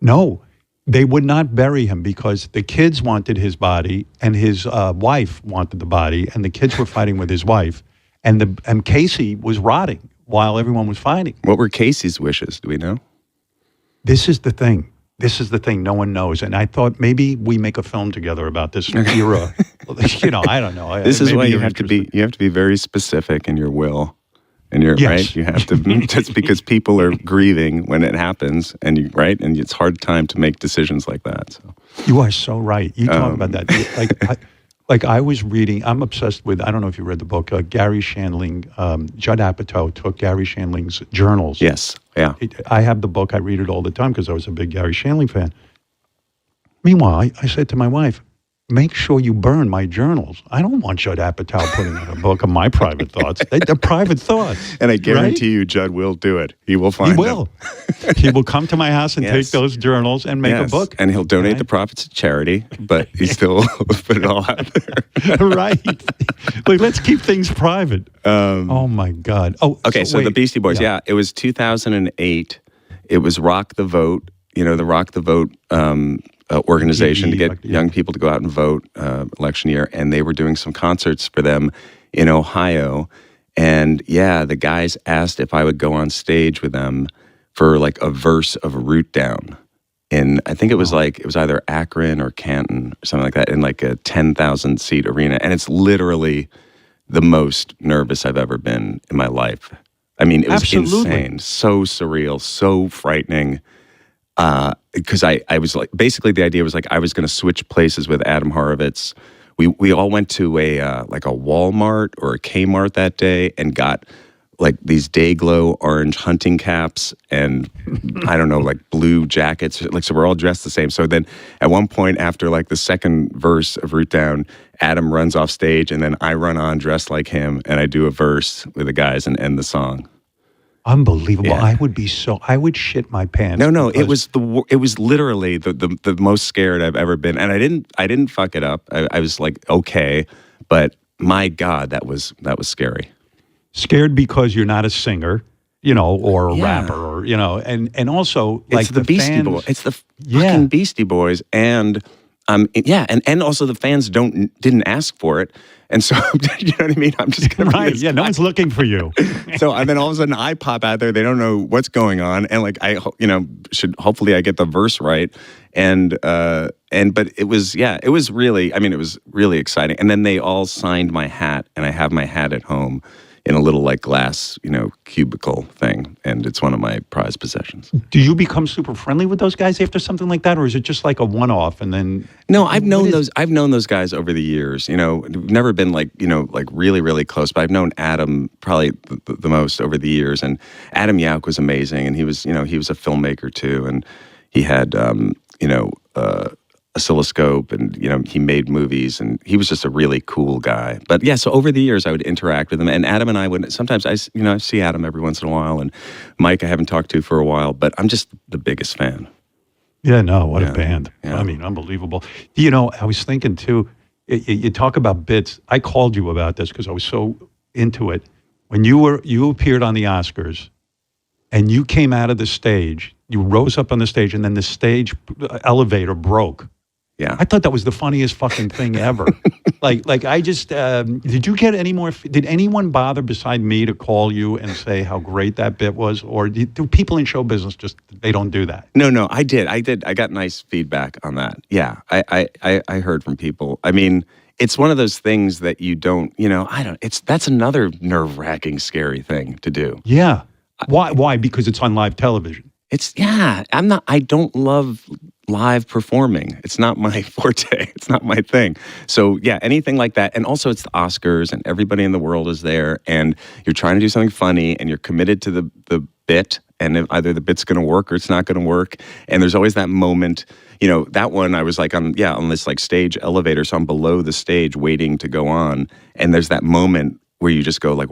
No. They would not bury him because the kids wanted his body and his wife wanted the body, and the kids were fighting with his wife, and Casey was rotting while everyone was fighting. What were Casey's wishes? Do we know? This is the thing. No one knows. And I thought maybe we make a film together about this era. You know, I don't know. This is why you have to be very specific in your will. And right. You have to just because people are grieving when it happens, and it's hard time to make decisions like that. So you are so right. You talk about that. Like I was reading. I'm obsessed with. I don't know if you read the book. Gary Shandling. Judd Apatow took Gary Shandling's journals. Yes. Yeah. I have the book. I read it all the time because I was a big Gary Shandling fan. Meanwhile, I said to my wife, make sure you burn my journals. I don't want Judd Apatow putting out a book of my private thoughts. They're private thoughts. And I guarantee you, Judd will do it. He will find them. He will come to my house and take those journals and make a book. And he'll donate the profits to charity, but he still will put it all out there. Right. Like, let's keep things private. Oh, my God. Oh, okay, so the Beastie Boys. Yeah, it was 2008. It was Rock the Vote. The Rock the Vote organization to get young people to go out and vote election year, and they were doing some concerts for them in Ohio. And the guys asked if I would go on stage with them for like a verse of Root Down. And I think it was it was either Akron or Canton or something like that, in like a 10,000 seat arena. And it's literally the most nervous I've ever been in my life. I mean, it was insane, so surreal, so frightening. Because I was like, basically the idea was like I was going to switch places with Adam Horovitz. We all went to a Walmart or a Kmart that day and got like these Dayglow orange hunting caps and I don't know, like blue jackets. Like, so we're all dressed the same. So then at one point after like the second verse of Root Down, Adam runs off stage and then I run on dressed like him and I do a verse with the guys and end the song. Unbelievable! Yeah. I would shit my pants. No, it was literally the most scared I've ever been, and I didn't fuck it up. I was like, okay, but my God, that was scary. Scared because you're not a singer, or a rapper, or and also it's like the Beastie Boys. It's the fucking Beastie Boys, and Yeah, and also the fans didn't ask for it, and so you know what I mean. I'm just gonna right. Yeah, no one's looking for you. So and then all of a sudden I pop out there. They don't know what's going on, and like hopefully I get the verse right, but it was really it was really exciting. And then they all signed my hat, and I have my hat at home in a little like glass, cubicle thing, and it's one of my prized possessions. Do you become super friendly with those guys after something like that, or is it just like a one-off and then? No, I've known those guys over the years. We've never been like really, really close, but I've known Adam probably the most over the years. And Adam Yauch was amazing, and he was a filmmaker too, and he had oscilloscope, and he made movies, and he was just a really cool guy. But yeah, so over the years I would interact with him, and Adam and I would sometimes I see Adam every once in a while, and Mike I haven't talked to for a while, but I'm just the biggest fan. Yeah, no, what a band. Yeah. I mean, unbelievable. I was thinking too, you talk about bits. I called you about this because I was so into it. When you appeared on the Oscars and you came out of the stage, you rose up on the stage, and then the stage elevator broke. Yeah, I thought that was the funniest fucking thing ever. like I just did you get any more? Did anyone bother beside me to call you and say how great that bit was, or do people in show business just they don't do that? No, I did. I got nice feedback on that. Yeah, I heard from people. I mean, it's one of those things that you don't. That's another nerve-wracking, scary thing to do. Yeah. Why? Because it's on live television. I don't love live performing. It's not my forte. It's not my thing. So yeah, anything like that. And also it's the Oscars, and everybody in the world is there, and you're trying to do something funny, and you're committed to the bit, and either the bit's going to work or it's not going to work. And there's always that moment, that one I was like on this like stage elevator. So I'm below the stage waiting to go on. And there's that moment where you just go like,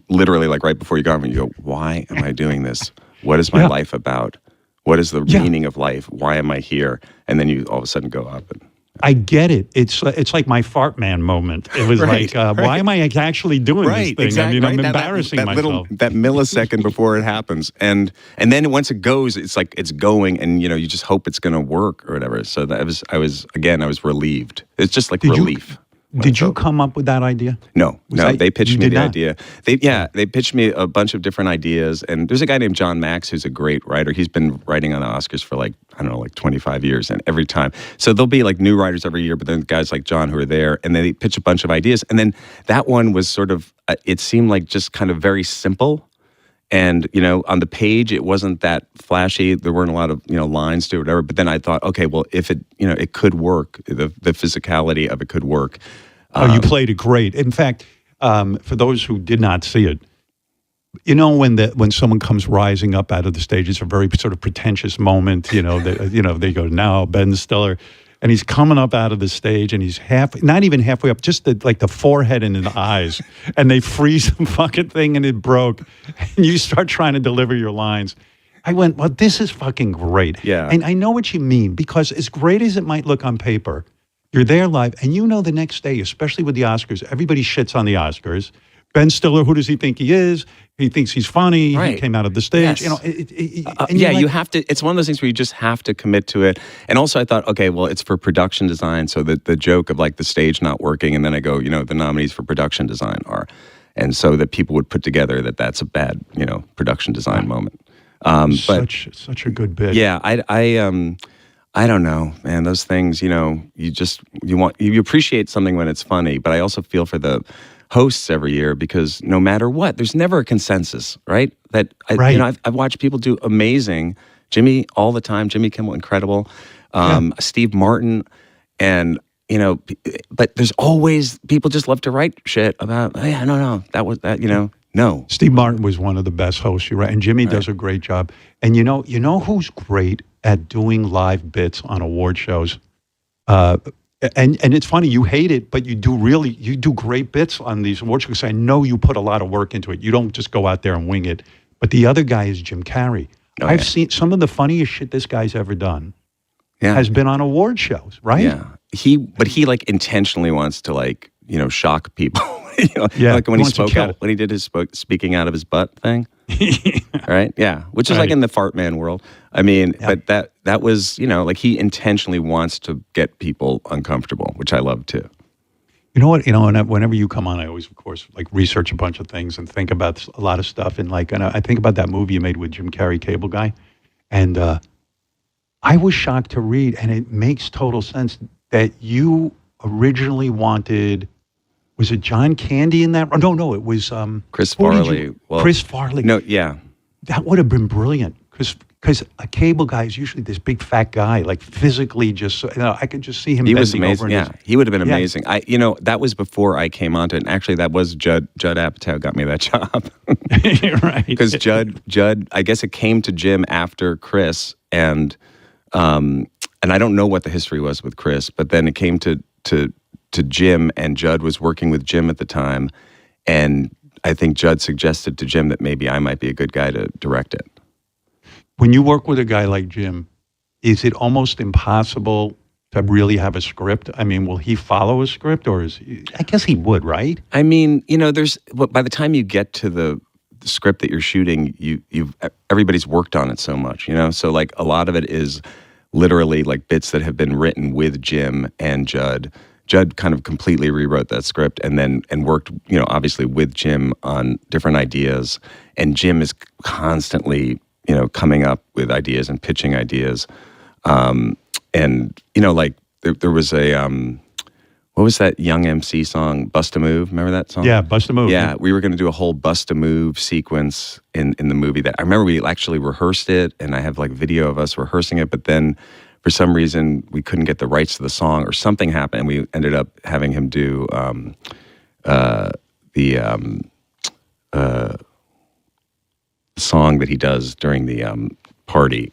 literally like right before you go on, and you go, why am I doing this? What is my life about? What is the meaning of life? Why am I here? And then you all of a sudden go up. And I get it. It's like my fart man moment. It was right. Why am I actually doing this thing? Exactly. I'm embarrassing myself. That millisecond before it happens. And then once it goes, it's like it's going, and you just hope it's going to work or whatever. So I was relieved. It's just like relief. Did you come up with that idea? No. They pitched me the idea. They pitched me a bunch of different ideas. And there's a guy named John Max who's a great writer. He's been writing on the Oscars for like 25 years, and every time. So there'll be like new writers every year, but then guys like John who are there, and they pitch a bunch of ideas. And then that one was sort of, it seemed like just kind of very simple. And, on the page, it wasn't that flashy. There weren't a lot of, lines to it or whatever. But then I thought, okay, well, if it, it could work, the physicality of it could work. You played it great. In fact, for those who did not see it, when someone comes rising up out of the stage, it's a very sort of pretentious moment. They go, now Ben Stiller. And he's coming up out of the stage, and he's not even halfway up, just the forehead and the eyes. And they freeze the fucking thing, and it broke. And you start trying to deliver your lines. I went, well, this is fucking great. Yeah. And I know what you mean, because as great as it might look on paper, you're there live, and the next day, especially with the Oscars, everybody shits on the Oscars. Ben Stiller, who does he think he is? He thinks he's funny. Right. He came out of the stage. Yes. You have to. It's one of those things where you just have to commit to it. And also, I thought, okay, well, it's for production design. So the joke of like the stage not working, and then I go, the nominees for production design are, and so that people would put together that's a bad, production design moment. Such a good bit. Yeah, I don't know, man. Those things, you appreciate something when it's funny, but I also feel for the hosts every year, because no matter what, there's never a consensus, right? I've watched people do amazing. Jimmy all the time. Jimmy Kimmel, incredible. Steve Martin, and but there's always people just love to write shit about. Oh, yeah, no, that was that. No. Steve Martin was one of the best hosts, you're right, and Jimmy does a great job. And you know who's great at doing live bits on award shows? And it's funny, you hate it, but you do great bits on these award shows. I know you put a lot of work into it. You don't just go out there and wing it. But the other guy is Jim Carrey. I've seen some of the funniest shit this guy's ever done. Has been on award shows, right? Yeah. He like intentionally wants to shock people. Like when he spoke out, when he did his speaking out of his butt thing. Right? Yeah. Which is like in the fart man world. I mean, but that was, like he intentionally wants to get people uncomfortable, which I love too. You know what? And whenever you come on, I always, of course, like research a bunch of things and think about a lot of stuff. And I think about that movie you made with Jim Carrey, Cable Guy. And I was shocked to read, and it makes total sense, that you originally wanted, was it John Candy in that? No, it was Chris Farley. Chris Farley. No, yeah. That would have been brilliant, because a Cable Guy is usually this big fat guy, like physically just, I could just see him He was bending amazing. over. Yeah, he would have been amazing. That was before I came onto it. And actually, that was Judd Apatow got me that job. Right. Because Judd, I guess it came to Jim after Chris, and I don't know what the history was with Chris, but then it came to Jim, and Judd was working with Jim at the time, and I think Judd suggested to Jim that maybe I might be a good guy to direct it. When you work with a guy like Jim, is it almost impossible to really have a script? I mean, will he follow a script, or I guess he would, right? I mean, by the time you get to the script that you're shooting, everybody's worked on it so much, so like a lot of it is literally like bits that have been written with Jim and Judd. Judd kind of completely rewrote that script and worked, obviously with Jim on different ideas. And Jim is constantly, coming up with ideas and pitching ideas. Like there was a, what was that Young MC song, Bust a Move? Remember that song? Yeah, Bust a Move. Yeah, we were going to do a whole Bust a Move sequence in the movie. That I remember we actually rehearsed it, and I have like video of us rehearsing it, but then for some reason we couldn't get the rights to the song, or something happened, and we ended up having him do the song that he does during the party.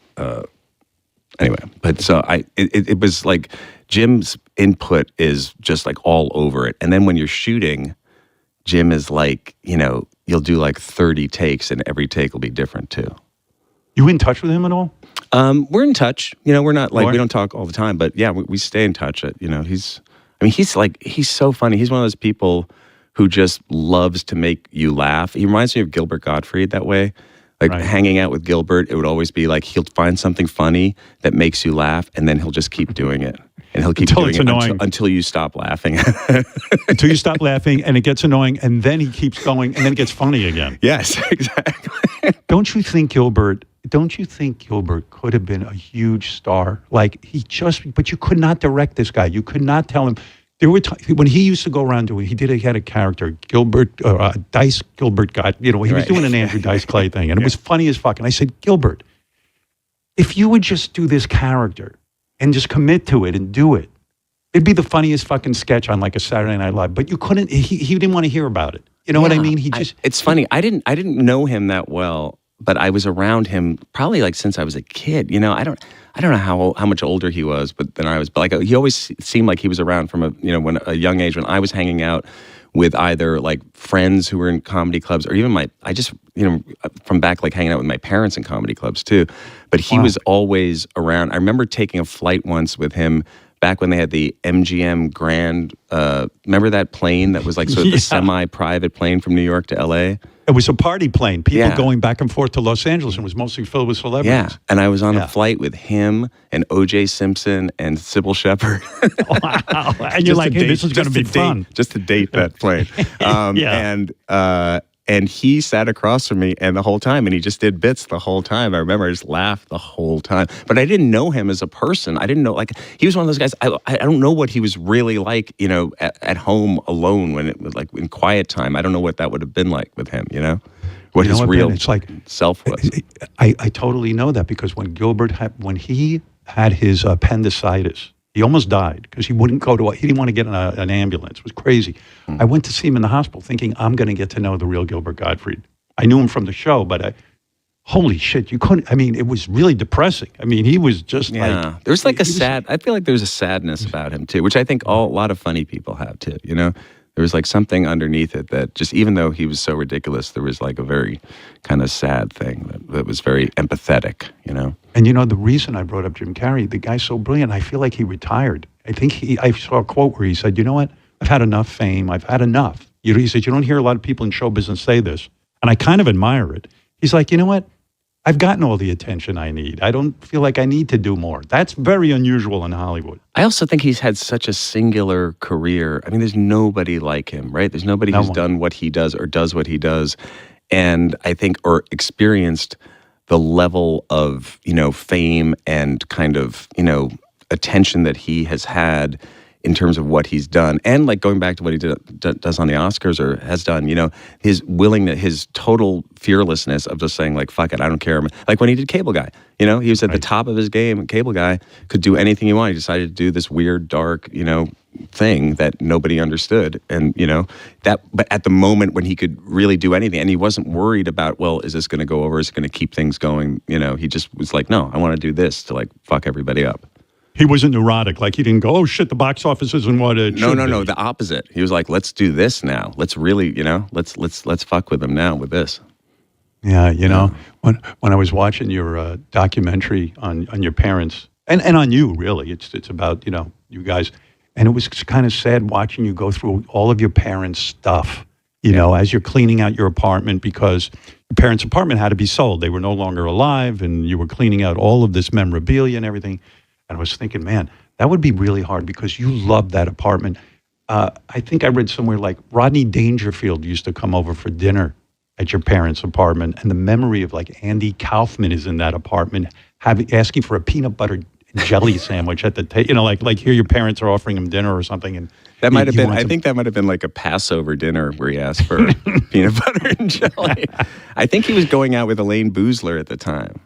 Anyway, but so it was like Jim's input is just like all over it. And then when you're shooting, Jim is like, you'll do like 30 takes, and every take will be different too. You in touch with him at all? We're in touch. We're not like, we don't talk all the time, but yeah, we stay in touch. He's so funny. He's one of those people who just loves to make you laugh. He reminds me of Gilbert Gottfried that way. Like hanging out with Gilbert, it would always be like he'll find something funny that makes you laugh, and then he'll just keep doing it. And he'll keep doing it until you stop laughing. Until you stop laughing, and it gets annoying, and then he keeps going, and then it gets funny again. Yes, exactly. Don't you think Gilbert could have been a huge star? Like but you could not direct this guy. You could not tell him. There were when he used to go around doing, he had a character, Gilbert, Dice Gilbert got, he was doing an Andrew Dice Clay thing, and it was funny as fuck. And I said, Gilbert, if you would just do this character and just commit to it and do it, it'd be the funniest fucking sketch on like a Saturday Night Live. But you couldn't, he didn't want to hear about it. You know what I mean? It's funny. I didn't know him that well, but I was around him probably like since I was a kid. I don't know how much older he was, but than I was. But like he always seemed like he was around from a young age, when I was hanging out with either like friends who were in comedy clubs, or even from back like hanging out with my parents in comedy clubs too. But he was always around. I remember taking a flight once with him back when they had the MGM Grand. Remember that plane that was like sort of the semi-private plane from New York to LA? It was a party plane. People going back and forth to Los Angeles, and it was mostly filled with celebrities. Yeah, and I was on a flight with him and O.J. Simpson and Sybil Shepherd. Wow. And you're like, hey, this is going to be fun. Just to date that plane. And he sat across from me and the whole time, and he just did bits the whole time. I remember I just laughed the whole time. But I didn't know him as a person. I didn't know, like, he was one of those guys, I don't know what he was really like, at home alone, when it was like in quiet time. I don't know what that would have been like with him, what his real self was. I totally know that, because when he had his appendicitis, he almost died because he wouldn't he didn't want to get in an ambulance. It was crazy. I went to see him in the hospital thinking, I'm going to get to know the real Gilbert Gottfried. I knew him from the show, but holy shit, you couldn't, it was really depressing. He was just like. There's like I feel like there's a sadness about him too, which I think a lot of funny people have too, There was like something underneath it that just, even though he was so ridiculous, there was like a very kind of sad thing that was very empathetic, And the reason I brought up Jim Carrey, the guy's so brilliant, I feel like he retired. I think I saw a quote where he said, you know what? I've had enough fame. I've had enough. He said, you don't hear a lot of people in show business say this. And I kind of admire it. He's like, you know what? I've gotten all the attention I need. I don't feel like I need to do more. That's very unusual in Hollywood. I also think he's had such a singular career. I mean, there's nobody like him, right? There's nobody who's done what he does or does what he does. And I think, or experienced the level of, fame and kind of, attention that he has had in terms of what he's done. And like going back to what he does on the Oscars or has done, his willingness, his total fearlessness of just saying like, fuck it, I don't care. Like when he did Cable Guy, he was at the top of his game. Cable Guy could do anything he wanted. He decided to do this weird, dark, thing that nobody understood. And, but at the moment when he could really do anything and he wasn't worried about, well, is this going to go over? Is it going to keep things going? He just was like, no, I want to do this to like fuck everybody up. He wasn't neurotic. Like he didn't go, oh shit, the box office isn't what it should be. No, the opposite. He was like, let's do this now. Let's really, let's fuck with them now with this. Yeah, when I was watching your documentary on your parents and on you, really, it's about, you guys, and it was kind of sad watching you go through all of your parents' stuff, as you're cleaning out your apartment because your parents' apartment had to be sold. They were no longer alive and you were cleaning out all of this memorabilia and everything. And I was thinking, man, that would be really hard because you loved that apartment. I think I read somewhere like Rodney Dangerfield used to come over for dinner at your parents' apartment. And the memory of like Andy Kaufman is in that apartment asking for a peanut butter and jelly sandwich at the table. Like here your parents are offering him dinner or something. And that might have been, I think that might have been like a Passover dinner where he asked for peanut butter and jelly. I think he was going out with Elaine Boozler at the time.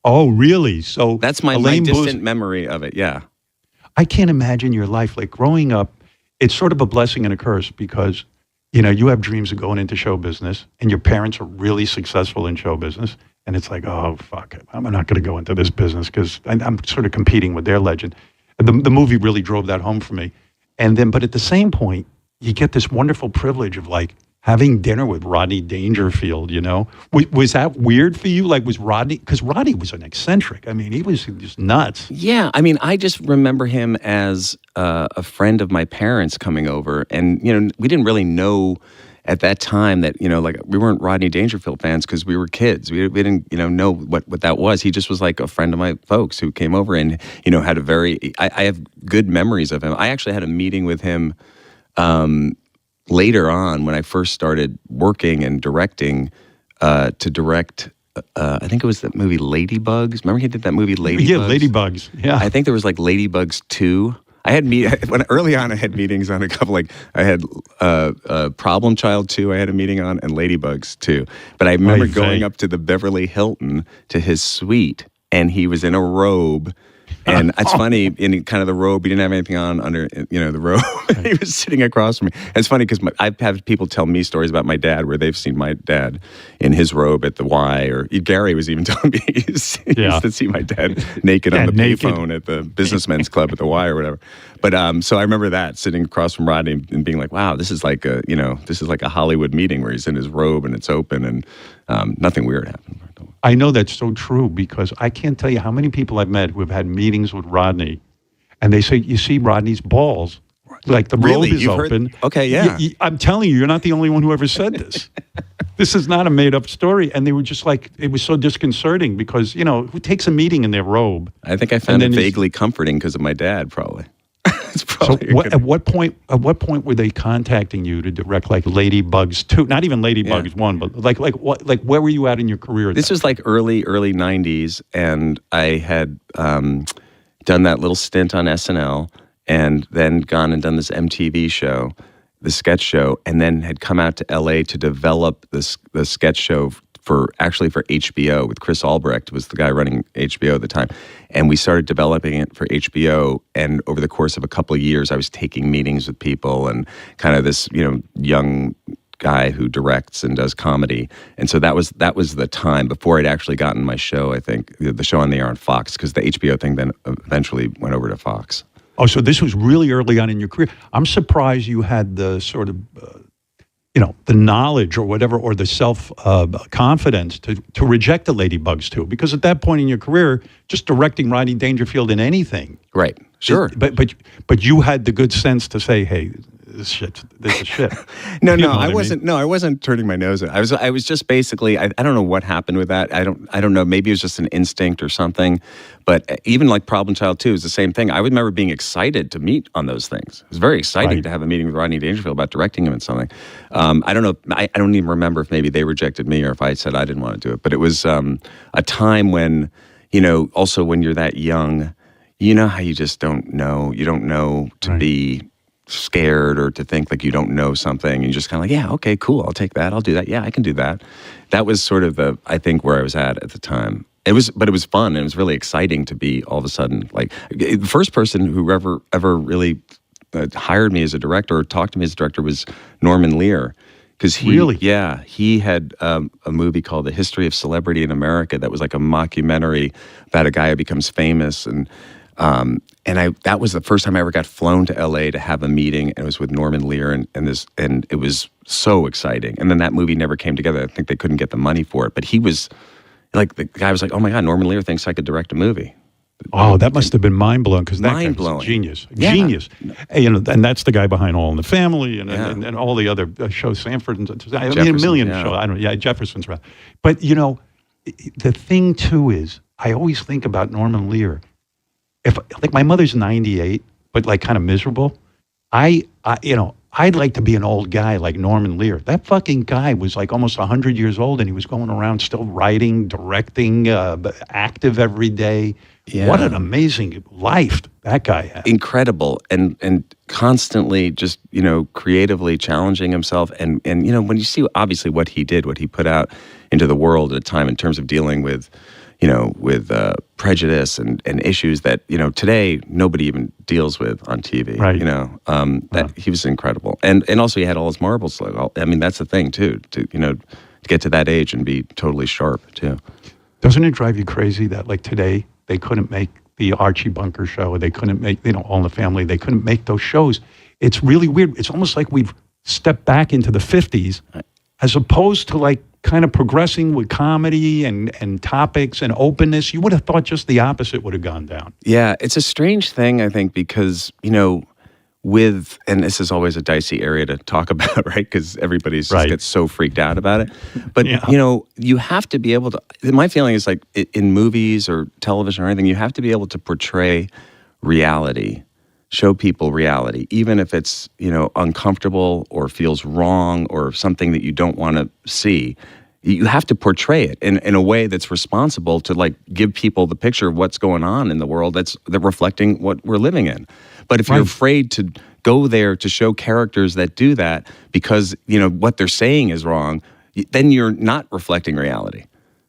Oh, really? So that's my distant memory of it. Yeah. I can't imagine your life. Like growing up, it's sort of a blessing and a curse because, you have dreams of going into show business and your parents are really successful in show business. And it's like, oh, fuck it. I'm not going to go into this business because I'm sort of competing with their legend. And the movie really drove that home for me. And then, but at the same point, you get this wonderful privilege of like, having dinner with Rodney Dangerfield, Was that weird for you? Like, was Rodney, because Rodney was an eccentric. I mean, he was just nuts. Yeah. I mean, I just remember him as a friend of my parents coming over. And, we didn't really know at that time that, like we weren't Rodney Dangerfield fans because we were kids. We didn't, know what that was. He just was like a friend of my folks who came over and, had a I have good memories of him. I actually had a meeting with him later on, when I first started working and directing, to direct, I think it was that movie Ladybugs. Remember he did that movie Ladybugs? Yeah, Ladybugs. Yeah. I think there was like Ladybugs 2. Early on I had meetings on a couple, like I had Problem Child 2 I had a meeting on and Ladybugs 2. But I remember going up to the Beverly Hilton to his suite and he was in a robe. And it's funny, in kind of the robe, he didn't have anything on under, the robe. He was sitting across from me. And it's funny because I've had people tell me stories about my dad where they've seen my dad in his robe at the Y, or Gary was even telling me he used to see my dad naked on the payphone at the Businessmen's Club at the Y or whatever. But so I remember that, sitting across from Rodney and being like, wow, this is like a Hollywood meeting where he's in his robe and it's open and nothing weird happened. I know that's so true because I can't tell you how many people I've met who have had meetings with Rodney and they say, you see Rodney's balls, like the robe is open. Okay, yeah. I'm telling you, you're not the only one who ever said this. This is not a made up story. And they were just like, it was so disconcerting because, who takes a meeting in their robe? I think I found it vaguely comforting because of my dad, probably. So at what point were they contacting you to direct like Ladybugs 2? Not even Ladybugs 1, but like where were you at in your career? This was like early 90s, and I had done that little stint on SNL, and then gone and done this MTV show, the sketch show, and then had come out to LA to develop the sketch show for HBO with Chris Albrecht, was the guy running HBO at the time. And we started developing it for HBO. And over the course of a couple of years, I was taking meetings with people and kind of this, young guy who directs and does comedy. And so that was the time before I'd actually gotten my show, I think, the show on the air on Fox, because the HBO thing then eventually went over to Fox. Oh, so this was really early on in your career. I'm surprised you had the sort of... the knowledge or whatever, or the self-confidence to reject the Ladybugs 2, because at that point in your career, just directing Rodney Dangerfield in anything. Right, sure. But you had the good sense to say, hey, this this shit. This is shit. No, You know what I mean? wasn't. No, I wasn't turning my nose at it. I was just basically. I don't know what happened with that. I don't know. Maybe it was just an instinct or something. But even like Problem Child 2 is the same thing. I remember being excited to meet on those things. It was very exciting to have a meeting with Rodney Dangerfield about directing him in something. I don't know. I don't even remember if maybe they rejected me or if I said I didn't want to do it. But it was a time when, also when you're that young, you know how you just don't know. You don't know to be scared or to think like you don't know something. You just kind of like, yeah, okay, cool. I'll take that. I'll do that. Yeah, I can do that. That was sort of I think where I was at the time. But it was fun. And it was really exciting to be all of a sudden like the first person who ever really hired me as a director or talked to me as a director was Norman Lear. Because he had a movie called The History of Celebrity in America that was like a mockumentary about a guy who becomes famous. And that was the first time I ever got flown to LA to have a meeting, and it was with Norman Lear, and it was so exciting. And then that movie never came together. I think they couldn't get the money for it. But he was like, the guy was like, oh my God, Norman Lear thinks I could direct a movie. Oh, that must have been mind-blowing because that guy was a genius. Yeah. Genius. And that's the guy behind All in the Family and all the other shows, Sanford and I mean, a million shows. Jefferson's right. But, the thing, too, is I always think about Norman Lear. If like my mother's 98, but like kind of miserable, I'd like to be an old guy like Norman Lear. That fucking guy was like almost 100 years old, and he was going around still writing, directing, active every day. Yeah. What an amazing life that guy had. Incredible, and constantly just creatively challenging himself, and when you see obviously what he did, what he put out into the world at a time in terms of dealing with prejudice and issues that today nobody even deals with on TV. Right. He was incredible, and also he had all his marbles. I mean, that's the thing too. To get to that age and be totally sharp too. Doesn't it drive you crazy that like today they couldn't make the Archie Bunker show, or they couldn't make All in the Family? They couldn't make those shows. It's really weird. It's almost like we've stepped back into the 50s, as opposed to like kind of progressing with comedy and topics and openness. You would have thought just the opposite would have gone down. Yeah, it's a strange thing, I think, because, and this is always a dicey area to talk about, right? Because everybody just gets so freaked out about it. But, you have to be able to, my feeling is like in movies or television or anything, you have to be able to portray reality, show people reality, even if it's, uncomfortable or feels wrong or something that you don't want to see. You have to portray it in a way that's responsible to like give people the picture of what's going on in the world that's reflecting what we're living in. But if you're afraid to go there to show characters that do that because, what they're saying is wrong, then you're not reflecting reality.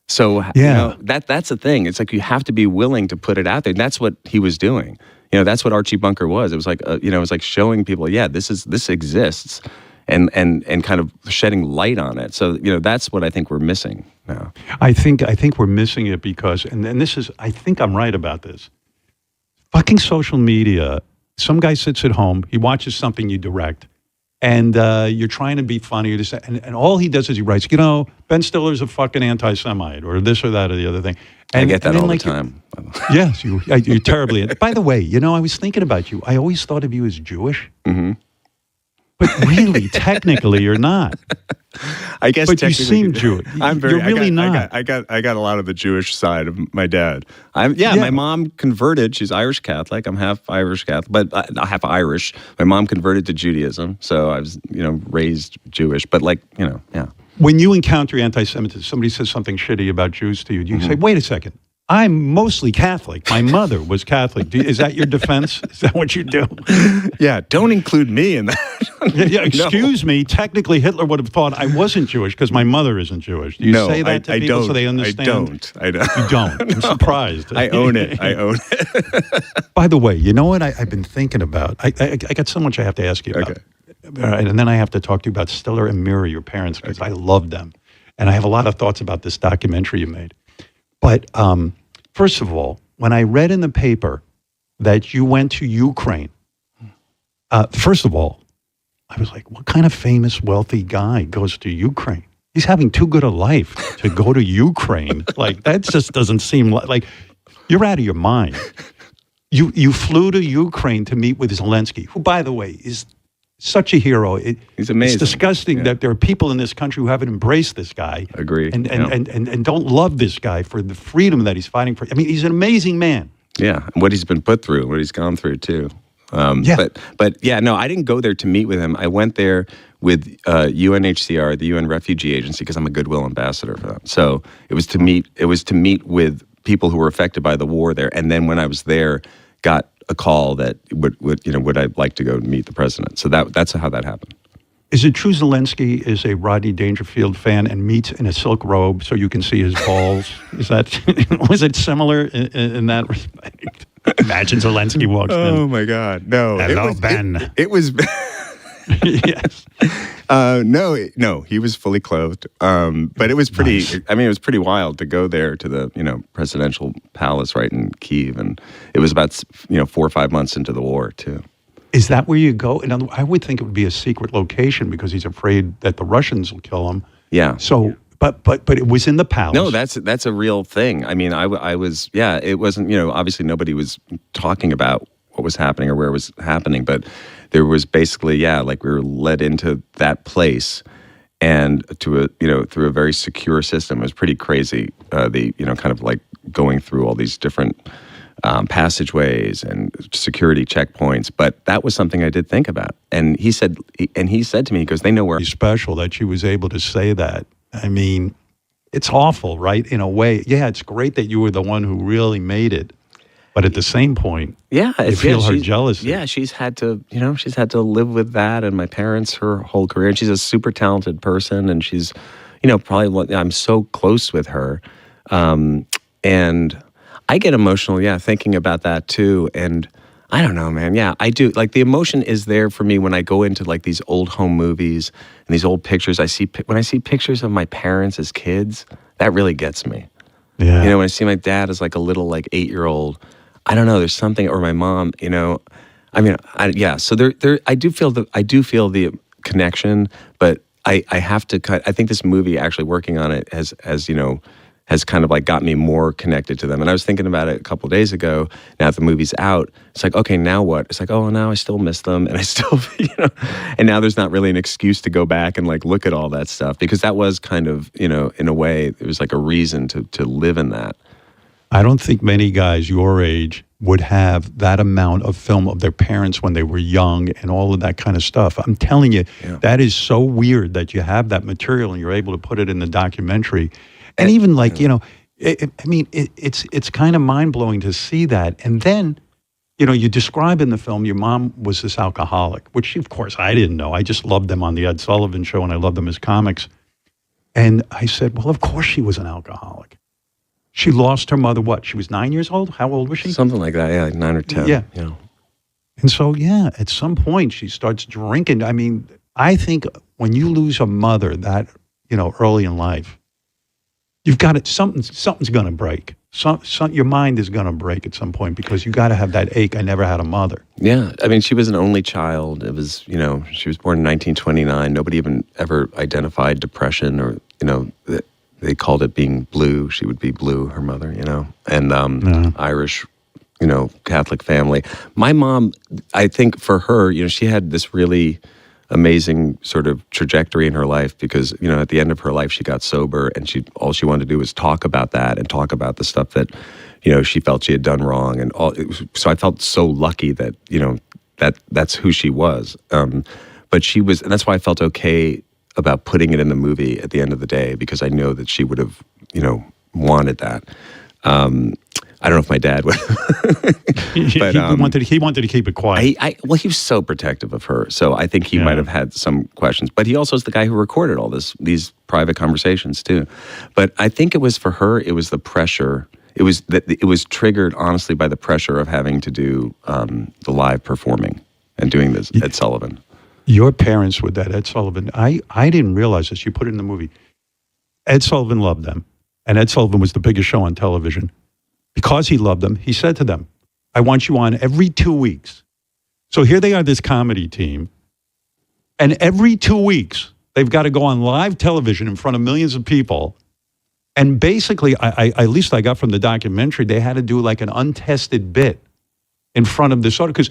So, that's the thing. It's like you have to be willing to put it out there. And that's what he was doing. That's what Archie Bunker was. It was like, it was like showing people, this exists. And kind of shedding light on it. So, that's what I think we're missing now. I think we're missing it because, and this is, I think I'm right about this. Fucking social media, some guy sits at home, he watches something you direct, and you're trying to be funny, and all he does is he writes, Ben Stiller's a fucking anti-Semite, or this or that or the other thing. And, I get that all the like, time. Yes, you're terribly. By the way, I was thinking about you. I always thought of you as Jewish. Mm-hmm. But really, technically, you're not. I guess, but you seem Jewish. You're really not. I got a lot of the Jewish side of my dad. My mom converted. She's Irish Catholic. I'm half Irish Catholic, but half Irish. My mom converted to Judaism, so I was, raised Jewish. But When you encounter anti-Semitism, somebody says something shitty about Jews to you, do you say, "Wait a second, I'm mostly Catholic. My mother was Catholic." Is that your defense? Is that what you do? Yeah, don't include me in that. Excuse me. Technically, Hitler would have thought I wasn't Jewish because my mother isn't Jewish. Do you say that to people so they understand? I don't. You don't. I'm surprised. I own it. By the way, you know what I've been thinking about? I got so much I have to ask you about. Okay. All right, and then I have to talk to you about Stiller and Mira, your parents, because I love them. And I have a lot of thoughts about this documentary you made. But first of all, when I read in the paper that you went to Ukraine, first of all, I was like, what kind of famous, wealthy guy goes to Ukraine? He's having too good a life to go to Ukraine. Like, that just doesn't seem like you're out of your mind. You flew to Ukraine to meet with Zelensky, who, by the way, is such a hero. He's amazing. It's disgusting that there are people in this country who haven't embraced this guy. Agree. And don't love this guy for the freedom that he's fighting for. I mean, he's an amazing man. Yeah, and what he's been put through, what he's gone through too. But yeah, no, I didn't go there to meet with him. I went there with UNHCR, the UN Refugee Agency, because I'm a goodwill ambassador for them. So it was to meet with people who were affected by the war there. And then when I was there, got a call that would I like to go meet the president? So that's how that happened. Is it true Zelensky is a Rodney Dangerfield fan and meets in a silk robe so you can see his balls? Was it similar in that respect? Imagine Zelensky walks in. Oh my God, no! Hello, Ben. It was. Yes. No, he was fully clothed. But it was pretty. Nice. I mean, it was pretty wild to go there to the presidential palace right in Kyiv, and it was about 4 or 5 months into the war too. Is that where you go? And I would think it would be a secret location because he's afraid that the Russians will kill him. Yeah. So, but it was in the palace. No, that's a real thing. I mean, I was. Yeah, it wasn't. Obviously nobody was talking about what was happening or where it was happening, but there was basically, like we were led into that place and to through a very secure system. It was pretty crazy. Kind of like going through all these different passageways and security checkpoints, but that was something I did think about. And he said to me, he goes, "They know where." It's special that she was able to say that. I mean, it's awful, right? In a way, yeah, it's great that you were the one who really made it. But at the same point, you feel her jealousy. Yeah, she's had to live with that, and my parents her whole career. And she's a super talented person, and she's, probably I'm so close with her, and I get emotional, thinking about that too. And I don't know, man. Yeah, I do. Like the emotion is there for me when I go into like these old home movies and these old pictures. When I see pictures of my parents as kids, that really gets me. Yeah. When I see my dad as like a little 8-year-old. I don't know. There's something, or my mom. So there. I do feel the connection, but I have to. I think this movie, actually working on it, has kind of like got me more connected to them. And I was thinking about it a couple of days ago. Now that the movie's out, it's like, okay, now what? It's like, oh, now I still miss them, and I still, and now there's not really an excuse to go back and like look at all that stuff, because that was kind of, in a way, it was like a reason to live in that. I don't think many guys your age would have that amount of film of their parents when they were young and all of that kind of stuff. I'm telling you, that is so weird that you have that material and you're able to put it in the documentary. And even it's kind of mind-blowing to see that. And then, you describe in the film your mom was this alcoholic, which of course I didn't know. I just loved them on the Ed Sullivan Show and I loved them as comics. And I said, well, of course she was an alcoholic. She lost her mother, what? She was 9 years old? How old was she? Something like that, like 9 or 10. Yeah. And so, at some point she starts drinking. I mean, I think when you lose a mother that, early in life, you've got it, something's going to break. Your mind is going to break at some point because you got to have that ache. I never had a mother. Yeah. I mean, she was an only child. It was, she was born in 1929. Nobody even ever identified depression or, they called it being blue. She would be blue, her mother, and Irish, Catholic family. My mom, I think for her, she had this really amazing sort of trajectory in her life because, at the end of her life, she got sober and all she wanted to do was talk about that and talk about the stuff that, she felt she had done wrong. And so I felt so lucky that, that's who she was. But she was, and that's why I felt okay about putting it in the movie at the end of the day, because I know that she would have, wanted that. I don't know if my dad would. But, he wanted to keep it quiet. Well, he was so protective of her, so I think he might have had some questions. But he also is the guy who recorded all these private conversations too. But I think it was for her. It was the pressure. It was triggered honestly by the pressure of having to do the live performing and doing this Ed Sullivan. Your parents with that Ed Sullivan, I didn't realize this. You put it in the movie. Ed Sullivan loved them, and Ed Sullivan was the biggest show on television. Because he loved them, he said to them, I want you on every 2 weeks. So here they are, this comedy team, and every 2 weeks, they've got to go on live television in front of millions of people. And basically, at least I got from the documentary, they had to do like an untested bit in front of this audience. Because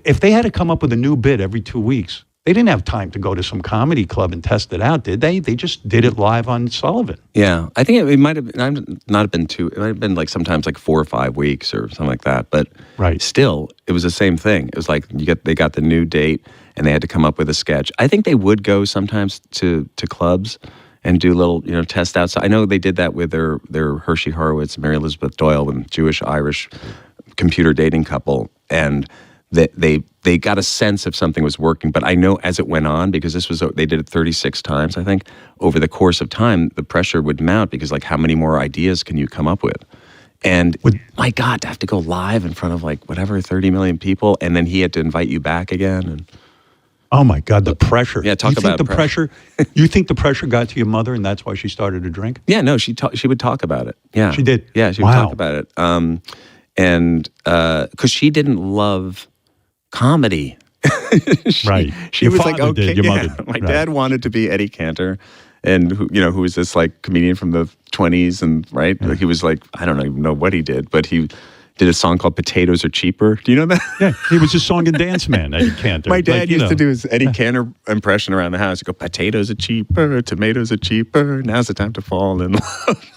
if they had to come up with a new bit every 2 weeks, They didn't have time to go to some comedy club and test it out, did they? They just did it live on Sullivan. Yeah, I think it might have been, not have been it might have been like sometimes like 4 or 5 weeks or something like that. But still, it was the same thing. It was like they got the new date and they had to come up with a sketch. I think they would go sometimes to clubs and do little, test outs. I know they did that with their Hershey Horowitz and Mary Elizabeth Doyle, and Jewish-Irish computer dating couple, and they got a sense if something was working. But I know as it went on, because they did it 36 times, I think, over the course of time, the pressure would mount because like how many more ideas can you come up with? And my God, to have to go live in front of like whatever 30 million people, and then he had to invite you back again. And oh my God, the pressure! Yeah, talk about the pressure. You think the pressure got to your mother, and that's why she started to drink? Yeah, no, she would talk about it. Yeah, she did. Yeah, she would talk about it. And because she didn't love comedy. She Your was like, father okay, did, your mother did. My dad wanted to be Eddie Cantor, and who was this like comedian from the 20s, and like, he was like, I don't even know what he did, but he did a song called "Potatoes Are Cheaper." Do you know that? Yeah, he was a song and dance man, Eddie Cantor. My dad used to do his Eddie Cantor impression around the house. He'd go, "Potatoes are cheaper, tomatoes are cheaper. Now's the time to fall in love."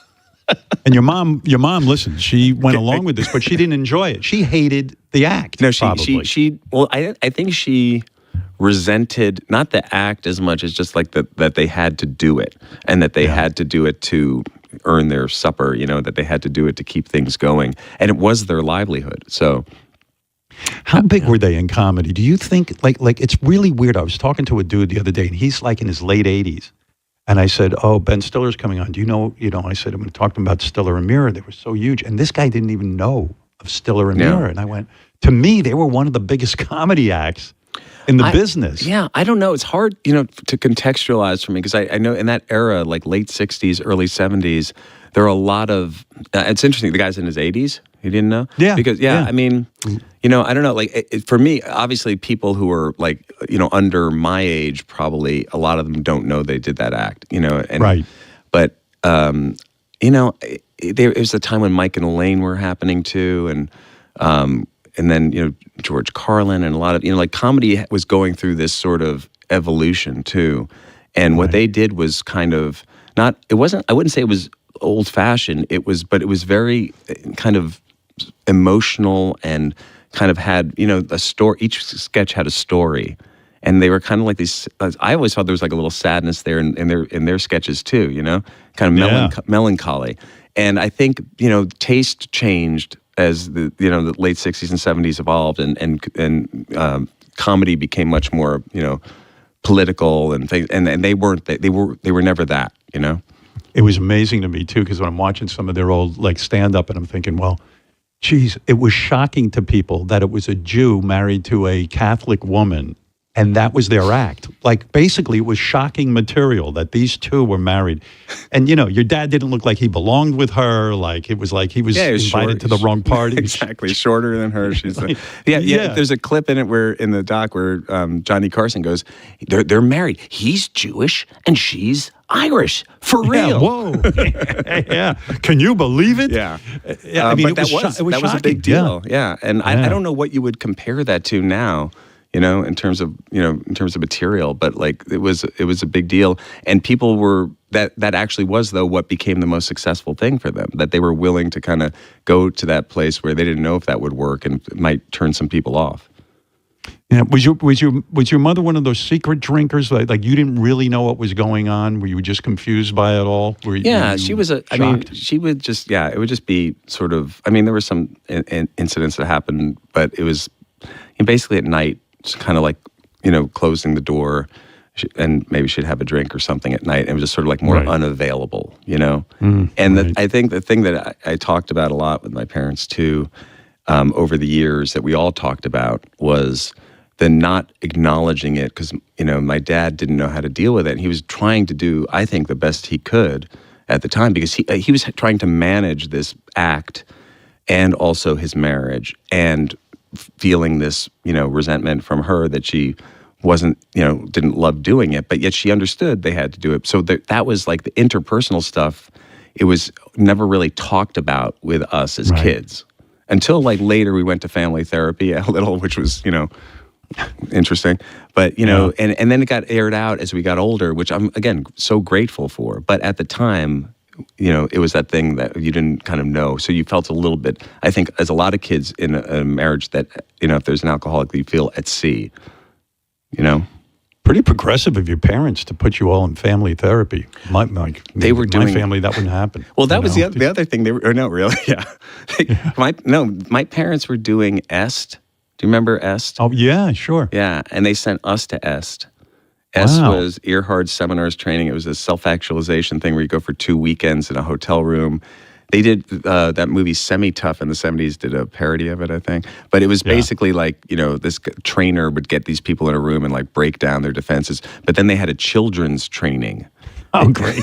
And your mom, listen, she went along with this, but she didn't enjoy it. She hated the act. No, I think she resented not the act as much as just like that they had to do it, and that they had to do it to earn their supper, that they had to do it to keep things going. And it was their livelihood. So how big were they in comedy? Do you think, like it's really weird. I was talking to a dude the other day, and he's like in his late 80s. And I said, oh, Ben Stiller's coming on. Do you know, I said, I'm going to talk to him about Stiller and Meara. They were so huge. And this guy didn't even know of Stiller and Meara. And I went, to me, they were one of the biggest comedy acts in the business. Yeah, I don't know. It's hard, to contextualize for me, because I know in that era, like late 60s, early 70s, there are a lot of, it's interesting, the guy's in his 80s. You didn't know? Yeah. Because, I mean, I don't know. Like, for me, obviously, people who are like, under my age, probably a lot of them don't know they did that act, And, right. But, it was a time when Mike and Elaine were happening too. And then, George Carlin and a lot of, like comedy was going through this sort of evolution too. And what they did was kind of I wouldn't say it was old fashioned. But it was very kind of emotional and kind of had, a story. Each sketch had a story, and they were kind of like these. I always thought there was like a little sadness there in their sketches too. Kind of melancholy. And I think taste changed as the the late 60s and 70s evolved, and comedy became much more political and things. And they were never that. It was amazing to me too, because when I'm watching some of their old like stand up, and I'm thinking, well, geez, it was shocking to people that it was a Jew married to a Catholic woman, and that was their act. Like, basically, it was shocking material that these two were married. And, your dad didn't look like he belonged with her. Like, it was like he was invited to the wrong party. Exactly, shorter than her. She's like, yeah. There's a clip in it in the doc where Johnny Carson goes, they're married. He's Jewish and she's Irish, for real. Yeah, whoa. Yeah. Can you believe it? Yeah. I mean, but that was a big deal. Yeah. And I don't know what you would compare that to now, in terms of material, but like it was a big deal. And people were, that actually was though what became the most successful thing for them, that they were willing to kind of go to that place where they didn't know if that would work and it might turn some people off. Yeah, was your mother one of those secret drinkers? Like you didn't really know what was going on? Were you just confused by it all? She was she would just, it would just be sort of, there were some incidents that happened, but it was basically at night, just kind of like, closing the door, and maybe she'd have a drink or something at night. And it was just sort of like more unavailable, I think the thing that I talked about a lot with my parents too, over the years that we all talked about was the not acknowledging it, because, my dad didn't know how to deal with it. And he was trying to do, I think, the best he could at the time, because he was trying to manage this act and also his marriage, and feeling this, resentment from her that she wasn't, didn't love doing it, but yet she understood they had to do it. So that was like the interpersonal stuff. It was never really talked about with us as kids until like later we went to family therapy a little, which was, interesting. But, and then it got aired out as we got older, which I'm, again, so grateful for. But at the time, it was that thing that you didn't kind of know. So you felt a little bit, I think, as a lot of kids in a marriage that, if there's an alcoholic, you feel at sea, Pretty progressive of your parents to put you all in family therapy. They were doing my family, that wouldn't happen. Well, that was the other thing. They were, or no, really, yeah. My parents were doing EST. Do you remember EST? Oh, yeah, sure. Yeah, and they sent us to EST. EST was Earhart Seminars Training. It was a self-actualization thing where you go for 2 weekends in a hotel room. They did that movie Semi-Tough in the 70s, did a parody of it, I think. But it was basically like, this trainer would get these people in a room and like break down their defenses. But then they had a children's training. Oh, great.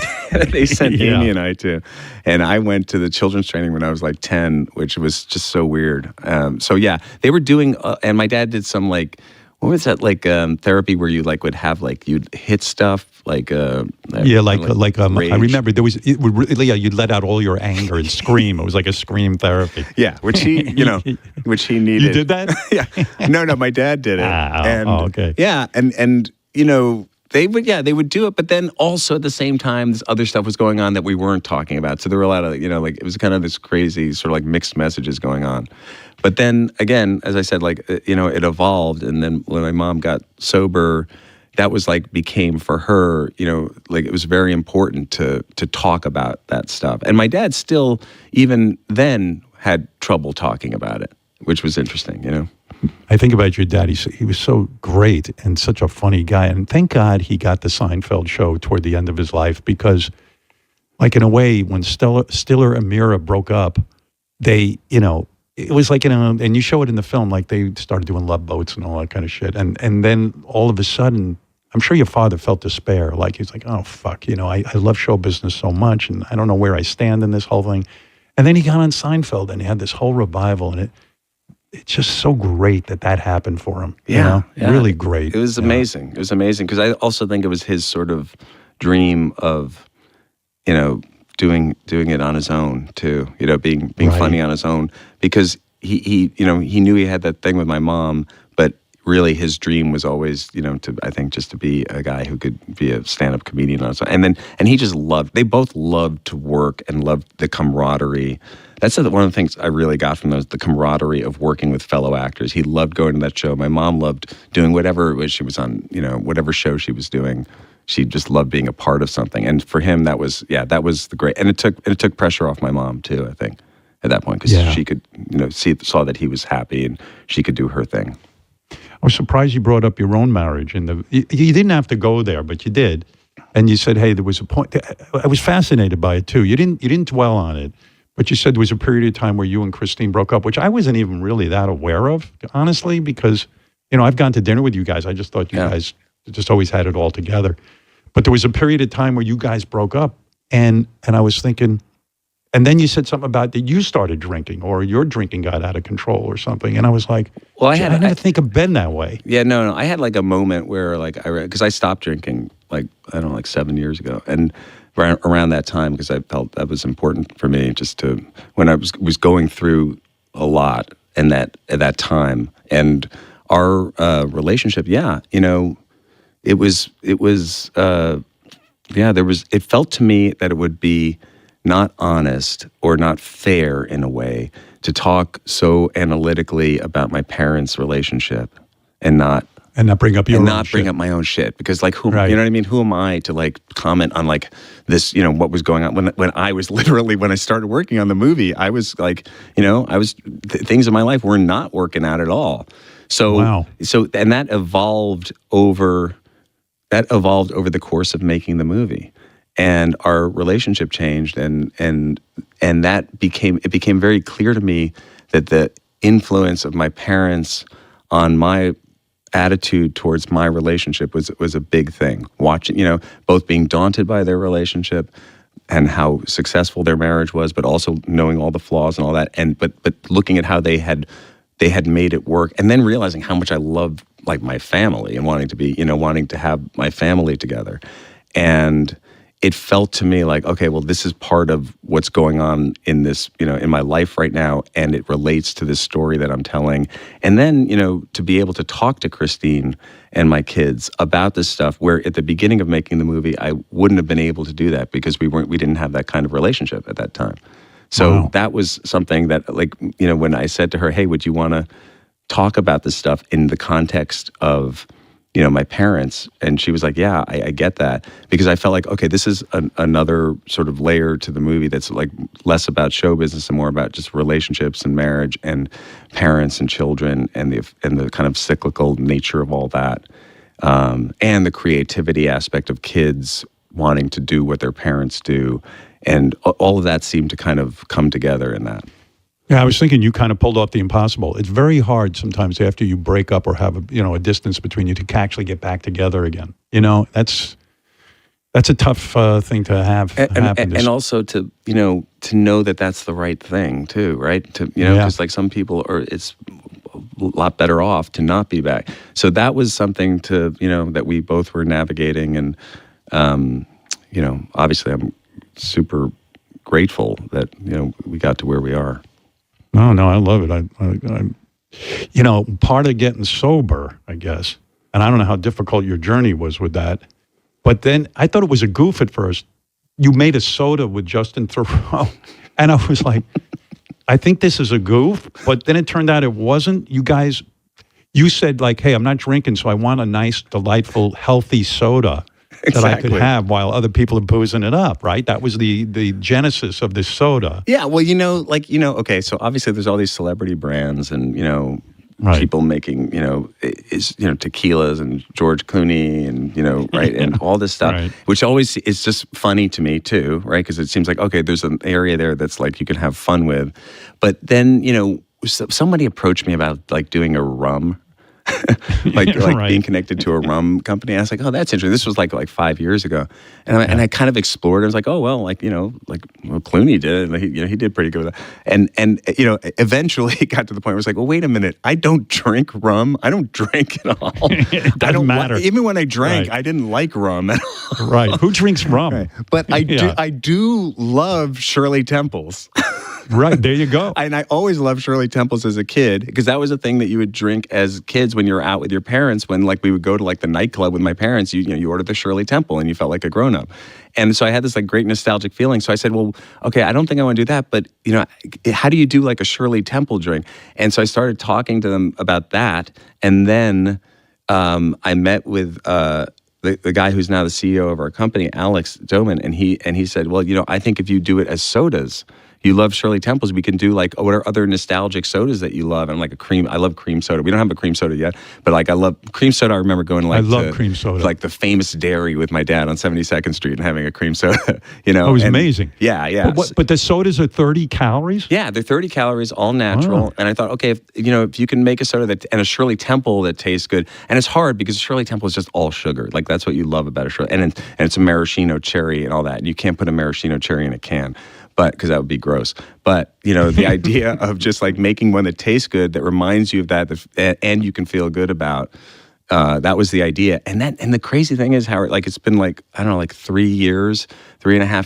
They sent Amy and I to. And I went to the children's training when I was like 10, which was just so weird. So yeah, they were doing, and my dad did some like, what was that, like therapy where you like would have like, you'd hit stuff like I remember there was, you'd let out all your anger and scream. It was like a scream therapy. Yeah, which he needed. You did that? Yeah. No, my dad did it. Okay. Yeah, and they would do it, but then also at the same time, this other stuff was going on that we weren't talking about. So there were a lot of, it was kind of this crazy sort of like mixed messages going on. But then again, as I said, it evolved. And then when my mom got sober, that was became for her, it was very important to talk about that stuff. And my dad still, even then, had trouble talking about it, which was interesting, I think about your dad. He was so great and such a funny guy. And thank God he got the Seinfeld show toward the end of his life because, in a way, when Stiller and Mira broke up, they, it was and you show it in the film, they started doing Love Boats and all that kind of shit. And then all of a sudden, I'm sure your father felt despair. He's like, oh, fuck, I love show business so much and I don't know where I stand in this whole thing. And then he got on Seinfeld and he had this whole revival and it's just so great that happened for him. Yeah. Really great. It was amazing. It was amazing because I also think it was his sort of dream of, doing it on his own too. Being funny on his own because he knew he had that thing with my mom, but really his dream was always to be a guy who could be a stand-up comedian on his own. And he just they both loved to work and loved the camaraderie. That's one of the things I really got from those, the camaraderie of working with fellow actors. He loved going to that show. My mom loved doing whatever it was she was on, whatever show she was doing. She just loved being a part of something. And for him, that was the great. And it took pressure off my mom too, I think, at that point, because she could, saw that he was happy and she could do her thing. I was surprised you brought up your own marriage. You didn't have to go there, but you did. And you said, hey, there was a point. I was fascinated by it too. You didn't dwell on it. But you said there was a period of time where you and Christine broke up, which I wasn't even really that aware of, honestly, because, I've gone to dinner with you guys. I just thought you guys just always had it all together. But there was a period of time where you guys broke up, and I was thinking, and then you said something about that you started drinking or your drinking got out of control or something. And I was like, well, I never think of Ben that way. Yeah, no. I had a moment where because I stopped drinking 7 years ago. And around that time, because I felt that was important for me, just to when I was going through a lot, and at that time, and our relationship, it felt to me that it would be not honest or not fair in a way to talk so analytically about my parents' relationship and not bring up bring up my own shit, because who, you know what I mean? Who am I to comment on this, what was going on when I was literally, when I started working on the movie, I was things in my life were not working out at all. So, and that evolved over the course of making the movie, and our relationship changed, and that became very clear to me that the influence of my parents on my attitude towards my relationship was a big thing. Watching, both being daunted by their relationship and how successful their marriage was, but also knowing all the flaws and all that, and but looking at how they had made it work, and then realizing how much I loved my family and wanting to have my family together. And it felt to me like, okay, well, this is part of what's going on in this, in my life right now, and it relates to this story that I'm telling. And then, to be able to talk to Christine and my kids about this stuff, where at the beginning of making the movie, I wouldn't have been able to do that because we didn't have that kind of relationship at that time. So that was something that, when I said to her, hey, would you want to talk about this stuff in the context of, my parents? And she was like, yeah, I get that. Because I felt like, okay, this is another sort of layer to the movie that's like less about show business and more about just relationships and marriage and parents and children and the kind of cyclical nature of all that. And the creativity aspect of kids wanting to do what their parents do. And all of that seemed to kind of come together in that. Yeah, I was thinking you kind of pulled off the impossible. It's very hard sometimes after you break up or have a distance between you to actually get back together again. That's a tough thing to have happen. And also to know that that's the right thing too, right? Because like some people it's a lot better off to not be back. So that was something that we both were navigating, and obviously I'm super grateful that we got to where we are. No, I love it. I part of getting sober, I guess, and I don't know how difficult your journey was with that, but then I thought it was a goof at first. You made a soda with Justin Theroux, and I was like, I think this is a goof, but then it turned out it wasn't. You said like, hey, I'm not drinking, so I want a nice, delightful, healthy soda that I could have while other people are boozing it up, right? That was the genesis of this soda. Yeah, well, okay, so obviously there's all these celebrity brands and, people making, tequilas and George Clooney and, right, and all this stuff, which always is just funny to me too, right? Because it seems like, okay, there's an area there that's like you can have fun with. But then, somebody approached me about like doing a rum being connected to a rum company. I was like, oh, that's interesting. This was like 5 years ago, and I kind of explored. I was like, oh well, Clooney did it. He did pretty good with that. And eventually it got to the point where I was like, well, wait a minute, I don't drink rum. I don't drink at all. It doesn't matter. Even when I drank, I didn't like rum at all. Right? Who drinks rum? Right. But I do love Shirley Temples. Right, there you go. And I always loved Shirley Temples as a kid because that was a thing that you would drink as kids when you were out with your parents. When we would go to the nightclub with my parents, you ordered the Shirley Temple and you felt like a grown up. And so I had this great nostalgic feeling. So I said, well, okay, I don't think I want to do that, but how do you do a Shirley Temple drink? And so I started talking to them about that, and then I met with the guy who's now the CEO of our company, Alex Doman, and he said, well, I think if you do it as sodas. You love Shirley Temples. We can do what are other nostalgic sodas that you love? And I love cream soda. We don't have a cream soda yet, but I love cream soda. I remember going I love cream soda. The famous dairy with my dad on 72nd Street and having a cream soda. It was amazing. Yeah. But the sodas are 30 calories? Yeah, they're 30 calories, all natural. Oh. And I thought, okay, if you can make a soda and a Shirley Temple that tastes good, and it's hard because Shirley Temple is just all sugar. That's what you love about a Shirley, and it's a maraschino cherry and all that. And you can't put a maraschino cherry in a can. Because that would be gross. But, the idea of just making one that tastes good, that reminds you of that, and you can feel good about, that was the idea. And the crazy thing is, Howard, it's been 3.5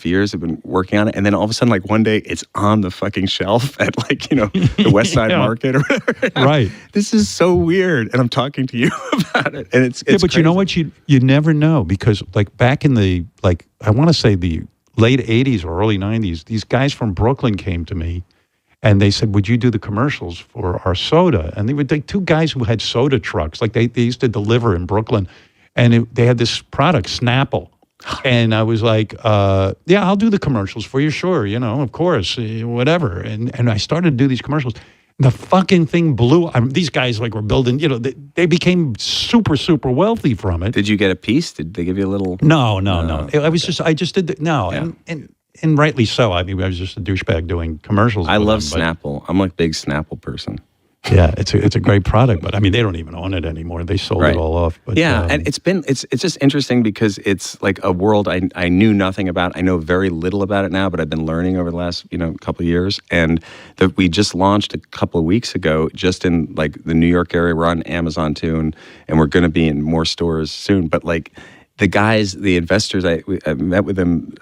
years I've been working on it. And then all of a sudden, one day it's on the fucking shelf at the West Side Market or whatever. Right. This is so weird. And I'm talking to you about it. And it's but crazy. You know what? You never know, because back in the, I want to say the late 80s or early 90s, these guys from Brooklyn came to me and they said, would you do the commercials for our soda? And they were two guys who had soda trucks. They used to deliver in Brooklyn. And they had this product, Snapple. And I was like, yeah, I'll do the commercials for you. Sure. Of course, whatever. And I started to do these commercials. The fucking thing blew. These guys were building, they became super, super wealthy from it. Did you get a piece? Did they give you a little? No. I just did no. Yeah. And rightly so. I was just a douchebag doing commercials. I love Snapple. I'm a big Snapple person. Yeah, it's a great product, but they don't even own it anymore. They sold it all off. But, and it's just interesting because it's a world I knew nothing about. I know very little about it now, but I've been learning over the last couple of years. And we just launched a couple of weeks ago, just in the New York area. We're on Amazon too, and we're going to be in more stores soon. But the guys, the investors, I met with them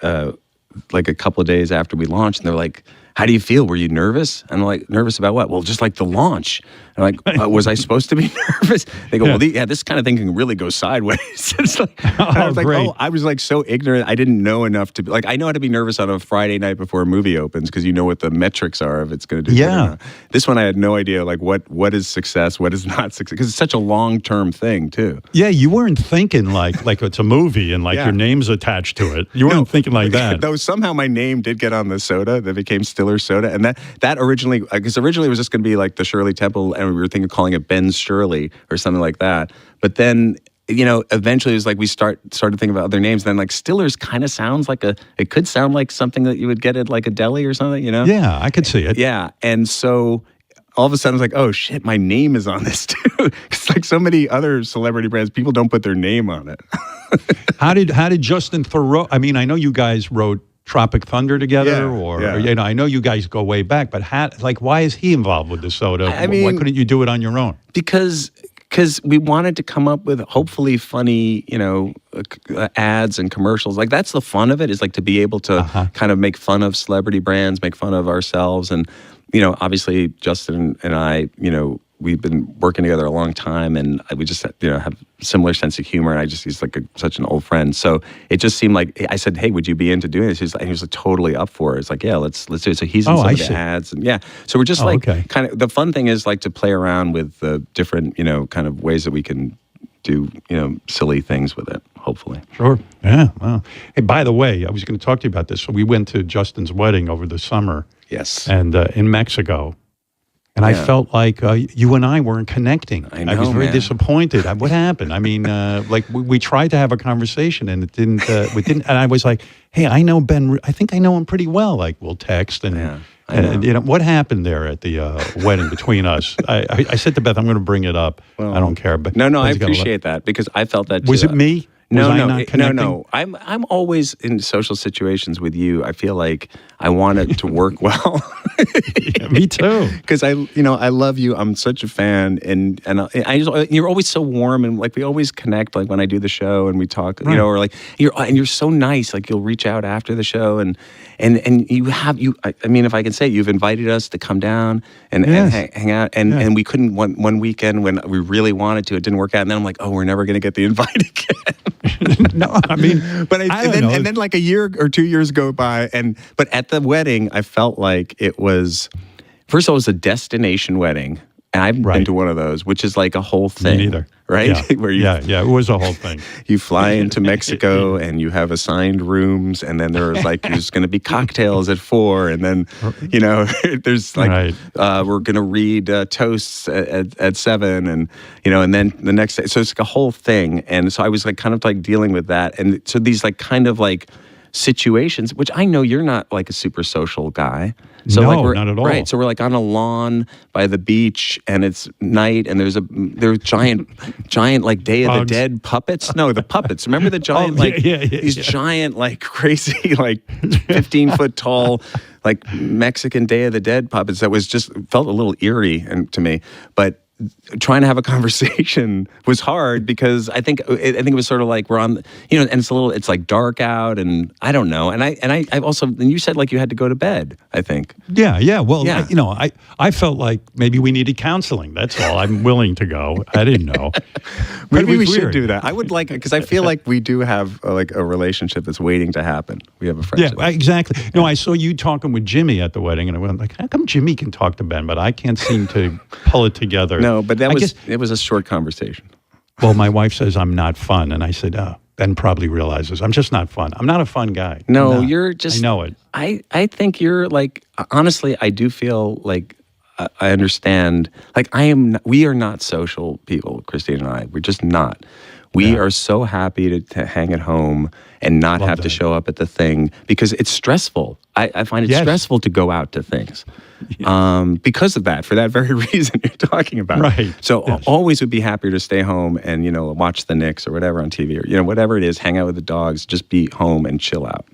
like a couple of days after we launched, and they're like, how do you feel? Were you nervous? And I'm like, nervous about what? Well, just like the launch. I'm like, was I supposed to be nervous? They go, well, this kind of thing can really go sideways. It's like, I was like, great. I was like so ignorant. I didn't know enough to be like, I know how to be nervous on a Friday night before a movie opens because you know what the metrics are if it's going to do. Yeah. good or not. This one I had no idea like what is success, what is not success, because it's such a long-term thing too. Yeah, you weren't thinking like it's a movie and like Yeah. your name's attached to it. You weren't thinking like that. Though somehow my name did get on the soda that became Stiller Soda, and that originally, because originally it was just going to be like the Shirley Temple, and we were thinking of calling it Ben's Shirley or something like that. But then, eventually it was like we started thinking about other names. Then like Stiller's kind of sounds like it could sound like something that you would get at like a deli or something, Yeah, I could see it. Yeah, and so all of a sudden I was like, oh shit, my name is on this too. It's like so many other celebrity brands, people don't put their name on it. How did Justin Theroux? I mean, I know you guys wrote Tropic Thunder together, I know you guys go way back, but why is he involved with the soda? I mean, why couldn't you do it on your own? Because we wanted to come up with hopefully funny, ads and commercials. Like that's the fun of it, is like to be able to kind of make fun of celebrity brands, make fun of ourselves. And, obviously Justin and I, we've been working together a long time, and we just, have a similar sense of humor. And he's like such an old friend. So it just seemed like, I said, hey, would you be into doing this? He was like totally up for it. It's like, yeah, let's do it. So he's in some of the ads. And yeah. So we're just kind of, the fun thing is like to play around with the different, kind of ways that we can do, silly things with it, hopefully. Sure. Yeah. Wow. Hey, by the way, I was going to talk to you about this. So we went to Justin's wedding over the summer. Yes. And in Mexico. And I felt like you and I weren't connecting. I was very disappointed. What happened? I mean, we tried to have a conversation, and it didn't. We didn't. And I was like, "Hey, I know Ben. I think I know him pretty well. Like, we'll text." And, what happened there at the wedding between us? I said to Beth, "I'm going to bring it up. Well, I don't care." But no, I appreciate that, because I felt that. Was it me? No. I'm always in social situations with you. I feel like I want it to work well. Yeah, me too. Because I love you. I'm such a fan, and you're always so warm, and like we always connect. Like when I do the show and we talk, right. Or like you're so nice. Like you'll reach out after the show, and you have. I mean, if I can say, you've invited us to come down and hang out, and we couldn't one weekend when we really wanted to. It didn't work out, and then I'm like, oh, we're never going to get the invite again. No, I mean, but and then like a year or 2 years go by, but at the wedding, I felt like it was, first of all, it was a destination wedding, and I've been to one of those, which is like a whole thing. Me neither. Right? Yeah. Where it was a whole thing. You fly into Mexico and you have assigned rooms, and then there's going to be cocktails at 4, and then there's like we're going to read toasts at 7, and and then the next day, so it's like a whole thing. And so I was like kind of like dealing with that, and so these like kind of like situations, which I know you're not like a super social guy. So no, like we're, not at all. Right. So we're like on a lawn by the beach, and it's night, and there's giant like Day of the Dead puppets. No, the puppets. Remember the giant these giant like crazy like 15-foot tall like Mexican Day of the Dead puppets that was just felt a little eerie to me, but trying to have a conversation was hard because I think it was sort of like we're on, and it's like dark out, and I don't know. And I also, and you said like you had to go to bed, I think. Yeah. Well, I felt like maybe we needed counseling. That's all. I'm willing to go. I didn't know. Maybe we should do that. I would like, because I feel like we do have like a relationship that's waiting to happen. We have a friendship. Yeah, exactly. No, I saw you talking with Jimmy at the wedding, and I went like, how come Jimmy can talk to Ben, but I can't seem to pull it together? No, but it was a short conversation. Well, my wife says I'm not fun, and I said, Ben probably realizes I'm just not fun. I'm not a fun guy. No, you're just. I know it. I think you're like, honestly, I do feel like I understand. Like we are not social people, Christine and I. We're just not. We are so happy to hang at home and not have to show up at the thing because it's stressful. I find it stressful to go out to things because of that, for that very reason you're talking about. Right. So always would be happier to stay home and, watch the Knicks or whatever on TV or, whatever it is, hang out with the dogs, just be home and chill out.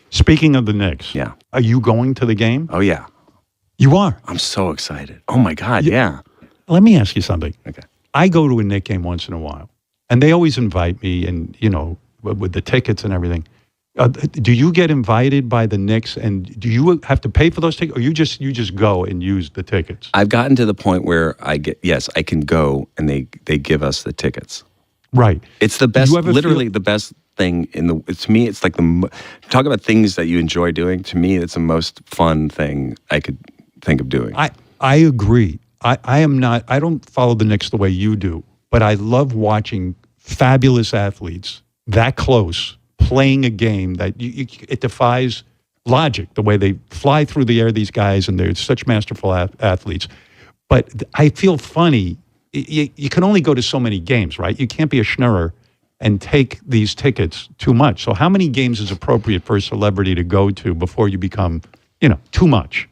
Speaking of the Knicks, are you going to the game? Oh, yeah. You are? I'm so excited. Oh, my God, yeah. Let me ask you something. Okay. I go to a Knicks game once in a while. And they always invite me, and with the tickets and everything. Do you get invited by the Knicks, and do you have to pay for those tickets, or you just go and use the tickets? I've gotten to the point where I can go, and they give us the tickets. Right. It's the best, literally the best thing to me. It's like talk about things that you enjoy doing. To me, it's the most fun thing I could think of doing. I agree. I don't follow the Knicks the way you do, but I love watching fabulous athletes that close playing a game that it defies logic, the way they fly through the air, these guys, and they're such masterful athletes. But I feel funny. You can only go to so many games, right? You can't be a schnurrer and take these tickets too much. So how many games is appropriate for a celebrity to go to before you become, too much?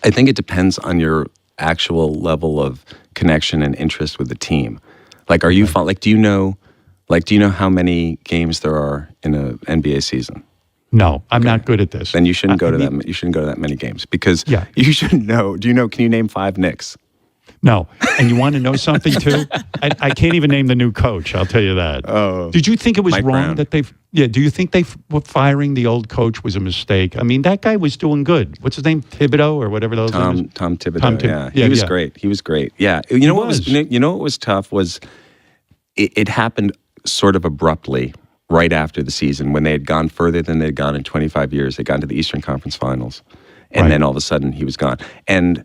I think it depends on your actual level of connection and interest with the team. Like, are you do you know how many games there are in an NBA season? No, I'm not good at this. Then you shouldn't go to that. You shouldn't go to that many games because you should know. Do you know? Can you name 5 Knicks? No. And you want to know something too? I can't even name the new coach. I'll tell you that. Oh. Did you think it was Mike wrong Brown. that they've? Yeah. Do you think firing the old coach was a mistake? I mean, that guy was doing good. What's his name? Thibodeau or whatever those names. Tom Thibodeau. He was great. He was great. Yeah. You know what was tough was it happened sort of abruptly right after the season when they had gone further than they'd gone in 25 years. They'd gone to the Eastern Conference Finals, and then all of a sudden he was gone. And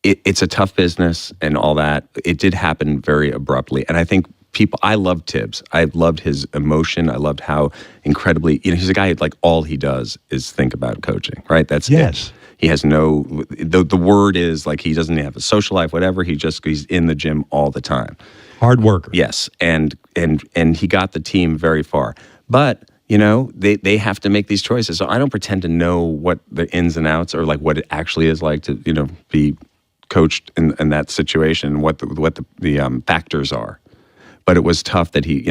it's a tough business and all that. It did happen very abruptly. And I think I loved Tibbs. I loved his emotion. I loved how incredibly, he's a guy like all he does is think about coaching, right? That's it. He has the word is like he doesn't have a social life, whatever. He's in the gym all the time. Hard worker. Yes. And he got the team very far. But they have to make these choices. So I don't pretend to know what the ins and outs or like what it actually is like to, be coached in that situation, what the factors are. But it was tough that he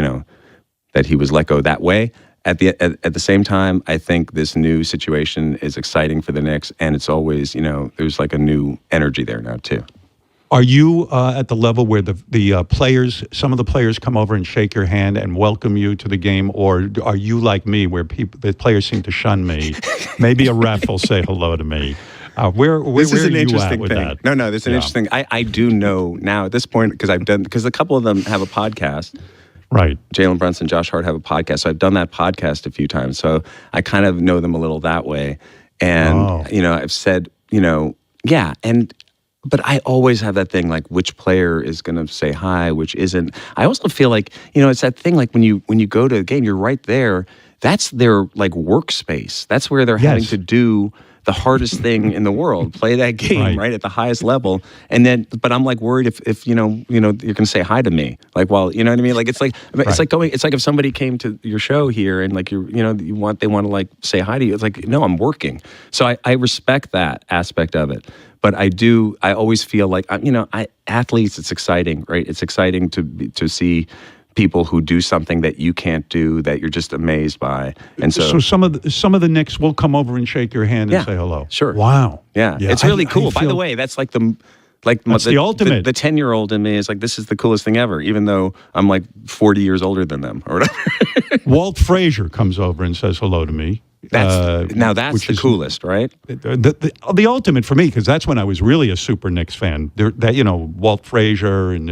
was let go that way. At the same time, I think this new situation is exciting for the Knicks, and it's always, there's like a new energy there now too. Are you at the level where the players, some of the players come over and shake your hand and welcome you to the game, or are you like me, where the players seem to shun me? Maybe a ref will say hello to me. Where this is an are you interesting at with thing. that? No, this is an interesting. I do know now at this point because a couple of them have a podcast. Right. Jalen Brunson, Josh Hart have a podcast. So I've done that podcast a few times. So I kind of know them a little that way. And, I've said, but I always have that thing like which player is going to say hi, which isn't. I also feel like, it's that thing like when you go to a game, you're right there. That's their like workspace. That's where they're having to do the hardest thing in the world, play that game right at the highest level. And then, but I'm like worried if you're going to say hi to me, like, well, you know what I mean? Like, it's like if somebody came to your show here and like, they want to like say hi to you. It's like, no, I'm working. So I respect that aspect of it. But I always feel like, athletes, it's exciting, right? It's exciting to see people who do something that you can't do, that you're just amazed by. And so some of the Knicks will come over and shake your hand and say hello. Sure. Wow. Yeah. It's really cool. By the way, that's like the ultimate. The 10-year-old in me is like, this is the coolest thing ever, even though I'm like 40 years older than them or whatever. Walt Frazier comes over and says hello to me. That's the coolest, right? The ultimate for me, because that's when I was really a super Knicks fan. Walt Frazier and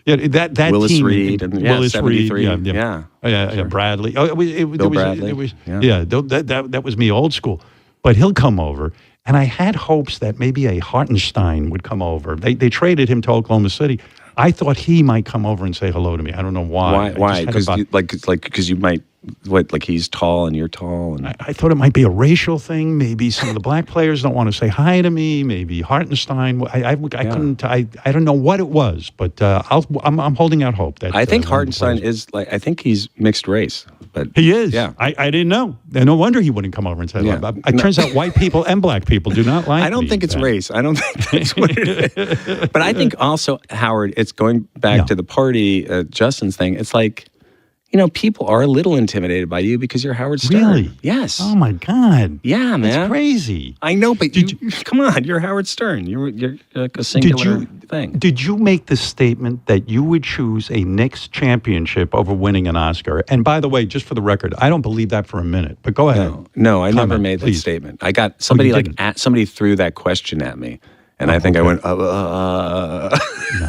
that Willis team, Reed and Willis 73. Reed, Sure. Bradley. Bill Bradley. That was me old school. But he'll come over, and I had hopes that maybe a Hartenstein would come over. They traded him to Oklahoma City. I thought he might come over and say hello to me. I don't know why. Why? Because you might. Like he's tall and you're tall, and I thought it might be a racial thing. Maybe some of the black players don't want to say hi to me. Maybe Hartenstein. I couldn't. I don't know what it was, but I'm holding out hope that I think Hartenstein is like. I think he's mixed race, but he is. Yeah, I didn't know. And no wonder he wouldn't come over and say hello. It turns out white people and black people do not like. I don't think it's race. I don't think that's what it is. But I think also, Howard, it's going back to the party, Justin's thing. It's like, people are a little intimidated by you because you're Howard Stern. Really? Yes. Oh my God. Yeah, man. That's crazy. I know, but come on, you're Howard Stern. You're like a singular thing. Did you make the statement that you would choose a Knicks championship over winning an Oscar? And by the way, just for the record, I don't believe that for a minute. But go ahead. No, I never made that statement. I got somebody somebody threw that question at me, and I think I went. No,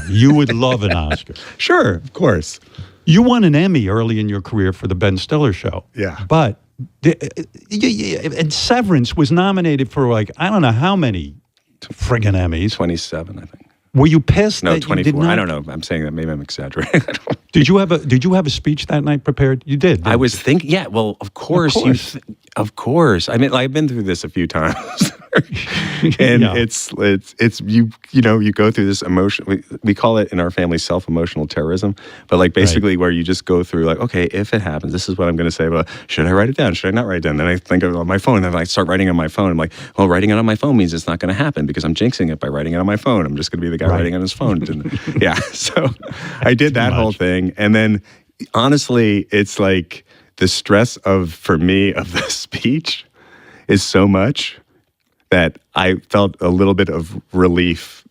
you would love an Oscar. Sure, of course. You won an Emmy early in your career for the Ben Stiller Show. Yeah. But and Severance was nominated for I don't know how many friggin' Emmys. 27, I think. Were you pissed? No, that 24. You did not? I don't know. I'm saying that. Maybe I'm exaggerating. Did you have a speech that night prepared? You did. I was thinking. Yeah. Well, of course. Of course. I mean, I've been through this a few times, and it's you go through this emotion. We call it in our family self-emotional terrorism, but basically where you just go through okay, if it happens, this is what I'm going to say. But should I write it down? Should I not write it down? Then I think of it on my phone, and then I start writing on my phone. I'm like, well, writing it on my phone means it's not going to happen because I'm jinxing it by writing it on my phone. I'm just going to be the guy writing on his phone. Yeah. So I did that whole thing, and then honestly, it's like the stress for me of the speech is so much that I felt a little bit of relief,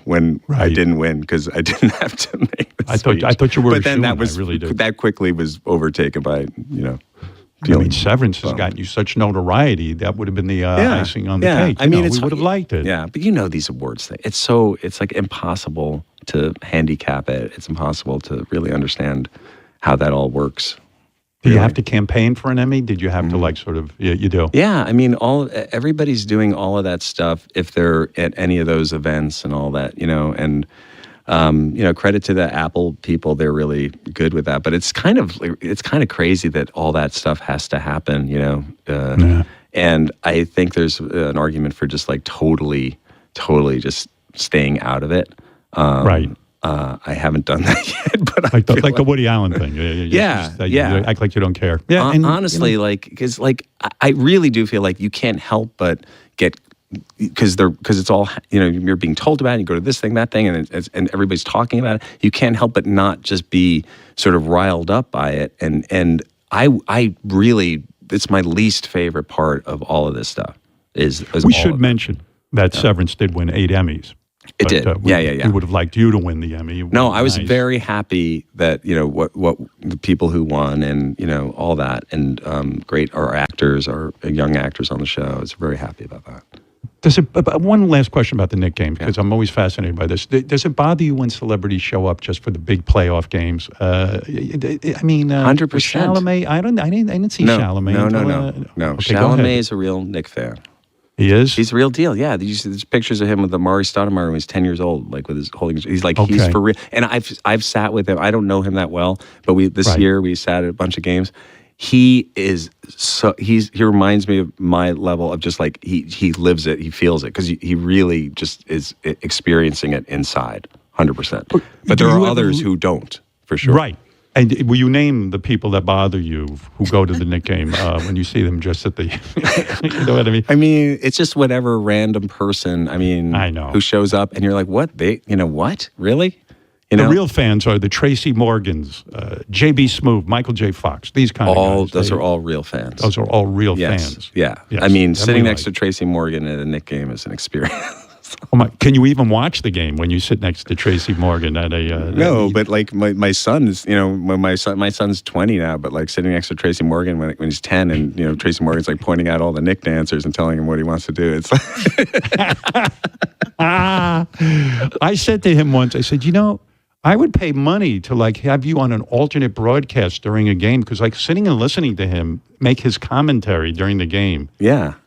when I didn't win because I didn't have to make the speech. I thought you were. But then that was really did. That quickly was overtaken by Severance has gotten you such notoriety. That would have been the icing on the cake. I mean, we would have liked it. Yeah, but these awards thing. It's like impossible to handicap it. It's impossible to really understand how that all works. Do you have to campaign for an Emmy? Did you have to you do? Yeah, I mean, everybody's doing all of that stuff if they're at any of those events and all that, and credit to the Apple people, they're really good with that. But it's kind of crazy that all that stuff has to happen, And I think there's an argument for just totally just staying out of it. Right. I haven't done that yet, but like the Woody Allen thing. You act like you don't care. Yeah, and honestly, because I really do feel like you can't help but get because it's all you're being told about it. You go to this thing, that thing, and everybody's talking about it. You can't help but not just be sort of riled up by it. And I really, it's my least favorite part of all of this stuff. We should mention that Severance did win 8 Emmys. It did. We would have liked you to win the Emmy. No, I was very happy that what the people who won and all that and our actors, our young actors on the show. I was very happy about that. One last question about the Knick game because I'm always fascinated by this. Does it bother you when celebrities show up just for the big playoff games? I mean, 100%. Chalamet. I didn't see Chalamet. No. Okay, Chalamet is a real Knick fan. He is? He's a real deal, yeah. There's pictures of him with Amari Stoudemire when he's 10 years old, with his holding. He's he's for real. And I've sat with him. I don't know him that well, but this year we sat at a bunch of games. He is he reminds me of my level of just he lives it, he feels it because he really just is experiencing it inside, 100%. But there are others who don't, for sure. Right. And will you name the people that bother you who go to the Knick game when you see them just at the, you know what I mean? I mean, it's just whatever random person, I know, who shows up and you're like, what? What? Really? The real fans are the Tracy Morgans, J.B. Smoove, Michael J. Fox, these kind of guys. Those are all real fans. Those are all real fans. Yeah. Yes. I mean, sitting next to Tracy Morgan at a Knick game is an experience. Can you even watch the game when you sit next to Tracy Morgan at a? No, but my son is when my son's 20 now, but sitting next to Tracy Morgan when he's 10, and Tracy Morgan's pointing out all the Knick dancers and telling him what he wants to do. It's I said to him once, I said, I would pay money to have you on an alternate broadcast during a game because sitting and listening to him make his commentary during the game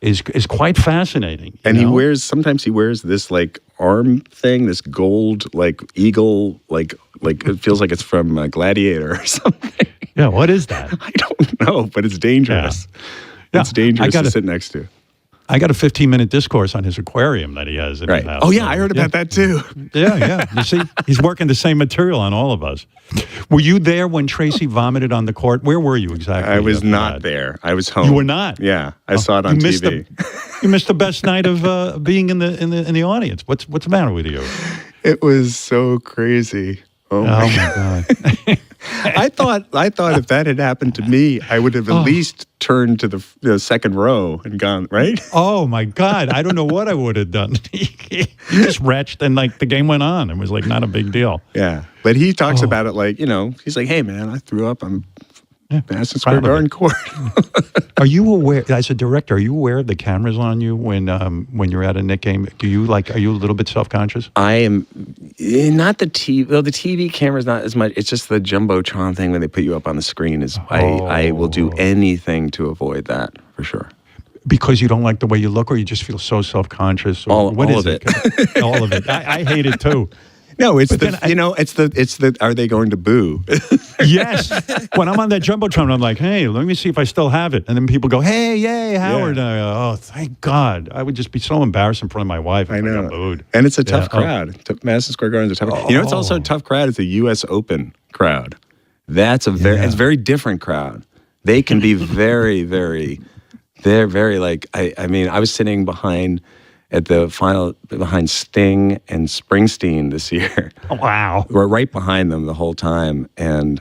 is quite fascinating. And sometimes he wears this arm thing, this gold eagle, it feels like it's from Gladiator or something. Yeah, what is that? I don't know, but it's dangerous. Yeah. It's dangerous to sit next to. I got a 15-minute discourse on his aquarium that he has in his house. Oh, yeah, I heard about that too. Yeah. You see, he's working the same material on all of us. Were you there when Tracy vomited on the court? Where were you exactly? I was not there. I was home. You were not? Yeah, I saw it on TV. You missed the best night of being in the audience. What's the matter with you? It was so crazy. Oh my God. I thought if that had happened to me, I would have at least turned to the second row and gone, right? Oh my God. I don't know what I would have done. He just retched and like the game went on. It was like not a big deal. Yeah. But he talks about it like, he's like, hey man, I threw up on Madison Square Garden Court. Are you aware, as a director, are you aware of the cameras on you when you're at a Knick game? Are you a little bit self-conscious? I am not the TV. Well, the TV camera's not as much. It's just the jumbotron thing when they put you up on the screen. I will do anything to avoid that for sure. Because you don't like the way you look, or you just feel so self-conscious? Or all of it. All of it. I hate it too. No, it's the are they going to boo? Yes. When I'm on that jumbotron, I'm like, hey, let me see if I still have it. And then people go, hey, yay, Howard. And I go, oh, thank God. I would just be so embarrassed in front of my wife if I got booed. And it's a tough crowd. Madison Square Garden's a tough crowd. It's also a tough crowd. It's a U.S. Open crowd. That's it's a very different crowd. They can be very, very, they're very like, I mean, I was sitting behind at the final behind Sting and Springsteen this year. Oh, wow. We're right behind them the whole time. And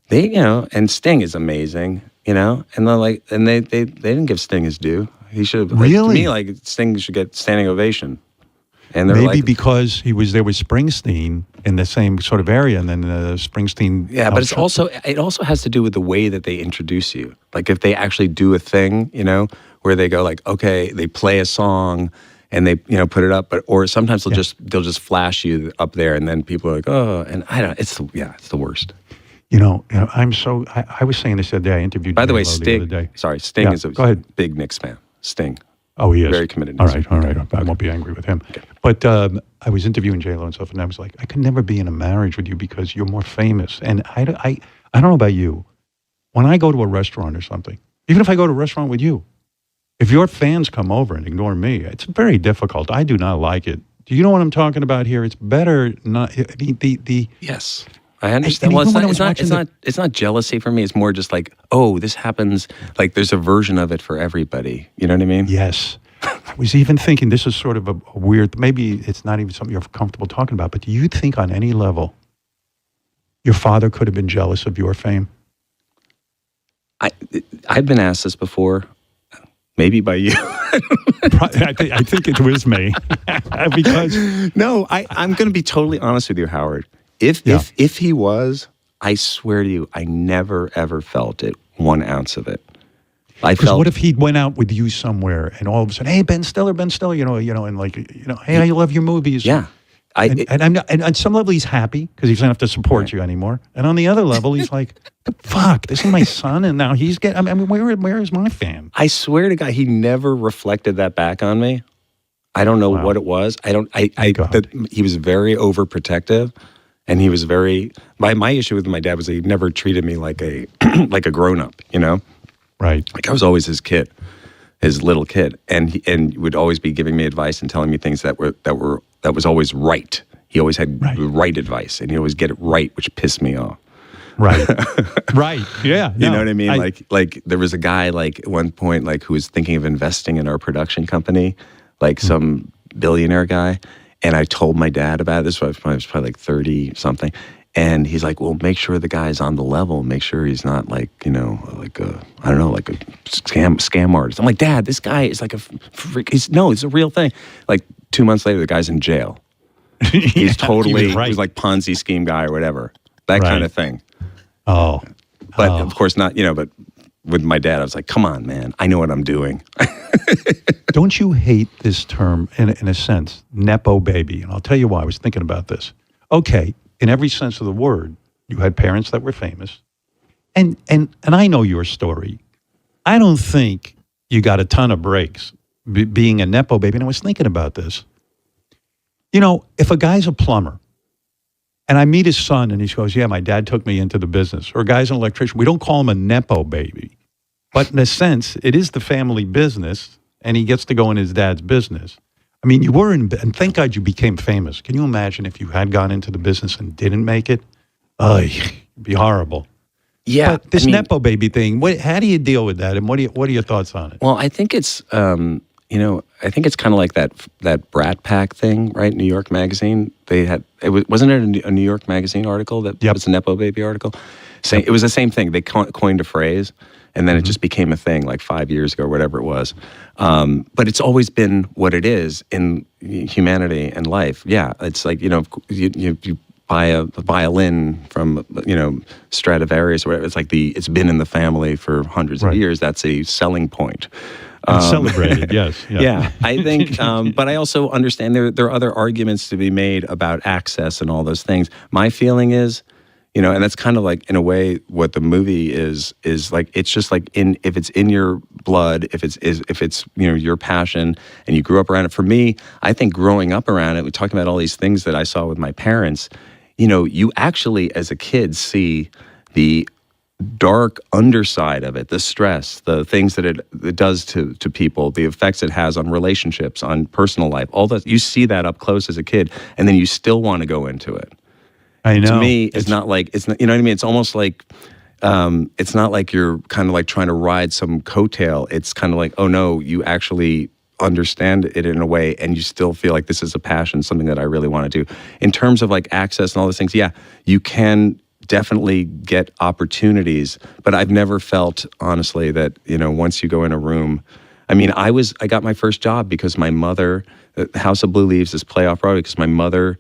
they, and Sting is amazing, and they're like, and they didn't give Sting his due. He should have, really? To me, like Sting should get standing ovation. And they're maybe because he was there with Springsteen in the same sort of area, and then Springsteen. Yeah, but it also has to do with the way that they introduce you. Like if they actually do a thing, where they go like, okay, they play a song and they put it up, or sometimes they'll just flash you up there, and then people are like, oh, and I don't. It's the worst. I'm so. I was saying this the other day. I interviewed. By the way, Sting. The other day. Sorry, Sting is a go ahead. big Knicks fan. Sting. Oh, he is. Very committed. All right. I won't be angry with him. Okay. But I was interviewing J-Lo and stuff, and I was like, I could never be in a marriage with you because you're more famous. And I don't know about you. When I go to a restaurant or something, even if I go to a restaurant with you, if your fans come over and ignore me, it's very difficult. I do not like it. Do you know what I'm talking about here? It's better not. Yes. I understand. Well, it's not jealousy for me. It's more just like, oh, this happens. Like there's a version of it for everybody. You know what I mean? Yes. I was even thinking this is sort of a weird, maybe it's not even something you're comfortable talking about, but do you think on any level your father could have been jealous of your fame? I've been asked this before, maybe by you. I think it was me. Because no, I'm going to be totally honest with you, Howard. If he was, I swear to you, I never ever felt it, 1 ounce of it. What if he went out with you somewhere and all of a sudden, hey, Ben Stiller, and like, hey, I love your movies. Yeah. And on some level he's happy because he doesn't have to support you anymore. And on the other level, he's like, fuck, this is my son, and now he's getting. I mean, where is my fam? I swear to God, he never reflected that back on me. I don't know what it was. He was very overprotective, and he was very. My issue with my dad was that he never treated me like a like a grown up. Right. Like I was always his kid, his little kid, and he would always be giving me advice and telling me things that was always right. He always had right advice, and he always get it right, which pissed me off. Right. Right. Yeah. You know what I mean? Like there was a guy like at one point like who was thinking of investing in our production company, like some billionaire guy, and I told my dad about it. This was probably like 30 something. And he's like, well, make sure the guy's on the level. Make sure he's not like, like a scam artist. I'm like, Dad, this guy is like a freak. It's a real thing. Like 2 months later, the guy's in jail. He's totally, he was like Ponzi scheme guy or whatever. That kind of thing. Oh. But of course not, but with my dad, I was like, come on, man. I know what I'm doing. Don't you hate this term in a sense, Nepo baby? And I'll tell you why. I was thinking about this. Okay. In every sense of the word, you had parents that were famous. And I know your story. I don't think you got a ton of breaks being a Nepo baby. And I was thinking about this. If a guy's a plumber and I meet his son and he goes, yeah, my dad took me into the business, or a guy's an electrician, we don't call him a Nepo baby. But in a sense, it is the family business and he gets to go in his dad's business. I mean, you were and thank God you became famous. Can you imagine if you had gone into the business and didn't make it? It'd be horrible. Yeah. But this Nepo baby thing, how do you deal with that? And what are your thoughts on it? Well, I think it's, I think it's kind of like that Brat Pack thing, right? New York Magazine. They had wasn't it a New York Magazine article that was a Nepo Baby article? Saying it was the same thing. They coined a phrase, and then it just became a thing like 5 years ago, or whatever it was. But it's always been what it is in humanity and life. Yeah, it's like you buy a violin from Stradivarius or whatever. It's like it's been in the family for hundreds of years. That's a selling point. Celebrated, yes. Yeah, I think, but I also understand there are other arguments to be made about access and all those things. My feeling is, and that's kind of like, in a way, what the movie is like, it's just like, if it's in your blood, if it's your passion and you grew up around it. For me, I think growing up around it, we're talking about all these things that I saw with my parents, you actually, as a kid, see the dark underside of it, the stress, the things that it does to people, the effects it has on relationships, on personal life, all that. You see that up close as a kid, and then you still want to go into it. I know. To me, it's not like, it's not, you know what I mean? It's almost like, it's not like you're kind of like trying to ride some coattail. It's kind of like, oh no, you actually understand it in a way, and you still feel like this is a passion, something that I really want to do. In terms of like access and all those things, yeah, you can definitely get opportunities, but I've never felt, honestly, that, once you go in a room, I mean, I got my first job because my mother, House of Blue Leaves, this play off Broadway, because my mother,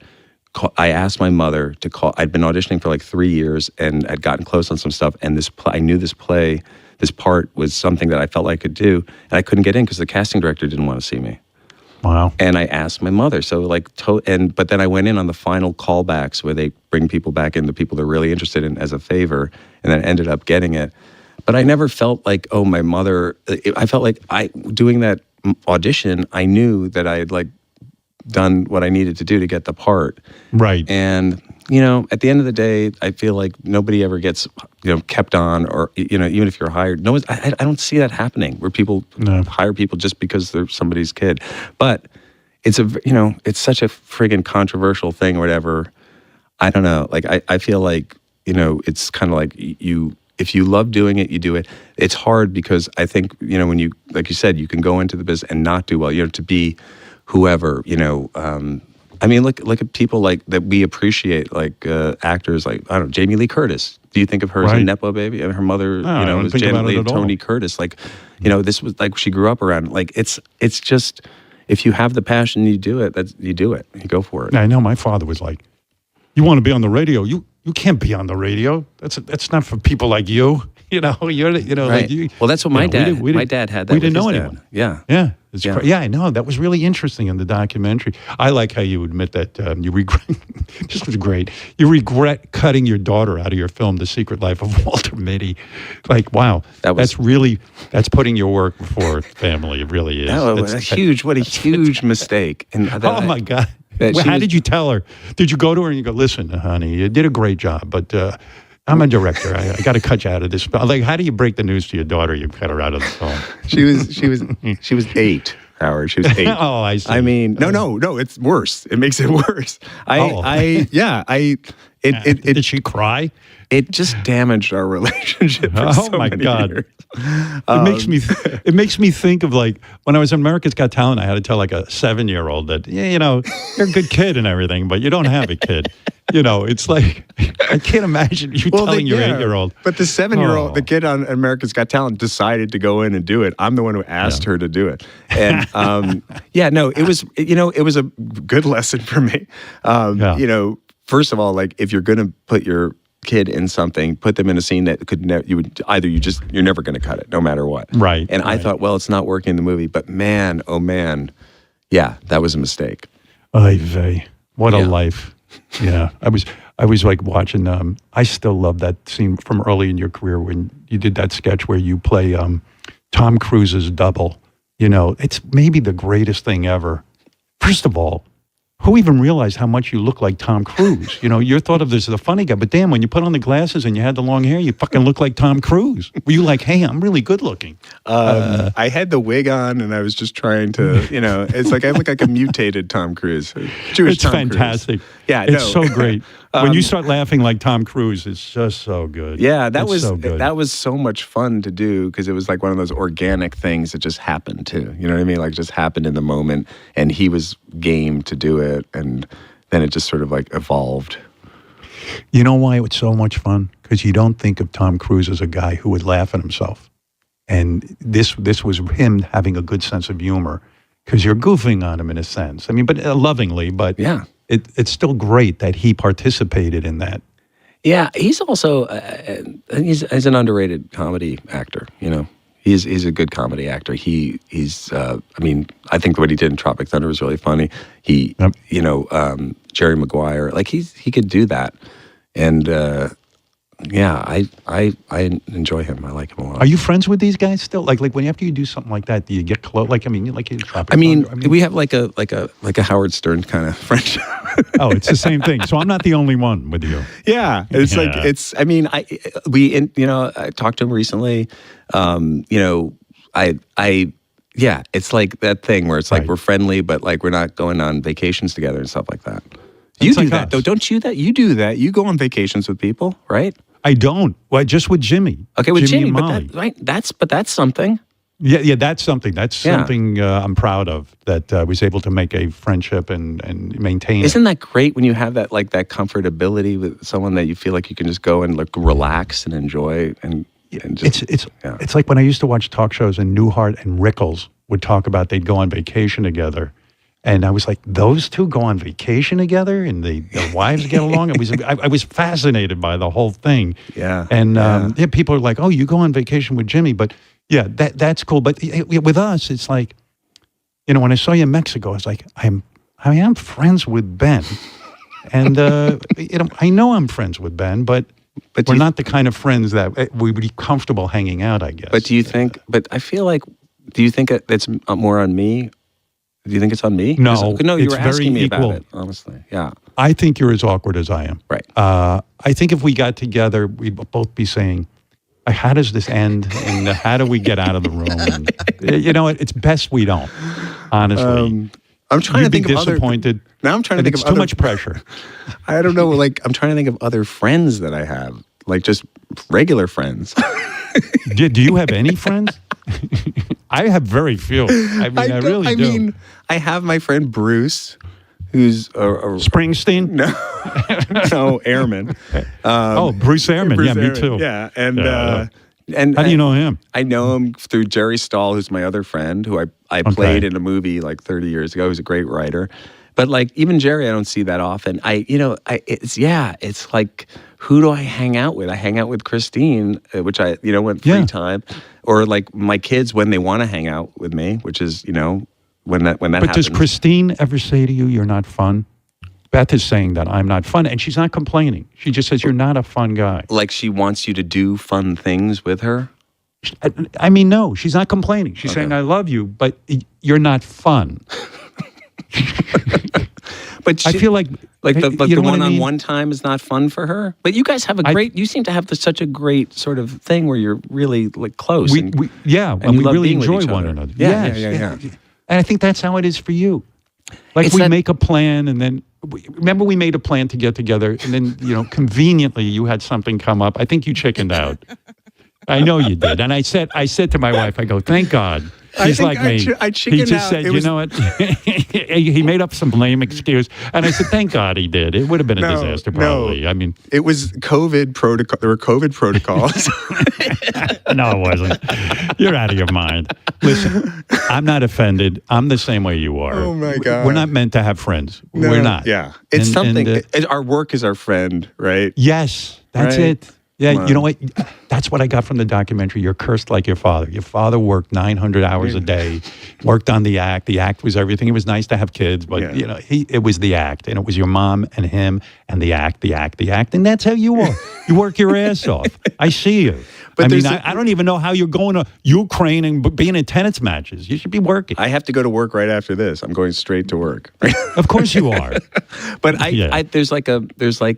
I asked my mother to call. I'd been auditioning for like 3 years and I'd gotten close on some stuff, and I knew this part was something that I felt I could do, and I couldn't get in because the casting director didn't want to see me. Wow. And I asked my mother. So but then I went in on the final callbacks where they bring people back in, the people they're really interested in, as a favor, and then ended up getting it. But I never felt like, oh, my mother, I felt like doing that audition, I knew that I had like done what I needed to do to get the part. Right. And, at the end of the day, I feel like nobody ever gets, kept on, or, even if you're hired. I don't see that happening where people hire people just because they're somebody's kid. But it's it's such a friggin' controversial thing or whatever. I don't know. Like, I feel like, it's kind of like if you love doing it, you do it. It's hard because I think, when you, like you said, you can go into the business and not do well, to be whoever, I mean, look at people like that we appreciate, like actors like, I don't know, Jamie Lee Curtis. Do you think of her as a Nepo baby? And her mother, was Janet Leigh and Tony Curtis. Like, this was like she grew up around. Like, it's just, if you have the passion, you do it. You do it. You go for it. I know my father was like, you want to be on the radio? You can't be on the radio. That's not for people like you. You're right. like well, that's what my dad. My dad had that. We didn't know anyone. Yeah. Yeah. Yeah, I know. That was really interesting in the documentary. I like how you admit that you regret. This was great. You regret cutting your daughter out of your film, The Secret Life of Walter Mitty. Like, wow, that's putting your work before family. It really is. What a huge mistake. And oh my God. How did you tell her? Did you go to her and you go, listen, honey, you did a great job, but I'm a director. I got to cut you out of this. Like, how do you break the news to your daughter? You cut her out of the film. She was 8, Howard. She was 8. Oh, I see. I mean, no. It's worse. It makes it worse. Did she cry? It just damaged our relationship. For so my many God! Years. It makes me think of like when I was on America's Got Talent. I had to tell like a 7-year-old that you're a good kid and everything, but you don't have a kid. It's like I can't imagine you telling your 8-year-old. But the 7-year-old, the kid on America's Got Talent, decided to go in and do it. I'm the one who asked her to do it, and it was a good lesson for me. First of all, like if you're going to put your kid in something, put them in a scene that could you're never going to cut it, no matter what. Right. And I thought, well, it's not working in the movie, but man, oh man, yeah, that was a mistake. Oy vey. What a life. Yeah. I was like watching, I still love that scene from early in your career when you did that sketch where you play Tom Cruise's double. It's maybe the greatest thing ever. First of all, who even realized how much you look like Tom Cruise? You know, you're thought of this as a funny guy, but damn, when you put on the glasses and you had the long hair, you fucking look like Tom Cruise. Were you like, hey, I'm really good looking? I had the wig on, and I was just trying to, you know, it's like I look like a mutated Tom Cruise, Jewish It's Tom fantastic. Cruise. Yeah, it's so great. When you start laughing like Tom Cruise, it's just so good. Yeah, that It's was so good. that was so much fun to do because it was like one of those organic things that just happened too. You know what I mean? Like just happened in the moment, and he was game to do it, and then it just sort of like evolved. You know why it's so much fun? Because you don't think of Tom Cruise as a guy who would laugh at himself. And this was him having a good sense of humor because you're goofing on him in a sense. I mean, but lovingly, but yeah, it's still great that he participated in that. Yeah, he's also he's an underrated comedy actor. You know, he's a good comedy actor. He's I mean, I think what he did in Tropic Thunder was really funny. He, you know, Jerry Maguire, like he could do that, and yeah, I enjoy him. I like him a lot. Are you friends with these guys still? Like when after you do something like that, do you get close? Like I mean, like in Tropic Thunder? I mean, we have like a Howard Stern kind of friendship. Oh, it's the same thing. So I'm not the only one with you. Yeah, it's like it's. I mean, you know, I talked to him recently. You know, yeah, it's like that thing where it's like we're friendly, but like we're not going on vacations together and stuff like that. You It's do like that us. though, don't you? You do that. You go on vacations with people, right? I don't. Well, just with Jimmy. Okay, with Jimmy, and but Molly. that's something. Yeah, that's something. That's Yeah. something I'm proud of, that I was able to make a friendship and maintain it. Isn't that great when you have that like that comfortability with someone that you feel like you can just go and like relax and enjoy and just, It's like when I used to watch talk shows and Newhart and Rickles would talk about they'd go on vacation together. And I was like, those two go on vacation together and their wives get along? I was fascinated by the whole thing. Yeah. And yeah, people are like, oh, you go on vacation with Jimmy. But yeah, that's cool. But with us, it's like, you know, when I saw you in Mexico, I was like, I am friends with Ben. And, you know, I know I'm friends with Ben, but we're not the kind of friends that we would be comfortable hanging out, I guess. But do you think? But I feel like, do you think it's more on me? Do you think it's on me? No, no. You it's were asking very me equal. about it, honestly. Yeah. I think you're as awkward as I am. Right. I think if we got together, we'd both be saying, how does this end? And how do we get out of the room? And, you know, it's best we don't, honestly. I'm trying You'd to think be of other. disappointed. Now I'm trying to think it's of too other, much pressure. I don't know. Like I'm trying to think of other friends that I have, like just regular friends. Do you have any friends? I have very few. I mean, I really do. I mean, I have my friend Bruce, who's a Springsteen. No, Airman. Bruce Airman. Bruce Yeah, me Airman. too. Yeah, and how do you know him? I know him through Jerry Stahl, who's my other friend, who I played in a movie like 30 years ago. He's a great writer. But like even Jerry, I don't see that often. It's like, who do I hang out with? I hang out with Christine, which I, when free time, or like my kids when they want to hang out with me, which is, when that But happens. does Christine ever say to you, you're not fun? Beth is saying that I'm not fun, and she's not complaining. She just says, you're not a fun guy. Like she wants you to do fun things with her? I mean, no, she's not complaining. She's saying, I love you, but you're not fun. But I feel like the one-on-one time is not fun for her. But you guys have you seem to have such a great sort of thing where you're really like close. And we love really being with enjoy each one other. another. Yeah. And I think that's how it is for you. Like we make a plan, and then remember we made a plan to get together, and then conveniently you had something come up. I think you chickened out. I know you did, and I said to my wife, I go, thank God. He's like me. I chickened he just out. said, you know what? He made up some lame excuse, and I said, thank God he did. It would have been a disaster, probably. No. I mean, it was COVID protocol. There were COVID protocols. No, it wasn't. You're out of your mind. Listen, I'm not offended. I'm the same way you are. Oh my God. We're not meant to have friends. No. We're not. Yeah, it's something. Our work is our friend, right? Yes, that's Right? it. Yeah, Wow. you know what? That's what I got from the documentary. You're cursed like your father. Your father worked 900 hours a day, worked on the act. The act was everything. It was nice to have kids, but it was the act, and it was your mom and him and the act, and that's how you are. You work your ass off. I see you. But I don't even know how you're going to Ukraine and being in tennis matches. You should be working. I have to go to work right after this. I'm going straight to work. Of course you are. But there's like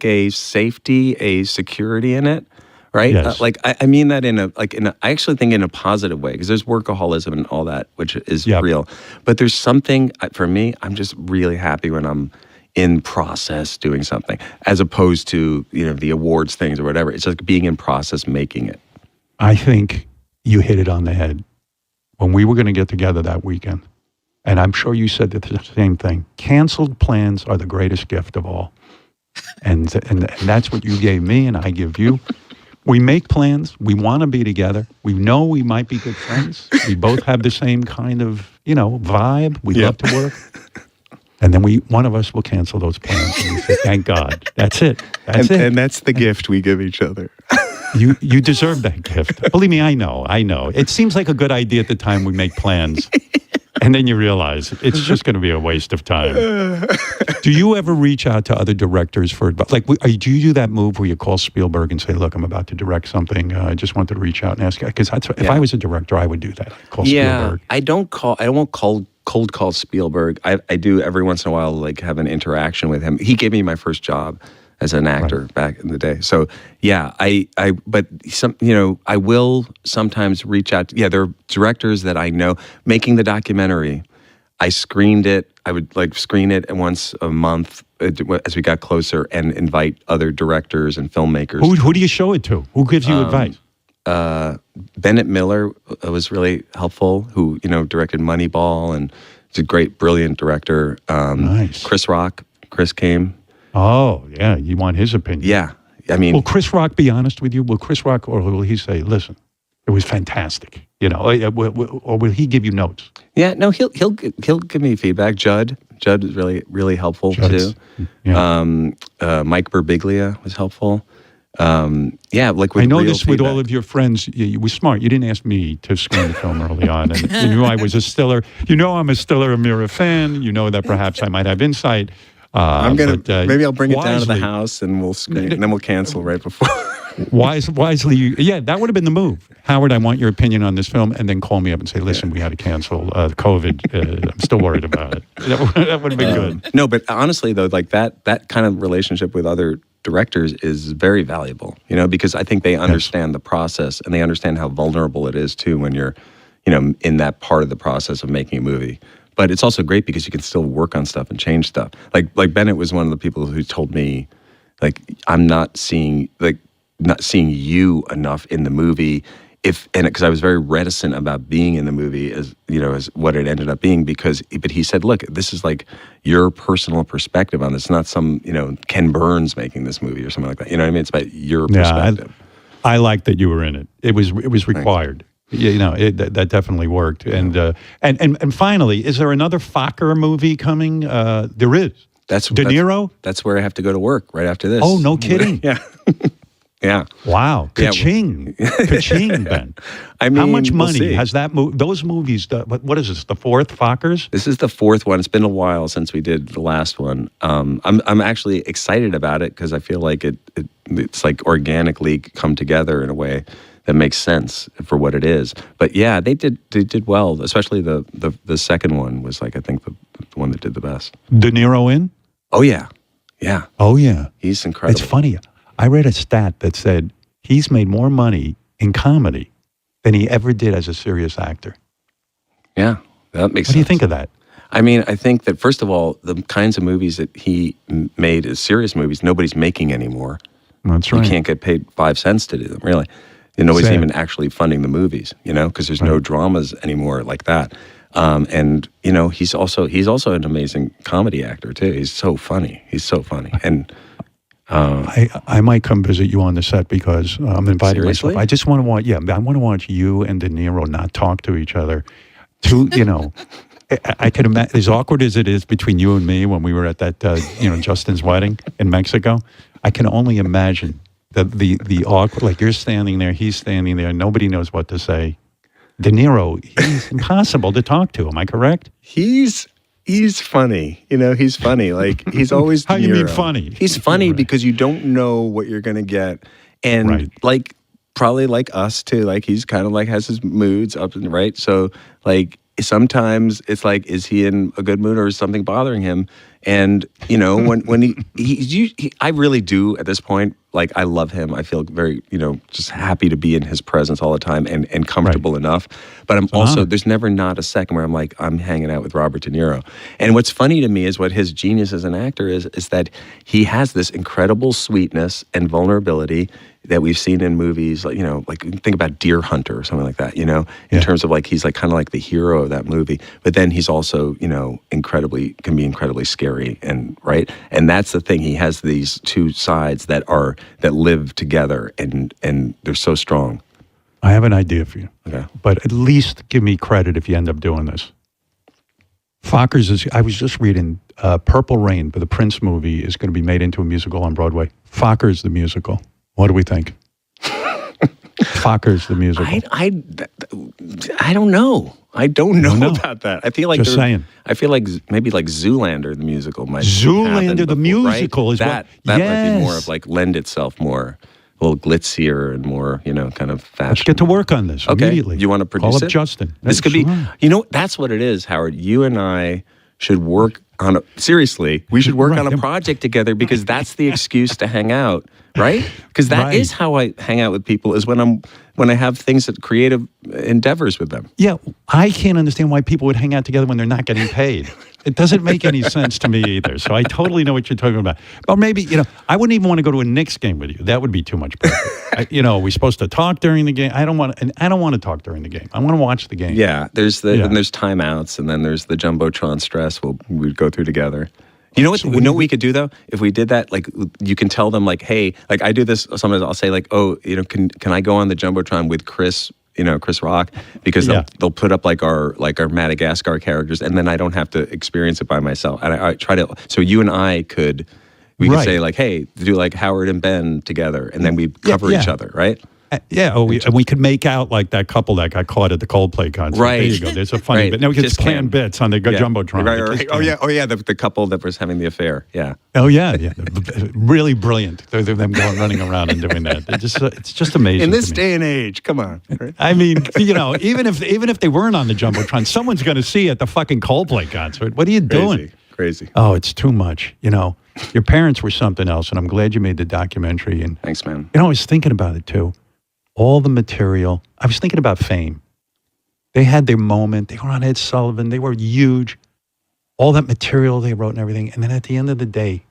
a safety, a security in it. Right? Yes. I mean that I actually think in a positive way, because there's workaholism and all that, which is real. But there's something, for me, I'm just really happy when I'm in process doing something, as opposed to, the awards things or whatever. It's like being in process, making it. I think you hit it on the head. When we were going to get together that weekend, and I'm sure you said the same thing, canceled plans are the greatest gift of all. And that's what you gave me and I give you. We make plans. We want to be together. We know we might be good friends. We both have the same kind of, vibe. We love to work. And then one of us will cancel those plans. And we say, thank God. That's it. That's it. And that's the gift we give each other. You deserve that gift. Believe me, I know. It seems like a good idea at the time we make plans. And then you realize it's just going to be a waste of time. Do you ever reach out to other directors for advice? Like, do you do that move where you call Spielberg and say, look, I'm about to direct something. I just wanted to reach out and ask. Because if I was a director, I would do that. I'd call Spielberg. I won't cold call Spielberg. I do every once in a while, have an interaction with him. He gave me my first job as an actor back in the day. So but I will sometimes reach out. There are directors that I know. Making the documentary, I screened it. I would screen it once a month as we got closer and invite other directors and filmmakers. Who do you show it to? Who gives you advice? Bennett Miller was really helpful, who, directed Moneyball and is a great, brilliant director. Nice. Chris Rock. Chris came. Oh, yeah. You want his opinion. Yeah. I mean, will Chris Rock be honest with you? Will Chris Rock, or will he say, listen, it was fantastic, or will he give you notes? Yeah, no, he'll give me feedback. Judd is really, really helpful too. Yeah. Mike Birbiglia was helpful. I noticed with all of your friends, you were smart. You didn't ask me to screen the film early on. And you knew I was a Stiller. I'm a Stiller Amira fan. You know that perhaps I might have insight. Maybe I'll bring it down to the house and we'll screen, and then we'll cancel right before. Wisely, that would have been the move. Howard, I want your opinion on this film, and then call me up and say, listen, we had to cancel COVID. I'm still worried about it. That would have been good. No, but honestly, though, that kind of relationship with other directors is very valuable, because I think they understand the process and they understand how vulnerable it is, too, when you're, in that part of the process of making a movie. But it's also great because you can still work on stuff and change stuff. Like Bennett was one of the people who told me, I'm not seeing you enough in the movie. Because I was very reticent about being in the movie as what it ended up being, but he said, look, this is your personal perspective on this. It's not some, Ken Burns making this movie or something like that. You know what I mean? It's about your perspective. I like that you were in it. It was required. That definitely worked. And finally, is there another Fokker movie coming? There is. That's De Niro? That's where I have to go to work right after this. Oh, no kidding. Yeah. Yeah. Wow. Ka-ching. Ka-ching, Ben. I mean, how much money we'll has those movies, what is this, the fourth Fokkers? This is the fourth one. It's been a while since we did the last one. I'm actually excited about it because I feel like it's organically come together in a way that makes sense for what it is. But yeah, they did well, especially the second one was I think the one that did the best. De Niro in? Oh yeah. Yeah. Oh yeah. He's incredible. It's funny. I read a stat that said he's made more money in comedy than he ever did as a serious actor. Yeah, that makes sense. What do you think of that? I mean, I think that, first of all, the kinds of movies that he made as serious movies, nobody's making anymore. That's right. You can't get paid 5 cents to do them, really. And nobody's even actually funding the movies, because there's no dramas anymore like that. And he's also an amazing comedy actor too. He's so funny. And I might come visit you on the set because I'm inviting Seriously? myself. I just want to watch you and De Niro not talk to each other. I can imagine, as awkward as it is between you and me when we were at that Justin's wedding in Mexico. I can only imagine the awkward, like you're standing there, he's standing there, nobody knows what to say. De Niro, he's impossible to talk to. Am I correct? He's funny. He's funny. Like, he's always De Niro. How you mean funny? He's funny because you don't know what you're going to get. And like, probably like us too, like he's kind of like has his moods up and right. So like sometimes it's like, is he in a good mood or is something bothering him? And, when he I really do at this point, like I love him. I feel very, just happy to be in his presence all the time and comfortable enough. But I'm also, there's never not a second where I'm like, I'm hanging out with Robert De Niro. And what's funny to me is what his genius as an actor is that he has this incredible sweetness and vulnerability that we've seen in movies, like, like think about Deer Hunter or something like that, in terms of like, he's like kind of like the hero of that movie. But then he's also, can be incredibly scary and right. And that's the thing. He has these two sides that live together and they're so strong. I have an idea for you. Okay. But at least give me credit if you end up doing this. Fockers I was just reading Purple Rain for the Prince movie is going to be made into a musical on Broadway. Fockers the musical. What do we think? Fockers the musical. I don't know. I don't know about that. I feel like just saying. I feel like maybe like Zoolander the musical might. Zoolander the musical is that what, might be more of like lend itself more, a little glitzier and more kind of fashion. Let's get to work on this immediately. You want to produce Call up it? Justin. This could be. That's what it is, Howard. You and I should work on seriously. We should work on a project together because that's the excuse to hang out. Right? Because that is how I hang out with people is when I have things that creative endeavors with them. Yeah, I can't understand why people would hang out together when they're not getting paid. It doesn't make any sense to me either. So I totally know what you're talking about. But maybe, I wouldn't even want to go to a Knicks game with you. That would be too much pressure. We're supposed to talk during the game. I don't want to talk during the game. I want to watch the game. Yeah, there's there's timeouts and then there's the Jumbotron stress we'd go through together. You know what we could do though? If we did that, like you can tell them like, hey, like I do this sometimes I'll say like, oh, can I go on the Jumbotron with Chris, Chris Rock? Because they'll put up like our Madagascar characters and then I don't have to experience it by myself. And I try to, so you and I could say like, hey, do like Howard and Ben together and then we cover each other, right? We could make out like that couple that got caught at the Coldplay concert. Right. There you go. There's a funny bit. Now we can plan bits on the Jumbotron. Right. Oh yeah. The couple that was having the affair. Yeah. Oh yeah. Really brilliant. They're them running around and doing that. It's just amazing. In this day and age, come on. Right? I mean, even if they weren't on the Jumbotron, someone's going to see at the fucking Coldplay concert. What are you doing? Crazy. Oh, it's too much. Your parents were something else, and I'm glad you made the documentary. And thanks, man. I was thinking about it too. All the material. I was thinking about Fame. They had their moment. They were on Ed Sullivan. They were huge. All that material they wrote and everything. And then at the end of the day,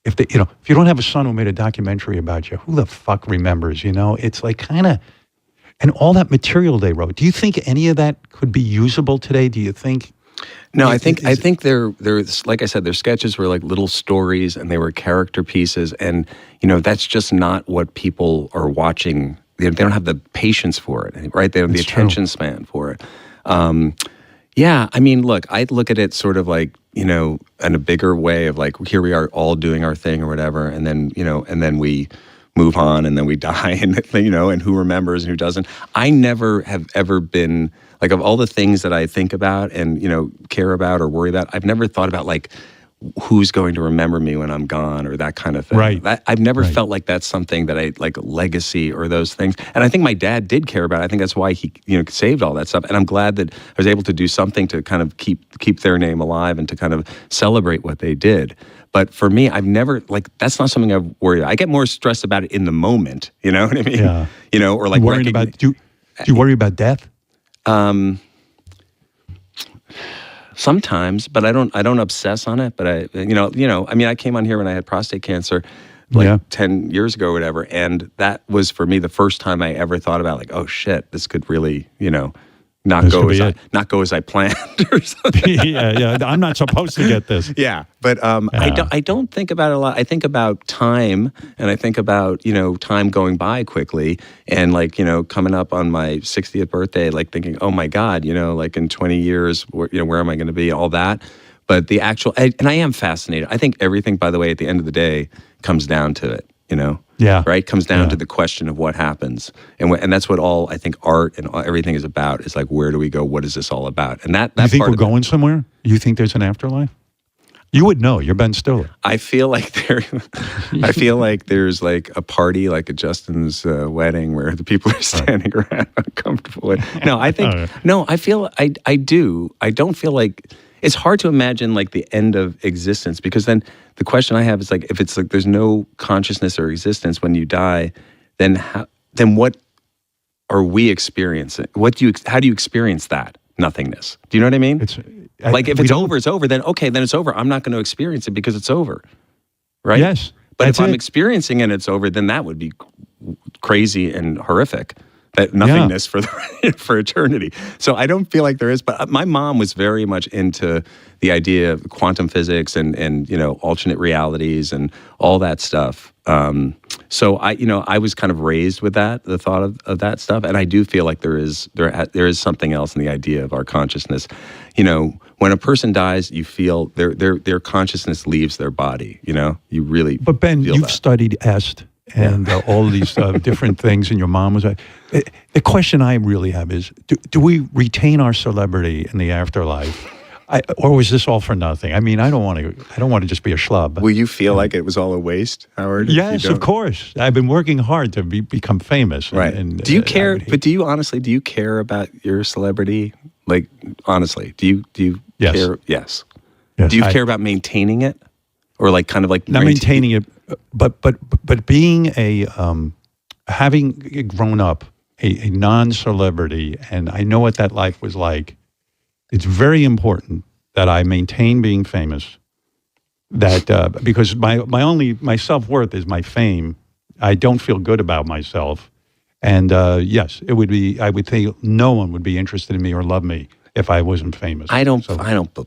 if you don't have a son who made a documentary about you, who the fuck remembers? It's like kind of, and all that material they wrote. Do you think any of that could be usable today? Do you think? No, I think they're like I said, their sketches were like little stories and they were character pieces, and that's just not what people are watching. They don't have the patience for it, right? They don't have the attention span for it. Yeah, I mean, look, I look at it sort of like, in a bigger way of like, here we are all doing our thing or whatever, and then, and then we move on and then we die and, and who remembers and who doesn't. I never have ever been, like of all the things that I think about and, care about or worry about, I've never thought about like, who's going to remember me when I'm gone or that kind of thing. Right. I've never felt like that's something that I like legacy or those things. And I think my dad did care about it. I think that's why he, saved all that stuff. And I'm glad that I was able to do something to kind of keep their name alive and to kind of celebrate what they did. But for me, I've never, that's not something I've worried about. I get more stressed about it in the moment. You know what I mean? Yeah. Or like worrying about, do you worry about death? Sometimes, but I don't obsess on it. But I mean, I came on here when I had prostate cancer, 10 years ago or whatever, and that was for me the first time I ever thought about like, oh shit, this could really, not go as I planned or something. yeah. I'm not supposed to get this. Yeah, but I don't think about it a lot. I think about time, and I think about time going by quickly, and like coming up on my 60th birthday, like thinking, oh my God, like in 20 years, where am I going to be? All that, but the actual, and I am fascinated. I think everything, by the way, at the end of the day, comes down to it. you know? Yeah. Right? Comes down to the question of what happens. And that's what all, I think, art and everything is about, is like, where do we go? What is this all about? And that You think part we're of going somewhere? You think there's an afterlife? You would know. You're Ben Stiller. I feel like there's like a party, like at Justin's wedding, where the people are standing around uncomfortable. No, I think I feel I do. I don't feel like it's hard to imagine like the end of existence, because then the question I have is like, if it's like there's no consciousness or existence when you die, then what are we experiencing? How do you experience that nothingness? Do you know what I mean? Like if it's over, it's over. Then okay, then it's over. I'm not going to experience it because it's over, right? Yes. But if I'm experiencing it and it's over, then that would be crazy and horrific. That nothingness for eternity. So I don't feel like there is. But my mom was very much into the idea of quantum physics and you know, alternate realities and all that stuff. So I was kind of raised with that, the thought of that stuff, and I do feel like there is something else in the idea of our consciousness. You know, when a person dies, you feel their consciousness leaves their body. You know, you really. But Ben, you've studied EST and all of these different things, and your mom was. The question I really have is: do we retain our celebrity in the afterlife? Or was this all for nothing? I mean, I don't want to just be a schlub. Will you feel like it was all a waste, Howard? Yes, of course. I've been working hard to become famous. Right. And, do you care? But do you honestly care about your celebrity? Like, honestly, do you Yes. care? Yes. Yes, Do you care about maintaining it, or like kind of like not maintaining it, but being having grown up a non-celebrity, and I know what that life was like. It's very important that I maintain being famous. That because my self-worth is my fame. I don't feel good about myself, and yes, it would be. I would think no one would be interested in me or love me if I wasn't famous. I don't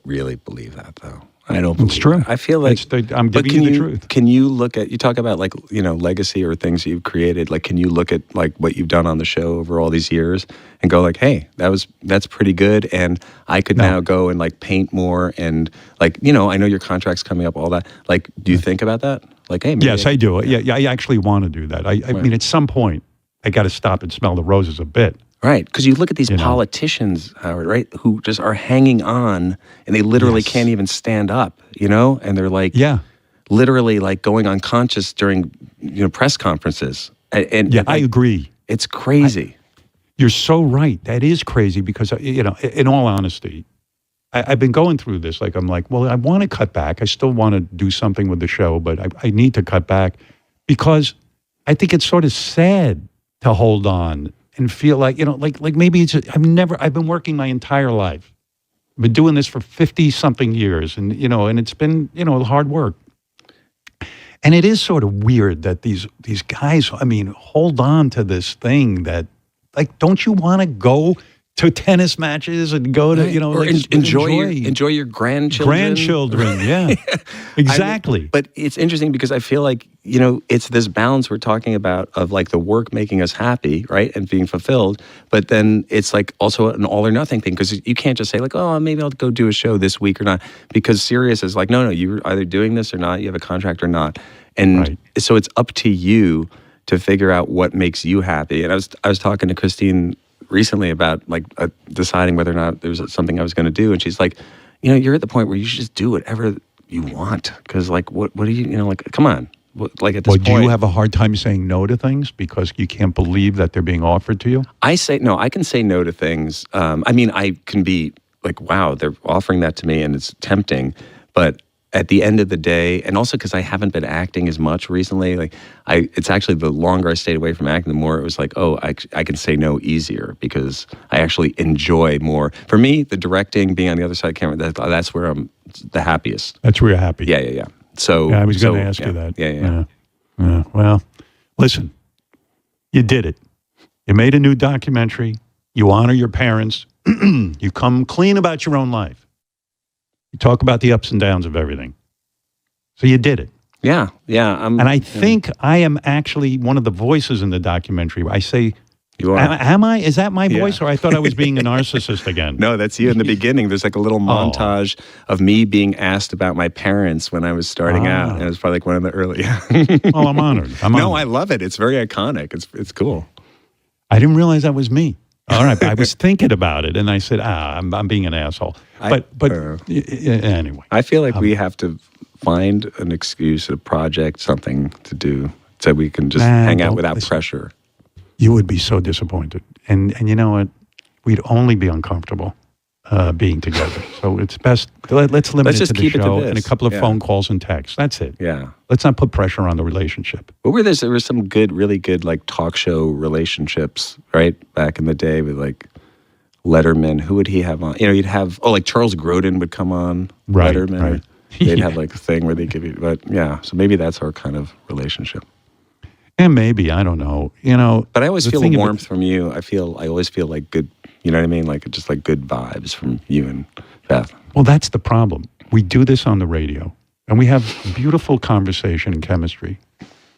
really believe that, though. I don't believe it's true. That. I feel like I'm giving you the truth. Can you look at, you talk about like, you know, legacy or things you've created, like can you look at like what you've done on the show over all these years and go like, hey, that's pretty good, and I could now go and like paint more, and like, you know, I know your contract's coming up, all that. Like, do you think about that? Like, hey, maybe yes, I do. Yeah, I actually want to do that. I mean, at some point, I got to stop and smell the roses a bit. Right, because you look at these politicians, Howard, right, who just are hanging on, and they literally can't even stand up, you know, and they're like, literally like going unconscious during, you know, press conferences. And I agree. It's crazy. You're so right. That is crazy because, you know, in all honesty, I've been going through this. Like, I'm like, well, I want to cut back. I still want to do something with the show, but I need to cut back because I think it's sort of sad to hold on and feel like, you know, like maybe I've been working my entire life. I've been doing this for 50-something years, and, you know, and it's been, you know, hard work. And it is sort of weird that these guys, I mean, hold on to this thing that, like, don't you want to go to tennis matches and go to, you know, or like, enjoy your grandchildren. Grandchildren, yeah. Exactly. But it's interesting because I feel like, you know, it's this balance we're talking about of like the work making us happy, right, and being fulfilled. But then it's like also an all or nothing thing, because you can't just say like, oh, maybe I'll go do a show this week or not, because Sirius is like, no, you're either doing this or not. You have a contract or not, and so it's up to you to figure out what makes you happy. And I was talking to Christine recently about like deciding whether or not there was something I was going to do, and she's like, you know, you're at the point where you should just do whatever you want, because like what do you know, like, come on, like at this point. Do you have a hard time saying no to things because you can't believe that they're being offered to you? I can say no to things. I mean, I can be like, wow, they're offering that to me and it's tempting, but at the end of the day, and also because I haven't been acting as much recently, like it's actually the longer I stayed away from acting, the more it was like, oh, I can say no easier because I actually enjoy more. For me, the directing, being on the other side of the camera, that's where I'm the happiest. That's where you're happy. Yeah. So I was going to ask you that. Yeah. Well, listen, you did it. You made a new documentary. You honor your parents. You come clean about your own life. You talk about the ups and downs of everything. So you did it. Yeah. And I think I am actually one of the voices in the documentary. I say You are. Am I? Is that my voice, or I thought I was being a narcissist again? No, that's you in the beginning. There's like a little montage of me being asked about my parents when I was starting out. And it was probably like one of the early. Well, I'm honored. No, I love it. It's very iconic. It's cool. I didn't realize that was me. All right, I was thinking about it, and I said, I'm being an asshole. But anyway. I feel like we have to find an excuse, a project, something to do so we can just hang out without pressure. You would be so disappointed. And you know what? We'd only be uncomfortable being together. So it's best, let's limit it to the show and a couple of phone calls and texts. That's it. Yeah. Let's not put pressure on the relationship. But there were some good, really good like talk show relationships, right? Back in the day with like Letterman. Who would he have on? You know, you'd have, like Charles Grodin would come on Letterman. Right. They'd have like a thing where they give you, but yeah. So maybe that's our kind of relationship. And maybe, I don't know, But I always feel a warmth from you. I always feel like good, you know what I mean? Like just like good vibes from you and Beth. Well, that's the problem. We do this on the radio, and we have beautiful conversation and chemistry.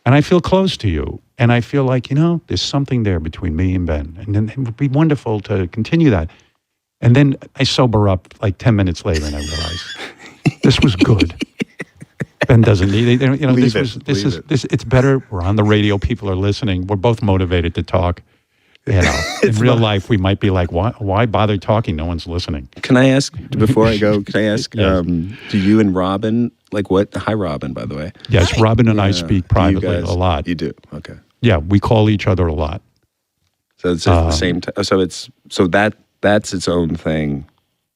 And I feel close to you. And I feel like, there's something there between me and Ben. And then it would be wonderful to continue that. And then I sober up like 10 minutes later, and I realize this was good. Ben doesn't need it. It's better. We're on the radio. People are listening. We're both motivated to talk. In real life, we might be like, why bother talking? No one's listening. Can I ask, before I go, yes. Do you and Robin, like what? Hi, Robin, by the way. Yes, hi. Robin and I speak privately a lot. You do? Okay. Yeah, we call each other a lot. So it's at the same time. So that's its own thing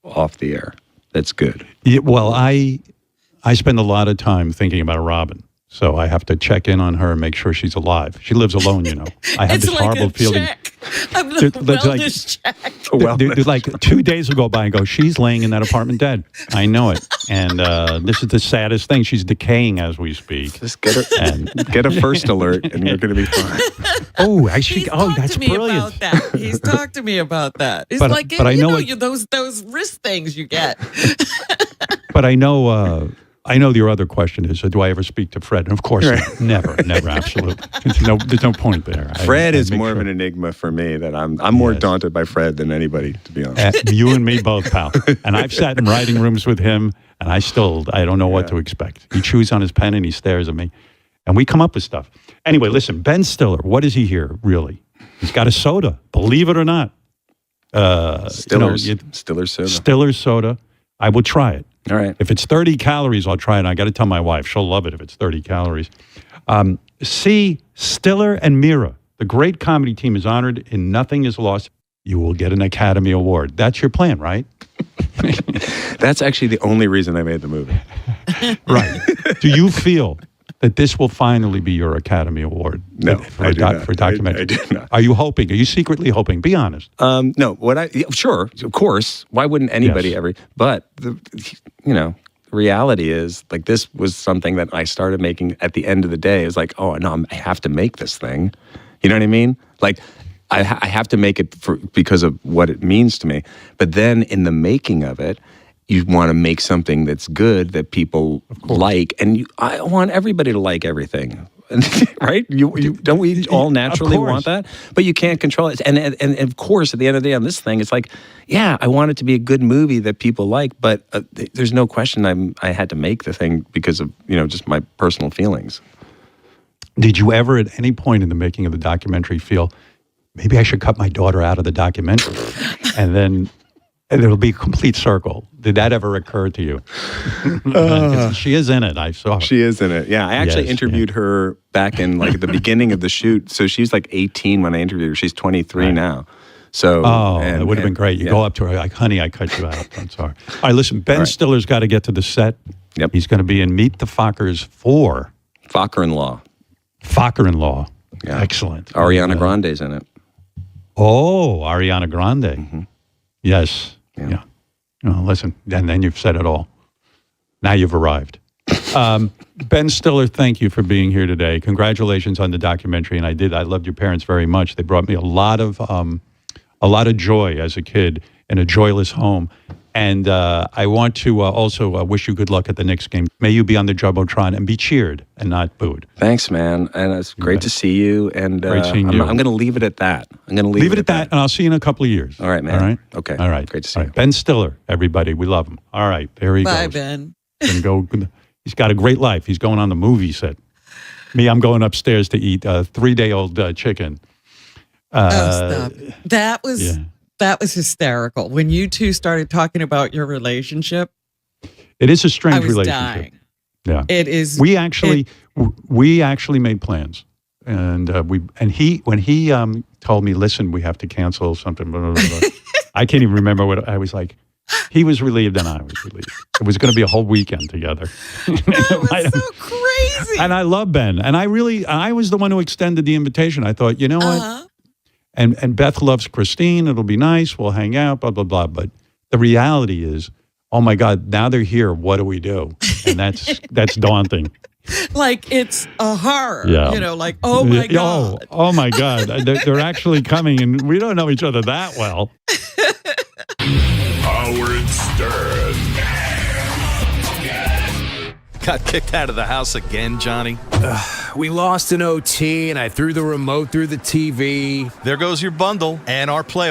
off the air. That's good. Yeah, well, I spend a lot of time thinking about Robin, so I have to check in on her and make sure she's alive. She lives alone, I have this horrible feeling. I'm the wellness check. Like 2 days will go by and go, she's laying in that apartment dead. I know it. And this is the saddest thing. She's decaying as we speak. Just get a first alert and you're going to be fine. That's brilliant. He's talked to me about that. It's those wrist things you get. But I know your other question is, do I ever speak to Fred? And of course, never, absolutely. There's no point there. Fred is more of an enigma for me. That I'm more daunted by Fred than anybody, to be honest. You and me both, pal. And I've sat in writing rooms with him, and I don't know what to expect. He chews on his pen and he stares at me, and we come up with stuff. Anyway, listen, Ben Stiller, what is he here, really? He's got a soda, believe it or not. Stiller's soda. Stiller's soda. I will try it. All right. If it's 30 calories, I'll try it. I got to tell my wife. She'll love it if it's 30 calories. See, Stiller and Mira, the great comedy team, is honored in Nothing Is Lost. You will get an Academy Award. That's your plan, right? That's actually the only reason I made the movie. Right. Do you feel that this will finally be your Academy Award? No, for documentary. I do not. Are you hoping? Are you secretly hoping? Be honest. No. Sure, of course. Why wouldn't anybody ever? But the reality is, like, this was something that I started making at the end of the day. It was like, oh no, I have to make this thing. You know what I mean? Like, I have to make it because of what it means to me. But then in the making of it, you want to make something that's good that people like, and I want everybody to like everything, right? Don't we all naturally want that? But you can't control it. And of course, at the end of the day on this thing, it's like, yeah, I want it to be a good movie that people like, but there's no question I had to make the thing because of just my personal feelings. Did you ever, at any point in the making of the documentary, feel maybe I should cut my daughter out of the documentary, and then it'll be a complete circle? Did that ever occur to you? She is in it. I saw her. She is in it. Yeah, I actually interviewed her back in like the beginning of the shoot. So she was like 18 when I interviewed her. She's 23 now. So it would have been great. You go up to her like, honey, I cut you out. I'm sorry. All right, listen, Ben Stiller's got to get to the set. Yep. He's going to be in Meet the Fockers 4. Focker-in-Law. Focker-in-Law. Yeah. Excellent. Ariana Grande's in it. Oh, Ariana Grande. Mm-hmm. Yes. Yeah. Well, listen, and then you've said it all. Now you've arrived. Ben Stiller, thank you for being here today. Congratulations on the documentary. And I loved your parents very much. They brought me a lot of joy as a kid. in a joyless home. And I want to also wish you good luck at the Knicks game. May you be on the Jumbotron and be cheered and not booed. Thanks, man. And it's great to see you. And Great seeing you. I'm going to leave it at that. I'm going to Leave it at that, and I'll see you in a couple of years. All right, man. All right? Okay. All right. Great to see you. Ben Stiller, everybody. We love him. All right. There he Bye, goes. Ben. He's got a great life. He's going on the movie set. Me, I'm going upstairs to eat a 3-day-old chicken. Stop. That was hysterical. When you two started talking about your relationship, It is a strange I was relationship. dying. Yeah. It is. We actually made plans, and when he told me, listen, we have to cancel something. Blah, blah, blah, blah. I can't even remember what I was like. He was relieved, and I was relieved. It was going to be a whole weekend together. That was so crazy. And I love Ben, and I was the one who extended the invitation. I thought, you know what? And Beth loves Christine. It'll be nice. We'll hang out, blah, blah, blah. But the reality is, oh, my God, now they're here. What do we do? And that's daunting. Like it's a horror. Yeah. You know, like, oh, my God. Oh, my God. They're actually coming, and we don't know each other that well. Howard Stern. Got kicked out of the house again, Johnny? We lost an OT, and I threw the remote through the TV. There goes your bundle and our playoff.